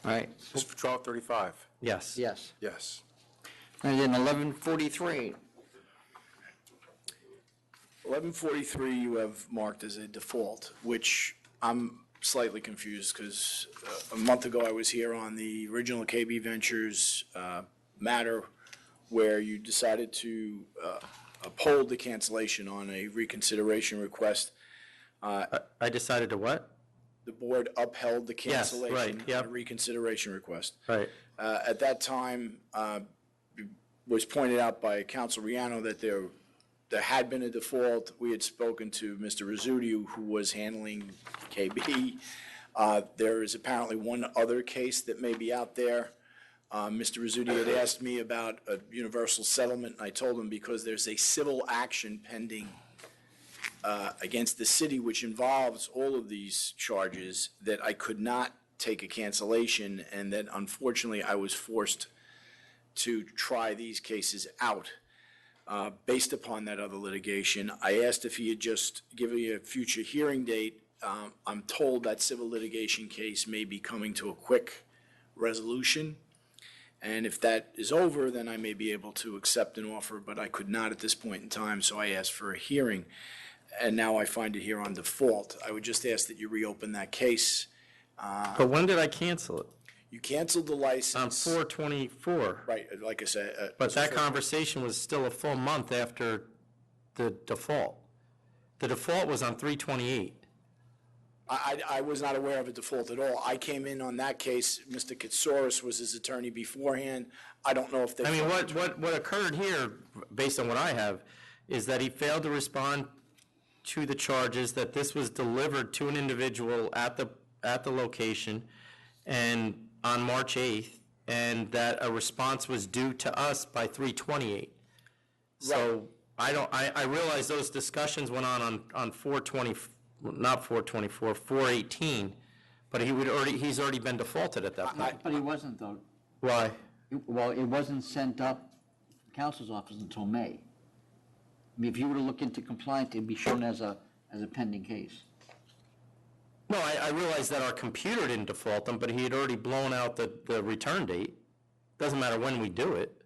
All right. This is for 12:35. Yes. Yes. Yes. And then 1143. 1143 you have marked as a default, which I'm slightly confused, because a month ago I was here on the original KB Ventures matter where you decided to uphold the cancellation on a reconsideration request. I decided to what? The board upheld the Yes, cancellation right, yep. on a reconsideration request. Right. At that time, was pointed out by Council Riano that there had been a default. We had spoken to Mr. Rizzuti, who was handling KB. There is apparently one other case that may be out there. Mr. Rizzuti had asked me about a universal settlement, and I told him because there's a civil action pending against the city, which involves all of these charges, that I could not take a cancellation, and that unfortunately I was forced to try these cases out based upon that other litigation. I asked if he had just given me a future hearing date. I'm told that civil litigation case may be coming to a quick resolution. And if that is over, then I may be able to accept an offer, but I could not at this point in time, so I asked for a hearing. And now I find it here on default. I would just ask that you reopen that case. But when did I cancel it? You canceled the license. On 4/24. Right, like I said. But that conversation was still a full month after the default. The default was on 3/28. I was not aware of a default at all. I came in on that case. Mr. Katsouris was his attorney beforehand. I don't know if they. I mean, what occurred here, based on what I have, is that he failed to respond to the charges, that this was delivered to an individual at the location and on March 8th, and that a response was due to us by 3/28. So I realize those discussions went on 4/20, not 4/24, 4/18, but he's already been defaulted at that point. But he wasn't, though. Why? Well, it wasn't sent up to counsel's office until May. I mean, if you were to look into compliance, it'd be shown as a pending case. No, I realize that our computer didn't default him, but he had already blown out the return date. Doesn't matter when we do it.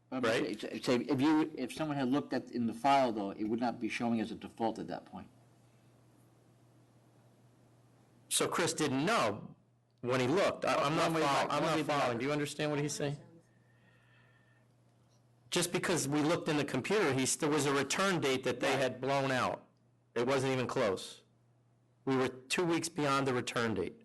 Right? Say, if someone had looked at in the file, though, it would not be showing as a default at that point. So Chris didn't know when he looked. I'm not following. Do you understand what he's saying? Just because we looked in the computer, there was a return date that they had blown out. It wasn't even close. We were 2 weeks beyond the return date.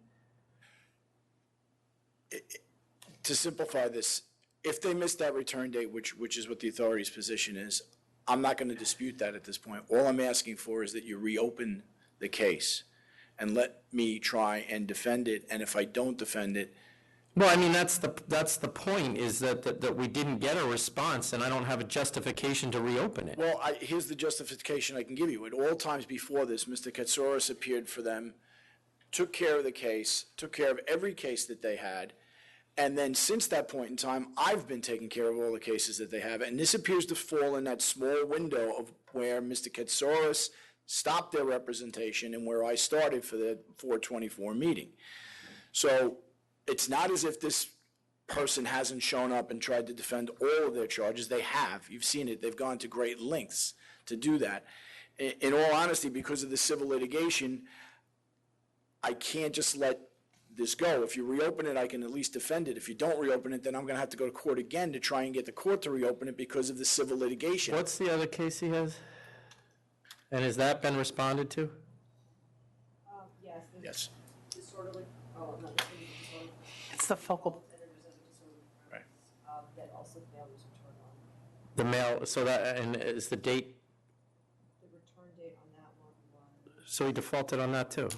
To simplify this, if they missed that return date, which is what the authority's position is, I'm not going to dispute that at this point. All I'm asking for is that you reopen the case and let me try and defend it. And if I don't defend it, well, I mean, that's the point, is that we didn't get a response, and I don't have a justification to reopen it. well, here's the justification I can give you. At all times before this, Mr. Katsouris appeared for them, took care of the case, took care of every case that they had, and then since that point in time, I've been taking care of all the cases that they have, and this appears to fall in that small window of where Mr. Katsouris stopped their representation and where I started for the 4/24 meeting. So it's not as if this person hasn't shown up and tried to defend all of their charges. They have. You've seen it. They've gone to great lengths to do that. In all honesty, because of the civil litigation, I can't just let this go. If you reopen it, I can at least defend it. If you don't reopen it, then I'm going to have to go to court again to try and get the court to reopen it because of the civil litigation. What's the other case he has? And has that been responded to? Yes. Yes. Disorderly, not disorderly. It's the focal. Right. That also failed to return on. The mail, so that, and is the date, The return date on that one was. so he defaulted on that too?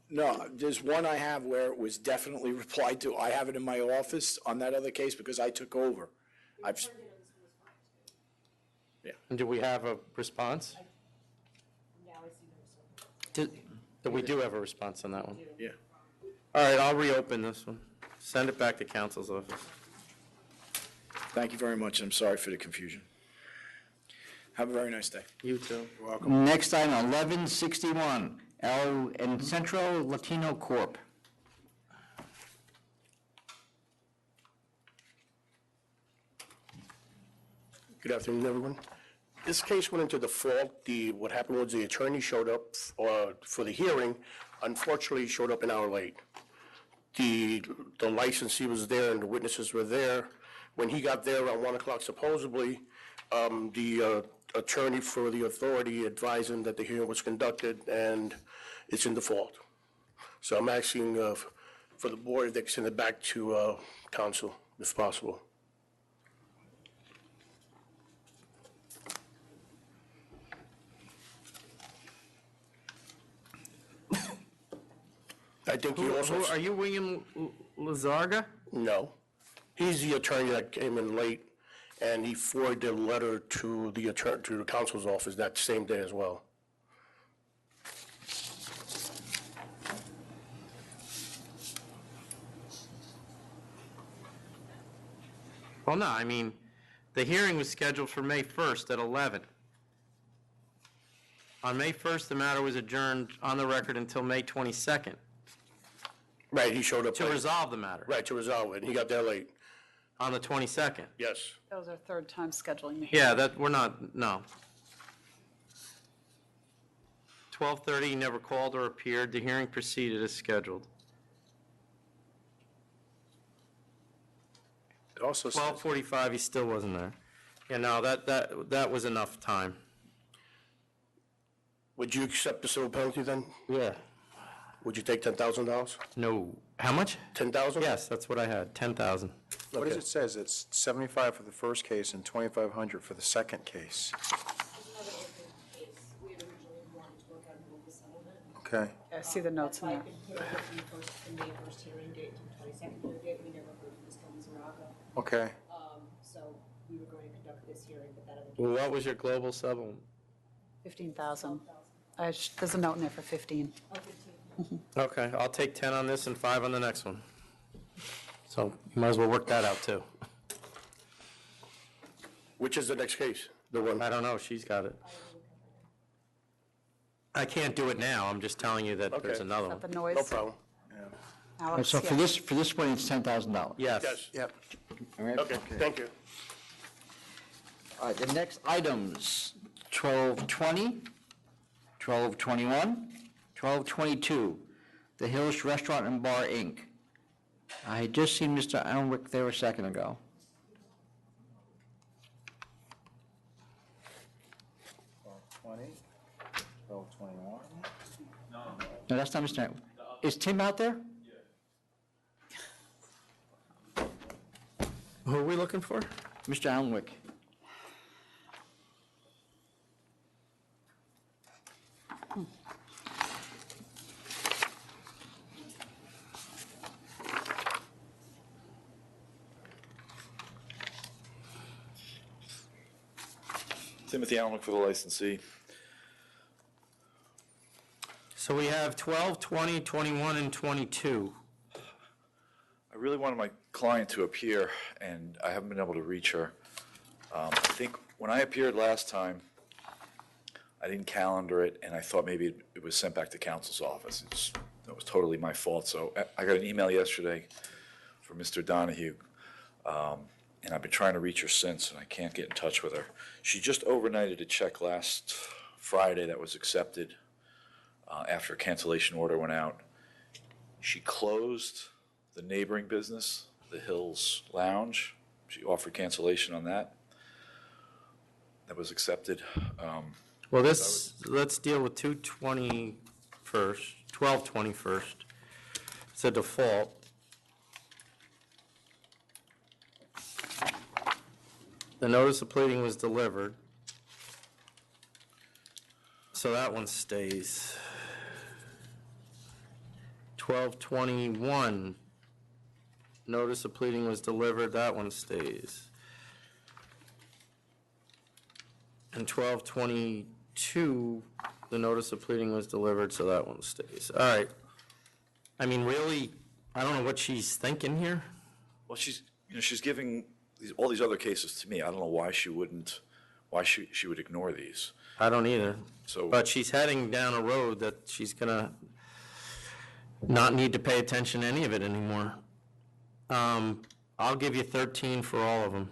No, there's one I have where it was definitely replied to. I have it in my office on that other case because I took over. And do we have a response? Now I see no. We do have a response on that one. Yeah. All right, I'll reopen this one. Send it back to counsel's office. Thank you very much. I'm sorry for the confusion. Have a very nice day. You too. You're welcome. Next item, 1161, El Centro Latino Corp. Good afternoon, everyone. This case went into default. What happened was the attorney showed up for the hearing. Unfortunately, showed up an hour late. The licensee was there and the witnesses were there. When he got there around 1 o'clock, supposedly, the attorney for the authority advised him that the hearing was conducted and it's in default. So I'm asking for the board if they can send it back to council, if possible. I think he also... Are you William Lazarga? No. He's the attorney that came in late, and he forwarded a letter to the council's office that same day as well. Well, no, I mean, the hearing was scheduled for May 1st at 11. On May 1st, the matter was adjourned on the record until May 22nd. Right, he showed up To late. resolve the matter. Right, to resolve it, and he got there late. On the 22nd. Yes. That was our third time scheduling the hearing. Yeah, that, we're not, no. 12:30, he never called or appeared. The hearing proceeded as scheduled. It also says, 12:45, he still wasn't there. Yeah, no, that was enough time. Would you accept the civil penalty then? Yeah. Would you take $10,000? No. How much? 10,000? Yes, that's what I had, 10,000. what does it says? It's 75 for the first case and 2,500 for the second case. We had originally wanted to work out a global settlement. Okay. I see the notes in there. I could put over the May 1st hearing date to the 22nd hearing date. We never heard from Mr. Lizaraga. Okay. So we were going to conduct this hearing, but that other. Well, what was your global settlement? 15,000. There's a note in there for 15. Okay, I'll take 10 on this and 5 on the next one. So you might as well work that out, too. Which is the next case? The one? I don't know, she's got it. I can't do it now, I'm just telling you that there's Okay. another Is one. that the noise? No problem. Alex, So for yeah. this one, it's $10,000. Yes. Yes. Yep. All right. Okay, thank you. All right, the next items, 1220, 1221, 1222, The Hills Restaurant and Bar, Inc. I had just seen Mr. Alnwick there a second ago. No, that's not Mr. Alnwick. Is Tim out there? Who are we looking for? Mr. Alnwick. Timothy Allen for the licensee. So we have 12, 20, 21, and 22. I really wanted my client to appear, and I haven't been able to reach her. I think when I appeared last time, I didn't calendar it, and I thought maybe it was sent back to counsel's office. That was totally my fault. So I got an email yesterday from Mr. Donahue, and I've been trying to reach her since, and I can't get in touch with her. She just overnighted a check last Friday that was accepted after a cancellation order went out. She closed the neighboring business, the Hills Lounge. She offered cancellation on that. That was accepted. Well, let's deal with 220 first, 1220 first. It's a default. The notice of pleading was delivered. So that one stays. 1221, notice of pleading was delivered, that one stays. And 1222, the notice of pleading was delivered, so that one stays. All right. I mean, really, I don't know what she's thinking here. Well, she's giving all these other cases to me. I don't know why she would ignore these. I don't either. So, but she's heading down a road that she's gonna not need to pay attention to any of it anymore. I'll give you 13 for all of them.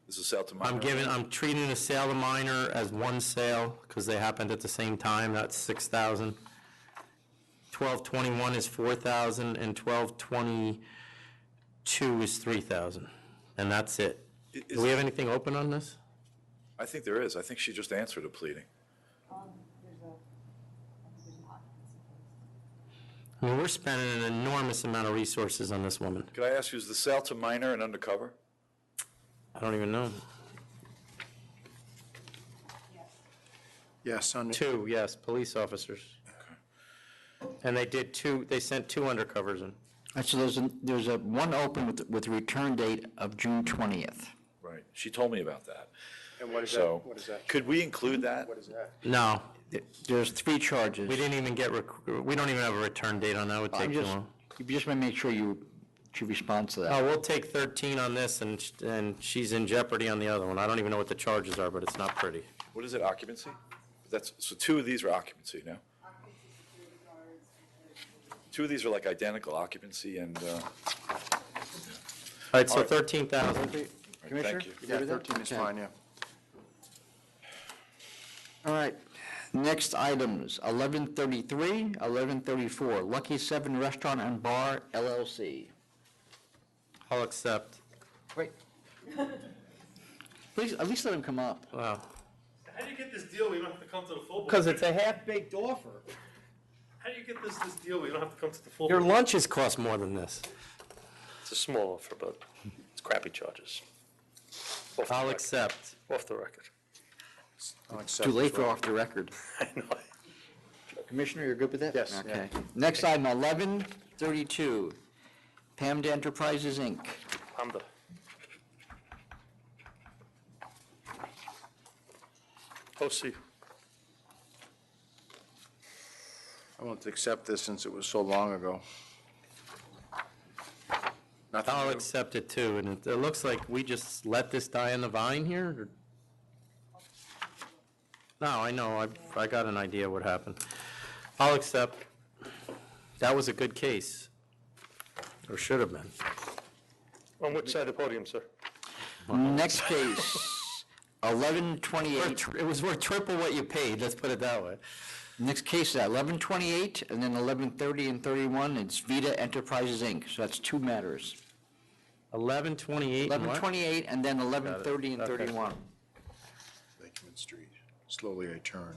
This is sale to minor. I'm treating the sale to minor as one sale because they happened at the same time. That's 6,000. 1221 is 4,000, and 1222 is 3,000, and that's it. Do we have anything open on this? I think there is. I think she just answered a pleading. I mean, we're spending an enormous amount of resources on this woman. Could I ask you, is the sale to minor and undercover? I don't even know. Yes, on Two, yes, police officers. And they sent two undercovers in. So there's a one open with a return date of June 20th. Right. She told me about that. And what is So, that? What is that? could we include that? What is that? No, There's 3 charges. we didn't even we don't even have a return date on that, would take too long. You just want to make sure you respond to that. Oh, we'll take 13 on this, and she's in jeopardy on the other one. I don't even know what the charges are, but it's not pretty. What is it, occupancy? So 2 of these are occupancy now? 2 of these are like identical, occupancy and, All right, so All right. 13,000. Commissioner? thank you. Yeah, 13 is fine, yeah. All right. Next items, 1133, 1134, Lucky 7 Restaurant and Bar, LLC. I'll accept. Wait. Please, at least let him come up. Wow. How do you get this deal where you don't have to come to the full board? Because it's a half-baked offer. How do you get this deal where you don't have to come to the full Your board? lunches cost more than this. It's a small offer, but it's crappy charges. Off the I'll record. accept. Off the record. I'll accept Too late as for well. off the record. I know. Commissioner, you're good with that? Yes. Okay. Next item, 1132, Pamda Enterprises, Inc. Honda. OC. I want to accept this since it was so long ago. Nothing I'll new. accept it too, and it looks like we just let this die on the vine here? or- No, I know, I got an idea what happened. I'll accept. That was a good case. Or should have been. On which side of the podium, sir? Next case, 1128. It was worth triple what you paid, let's put it that way. Next case is 1128, and then 1130 and 31, it's Vita Enterprises, Inc. So that's 2 matters. 1128 and what? 1128, and then 1130 and Okay. 31. Lakeman Street. Slowly I turn.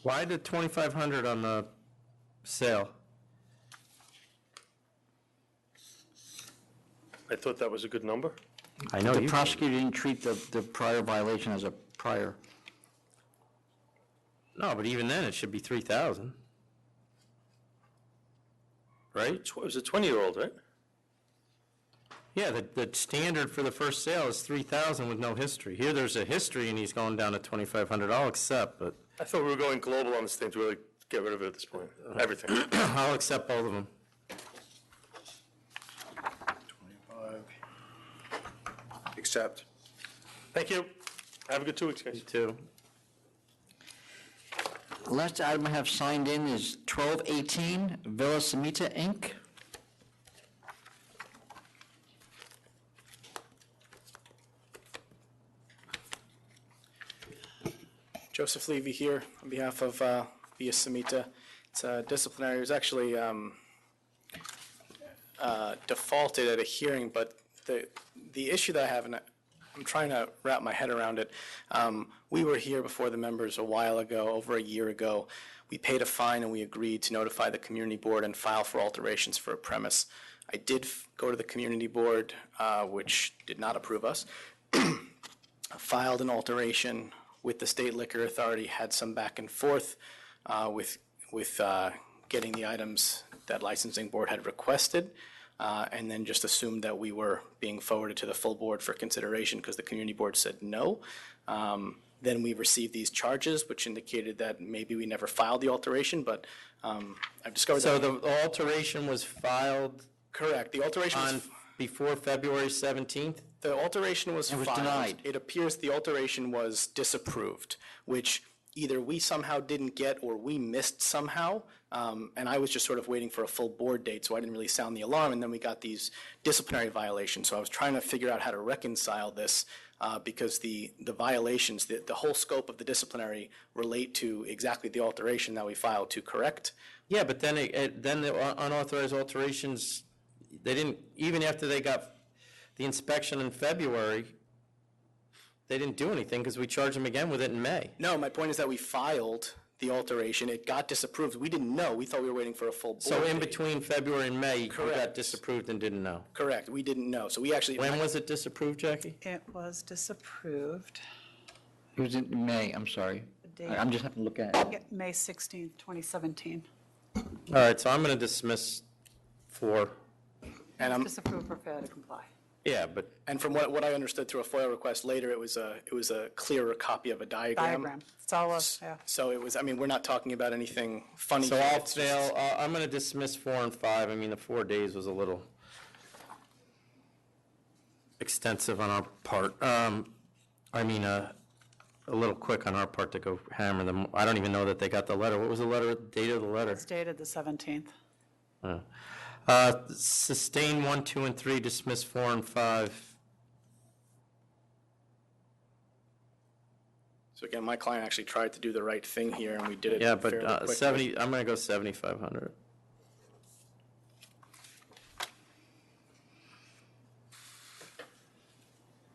Why the 2,500 on the sale? I thought that was a good number. I know The you. prosecutor didn't treat the prior violation as a prior. No, but even then, it should be 3,000. Right? It was a 20-year-old, right? Yeah, the standard for the first sale is 3,000 with no history. Here, there's a history, and he's going down to 2,500. I'll accept, but I thought we were going global on this thing to really get rid of it at this point. Everything. I'll accept both of them. 25. Accept. Thank you. Have a good 2 weeks, guys. You too. Last item I have signed in is 1218, Villa Semita, Inc. Joseph Levy here on behalf of Villa Semita. It's disciplinary. It was actually defaulted at a hearing, but the issue that I have, and I'm trying to wrap my head around it. We were here before the members a while ago, over a year ago. We paid a fine and we agreed to notify the community board and file for alterations for a premise. I did go to the community board, which did not approve us. Filed an alteration with the state liquor authority, had some back and forth with getting the items that licensing board had requested, and then just assumed that we were being forwarded to the full board for consideration because the community board said no. Then we received these charges, which indicated that maybe we never filed the alteration, but I've discovered So that. the alteration was filed Correct. The alteration was on before February 17th? The alteration was It was filed. denied. It appears the alteration was disapproved, which either we somehow didn't get or we missed somehow. And I was just sort of waiting for a full board date, so I didn't really sound the alarm. And then we got these disciplinary violations. So I was trying to figure out how to reconcile this because the violations, the whole scope of the disciplinary relate to exactly the alteration that we filed to correct. Yeah, but then then the unauthorized alterations, they didn't, even after they got the inspection in February, they didn't do anything because we charged them again with it in May. No, my point is that we filed the alteration. It got disapproved. We didn't know. We thought we were waiting for a full board So in date. between February and May, you Correct. got disapproved and didn't know. Correct. We didn't know. So we actually. When was it disapproved, Jackie? It was disapproved. It was in May, I'm sorry. The date- I'm just having to look at it. Yeah, May 16th, 2017. All right, so I'm going to dismiss 4. And I'm. Disapproved for failure to comply. Yeah, but. And from what I understood through a FOIL request later, it was a clearer copy of a diagram. Diagram. It's all of, yeah. So it was. I mean, we're not talking about anything funny. So here. I'll It's just- fail, I'm going to dismiss 4 and 5. I mean, the 4 days was a little extensive on our part. A little quick on our part to go hammer them. I don't even know that they got the letter. What was the letter, date of the letter? It's dated the 17th. Sustain 1, 2, and 3, dismiss 4 and 5. So again, my client actually tried to do the right thing here, and we did it Yeah, fairly but quickly. 70, I'm going to go 7,500.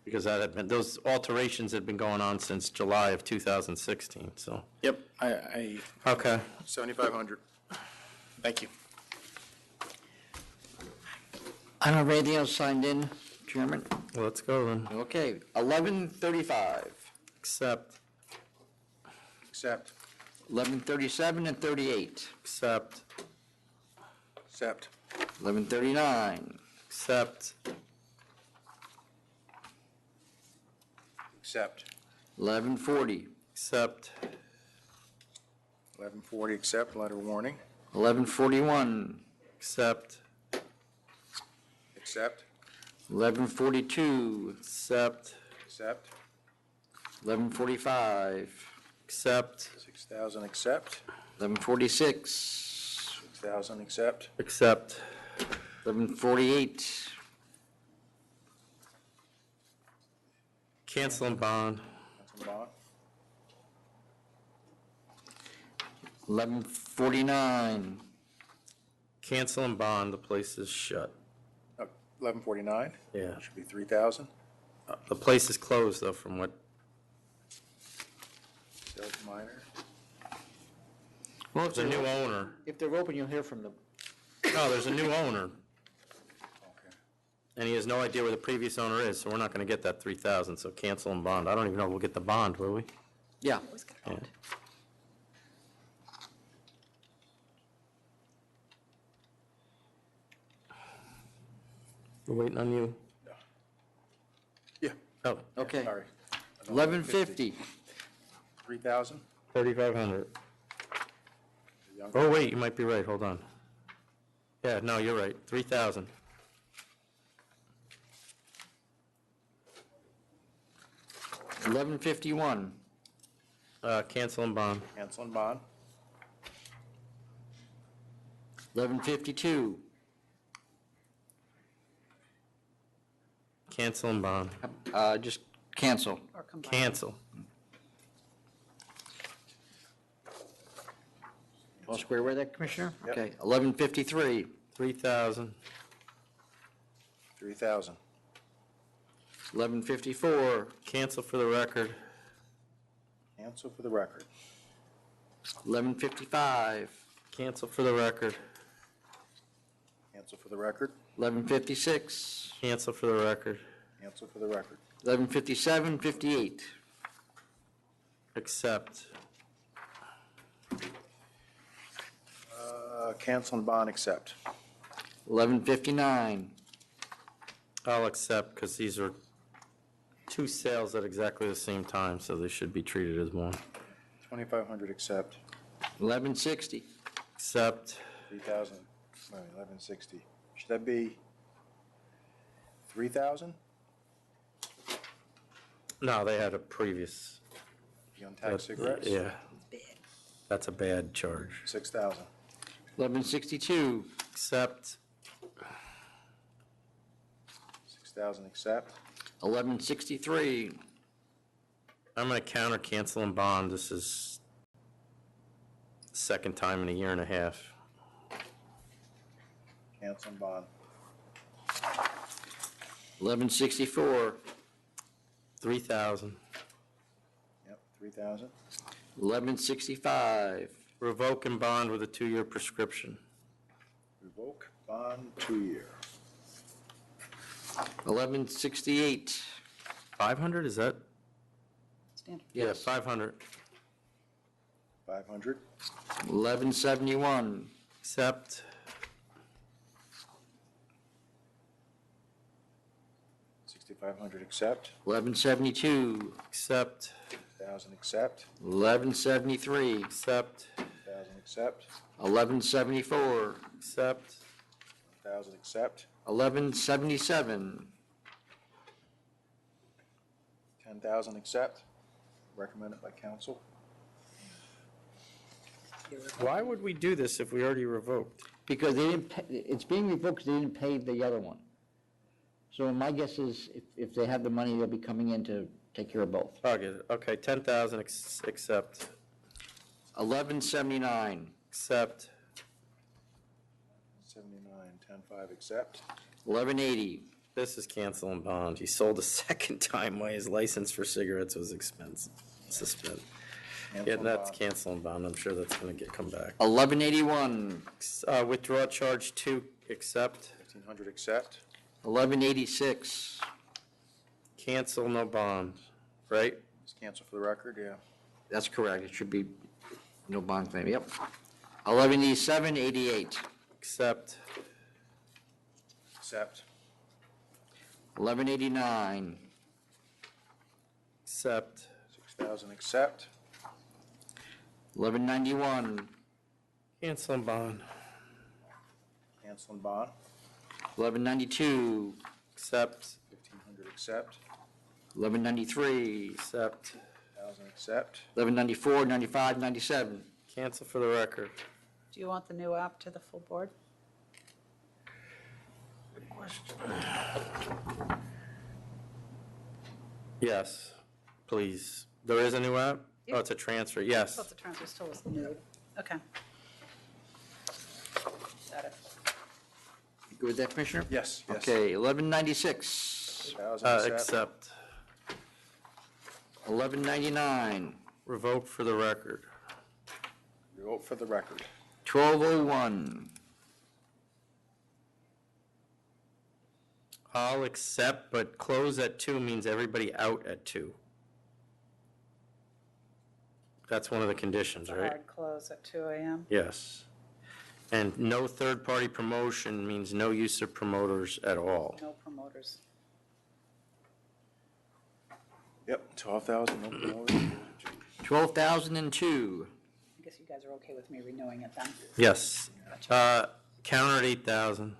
Because that had been, those alterations had been going on since July of 2016, so. Yep, I Okay. 7,500. Thank you. I don't have anything else signed in, Chairman. Let's go then. Okay, 11:35, Accept. Accept. 11:37 and 38, Accept. Accept. 11:39, Accept. Accept. 11:40, Accept. 1140, accept, letter warning. 11:41, Accept. Accept. 11:42, Accept. Accept. 11:45. Accept. 6,000, accept. 11:46, 6,000, accept. Accept. 11:48, Cancel and bond. Cancel bond. 11:49, Cancel and bond, the place is shut. 1149. Yeah. Should be 3,000. The place is closed though from what, Sales minor. Well, there's a new owner. If they're open, you'll hear from them. No, there's a new owner. And he has no idea where the previous owner is, so we're not gonna get that 3,000, so cancel and bond. I don't even know if we'll get the bond, will we? Yeah. Yeah. We're waiting on you. Yeah. Oh, Okay. Sorry. 11:50, 3,000. 3,500. Oh, wait, you might be right, hold on. Yeah, no, you're right, 3,000. $11.51. Cancel and bond. Cancel and bond. $11.52. Cancel and bond. Just cancel. Or combined. Cancel. All square away there, Commissioner? Yep. Okay, 11:53. 3,000. 3,000. 11:54. Cancel for the record. Cancel for the record. 11:55. Cancel for the record. Cancel for the record. 11:56. Cancel for the record. Cancel for the record. 11:57, 58. Accept. Cancel and bond, accept. 11:59. I'll accept because these are two sales at exactly the same time, so they should be treated as one. 2,500, accept. 11:60. Accept. 3,000, 1160. Should that be 3,000? No, they had a previous. The untaxed cigarettes? Yeah, That's a bad charge. 6,000. 1162, Accept. 6,000, accept. 1163, I'm going to counter cancel and bond. This is the second time in a year and a half. Cancel and bond. 1164, 3,000. Yep, 3,000. 1165, Revoke and bond with a 2-year prescription. Revoke, bond, 2-year. 1168, 500, is that? Standard. Yeah, 500. 500. 1171, Accept. 6,500, accept. 1172, Accept. 1,000, accept. 1173, Accept. 1,000, accept. 1174, Accept. 1,000, accept. 1177, 10,000, accept. Recommended by council. Why would we do this if we already revoked? because they didn't, it's being revoked because they didn't pay the other one. So my guess is if they have the money, they'll be coming in to take care of both. Okay, 10,000, accept. 1179, Accept. 79, 10,500, accept. 1180, This is cancel and bond. He sold a second time while his license for cigarettes was expensive. Suspended. Yeah, that's cancel and bond. I'm sure that's going to come back. 1181, Withdraw charge 2, accept. 1,500, accept. 1186, Cancel, no bond, right? Just cancel for the record, yeah. that's correct, it should be no bond claim, yep. 1187, 88, Accept. Accept. 1189, Accept. 6,000, accept. 1191, Cancel and bond. Cancel and bond. 1192, Accept. 1,500, accept. 1193, Accept. 1,000, accept. 1194, 95, 97. Cancel for the record. Do you want the new app to the full board? Yes, please. There is a new app? Oh, it's a transfer, I yes. thought the transfer still was new. Okay. Got it. You good with that, Commissioner? Yes, yes. Okay, 1196, 1,000, accept. Accept. 1199, Revoke for the record. Revoke for the record. 1201, I'll accept, but close at 2 means everybody out at 2. That's one of the conditions, right? Hard close at 2 a.m. Yes. And no third-party promotion means no use of promoters at all. No promoters. Yep, 12,000, no promoters. 12,002, I guess you guys are okay with me renewing it then. Yes. Counter at 8,000.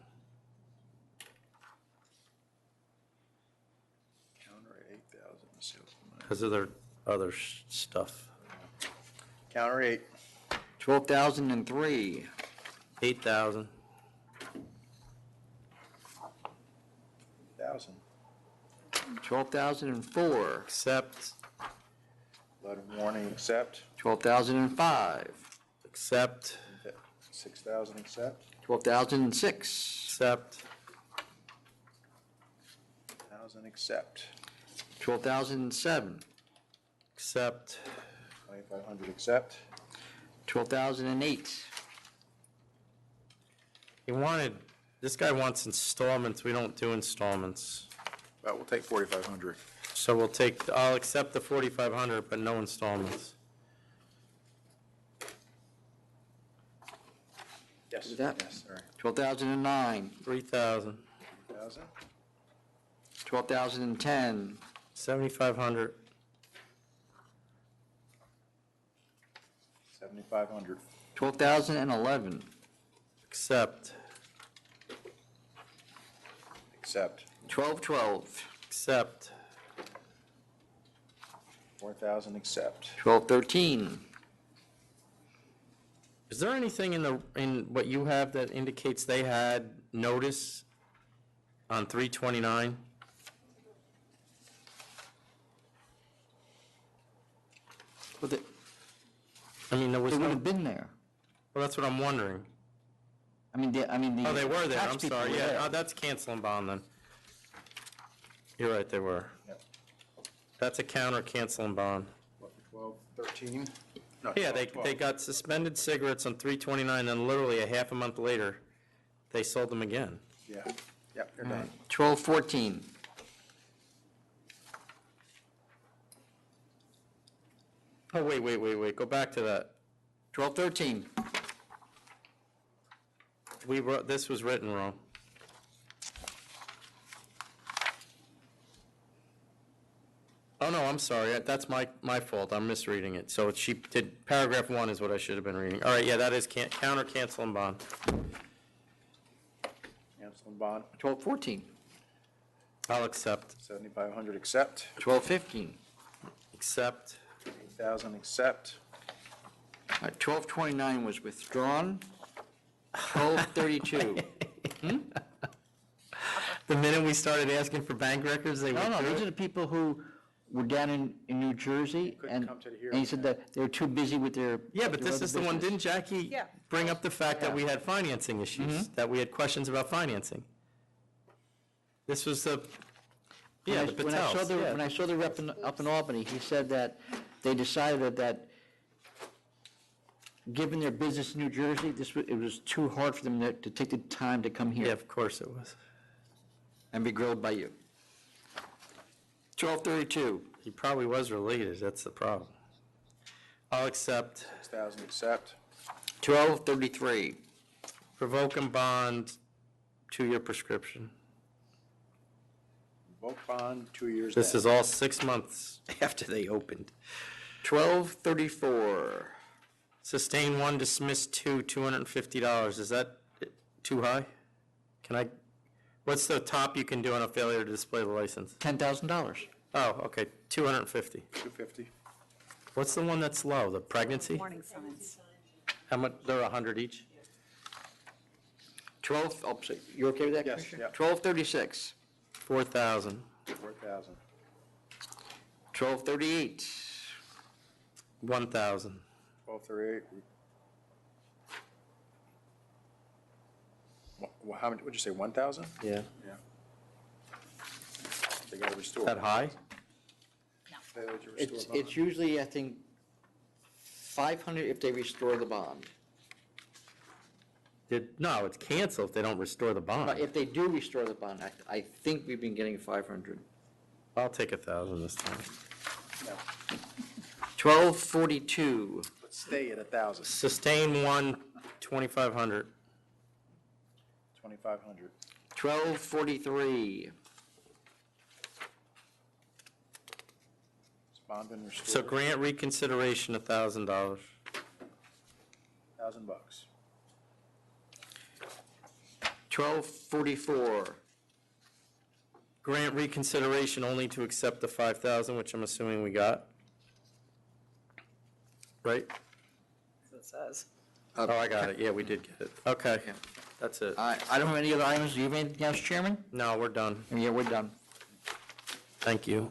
Counter at 8,000, sales. Because of their other stuff. Counter 8. 12,003, 8,000. 1,000. 12,004, Accept. Letter of warning, accept. 12,005, Accept. 6,000, accept. 12,006, Accept. 1,000, accept. 12,007, Accept. 2,500, accept. 12,008, This guy wants installments. We don't do installments. Well, we'll take 4,500. So I'll accept the 4,500, but no installments. Yes, Is that- yes, sorry. 12,009, 3,000. 1,000. 12,010, 7,500. 7,500. 12,011, Accept. Accept. 1212, Accept. 4,000, accept. 1213, there anything in what you have that indicates they had notice on 329? But I mean, there was they would no, have been there. well, that's what I'm wondering. I mean, the Oh, they were there, tax I'm people sorry, were yeah, there. oh, that's cancel and bond then. You're right, they were. That's a counter cancel and bond. 12, 13? Yeah, they got suspended cigarettes on 329, then literally a half a month later, they sold them again. Yeah, yep, you're All done. right, 1214. Oh, wait, go back to that. 1213. We wrote, this was written wrong. Oh, no, I'm sorry, that's my fault, I'm misreading it. So she did, paragraph 1 is what I should have been reading. All right, yeah, that is counter, cancel, and bond. Cancel and bond, 1214. I'll accept. 7,500 accept, 1215. Accept. 8,000 accept, 1229 was withdrawn. 1232. The minute we started asking for bank records, they No, withdrew these are it? the people who were down in New Jersey, and he said that they were too busy with their. Yeah, but their this other is the one, business. didn't Jackie bring up the fact that we had financing issues, that we had questions about financing? This was the, yeah, the When I saw Patels, the, yeah. when I saw the rep up in Albany, he said that they decided that, given their business in New Jersey, it was too hard for them to take the time to come here. Yeah, of course it was. And be grilled by you. 1232. He probably was related, that's the problem. I'll accept. 6,000 accept, 1233. Revoke and bond, 2-year prescription. vote bond, 2 years. This down. is all 6 months after they opened. 1234. Sustain 1, dismiss 2, $250. Is that too high? Can I, what's the top you can do on a failure to display the license? $10,000. Oh, okay, 250. 250. What's the one that's low, the pregnancy? Warning signs. How much, they're 100 each? 12, oh, so you okay with that, Yes, Commissioner? yep. 1236. 4,000. 4,000. 1238. 1,000. 1238. How much, what'd you say, 1,000? Yeah. Yeah. They gotta restore. Is that high? Failure to restore It's, bond. it's usually, I think, 500 if they restore the bond. No, it's canceled if they don't restore the But bond. if they do restore the bond, I think we've been getting 500. I'll take 1,000 this time. 1242. Let's stay at 1,000, Sustain 1, 2,500. 2,500. 1243. Has bond been restored? So grant reconsideration, $1,000. $1,000. bucks. 1244. Grant reconsideration only to accept the 5,000, which I'm assuming we got. Right? It says. Oh, I got it. Yeah, we did get it. Okay, that's it. I don't have any other items. Do you have anything else, Chairman? No, we're done. Yeah, we're done. Thank you.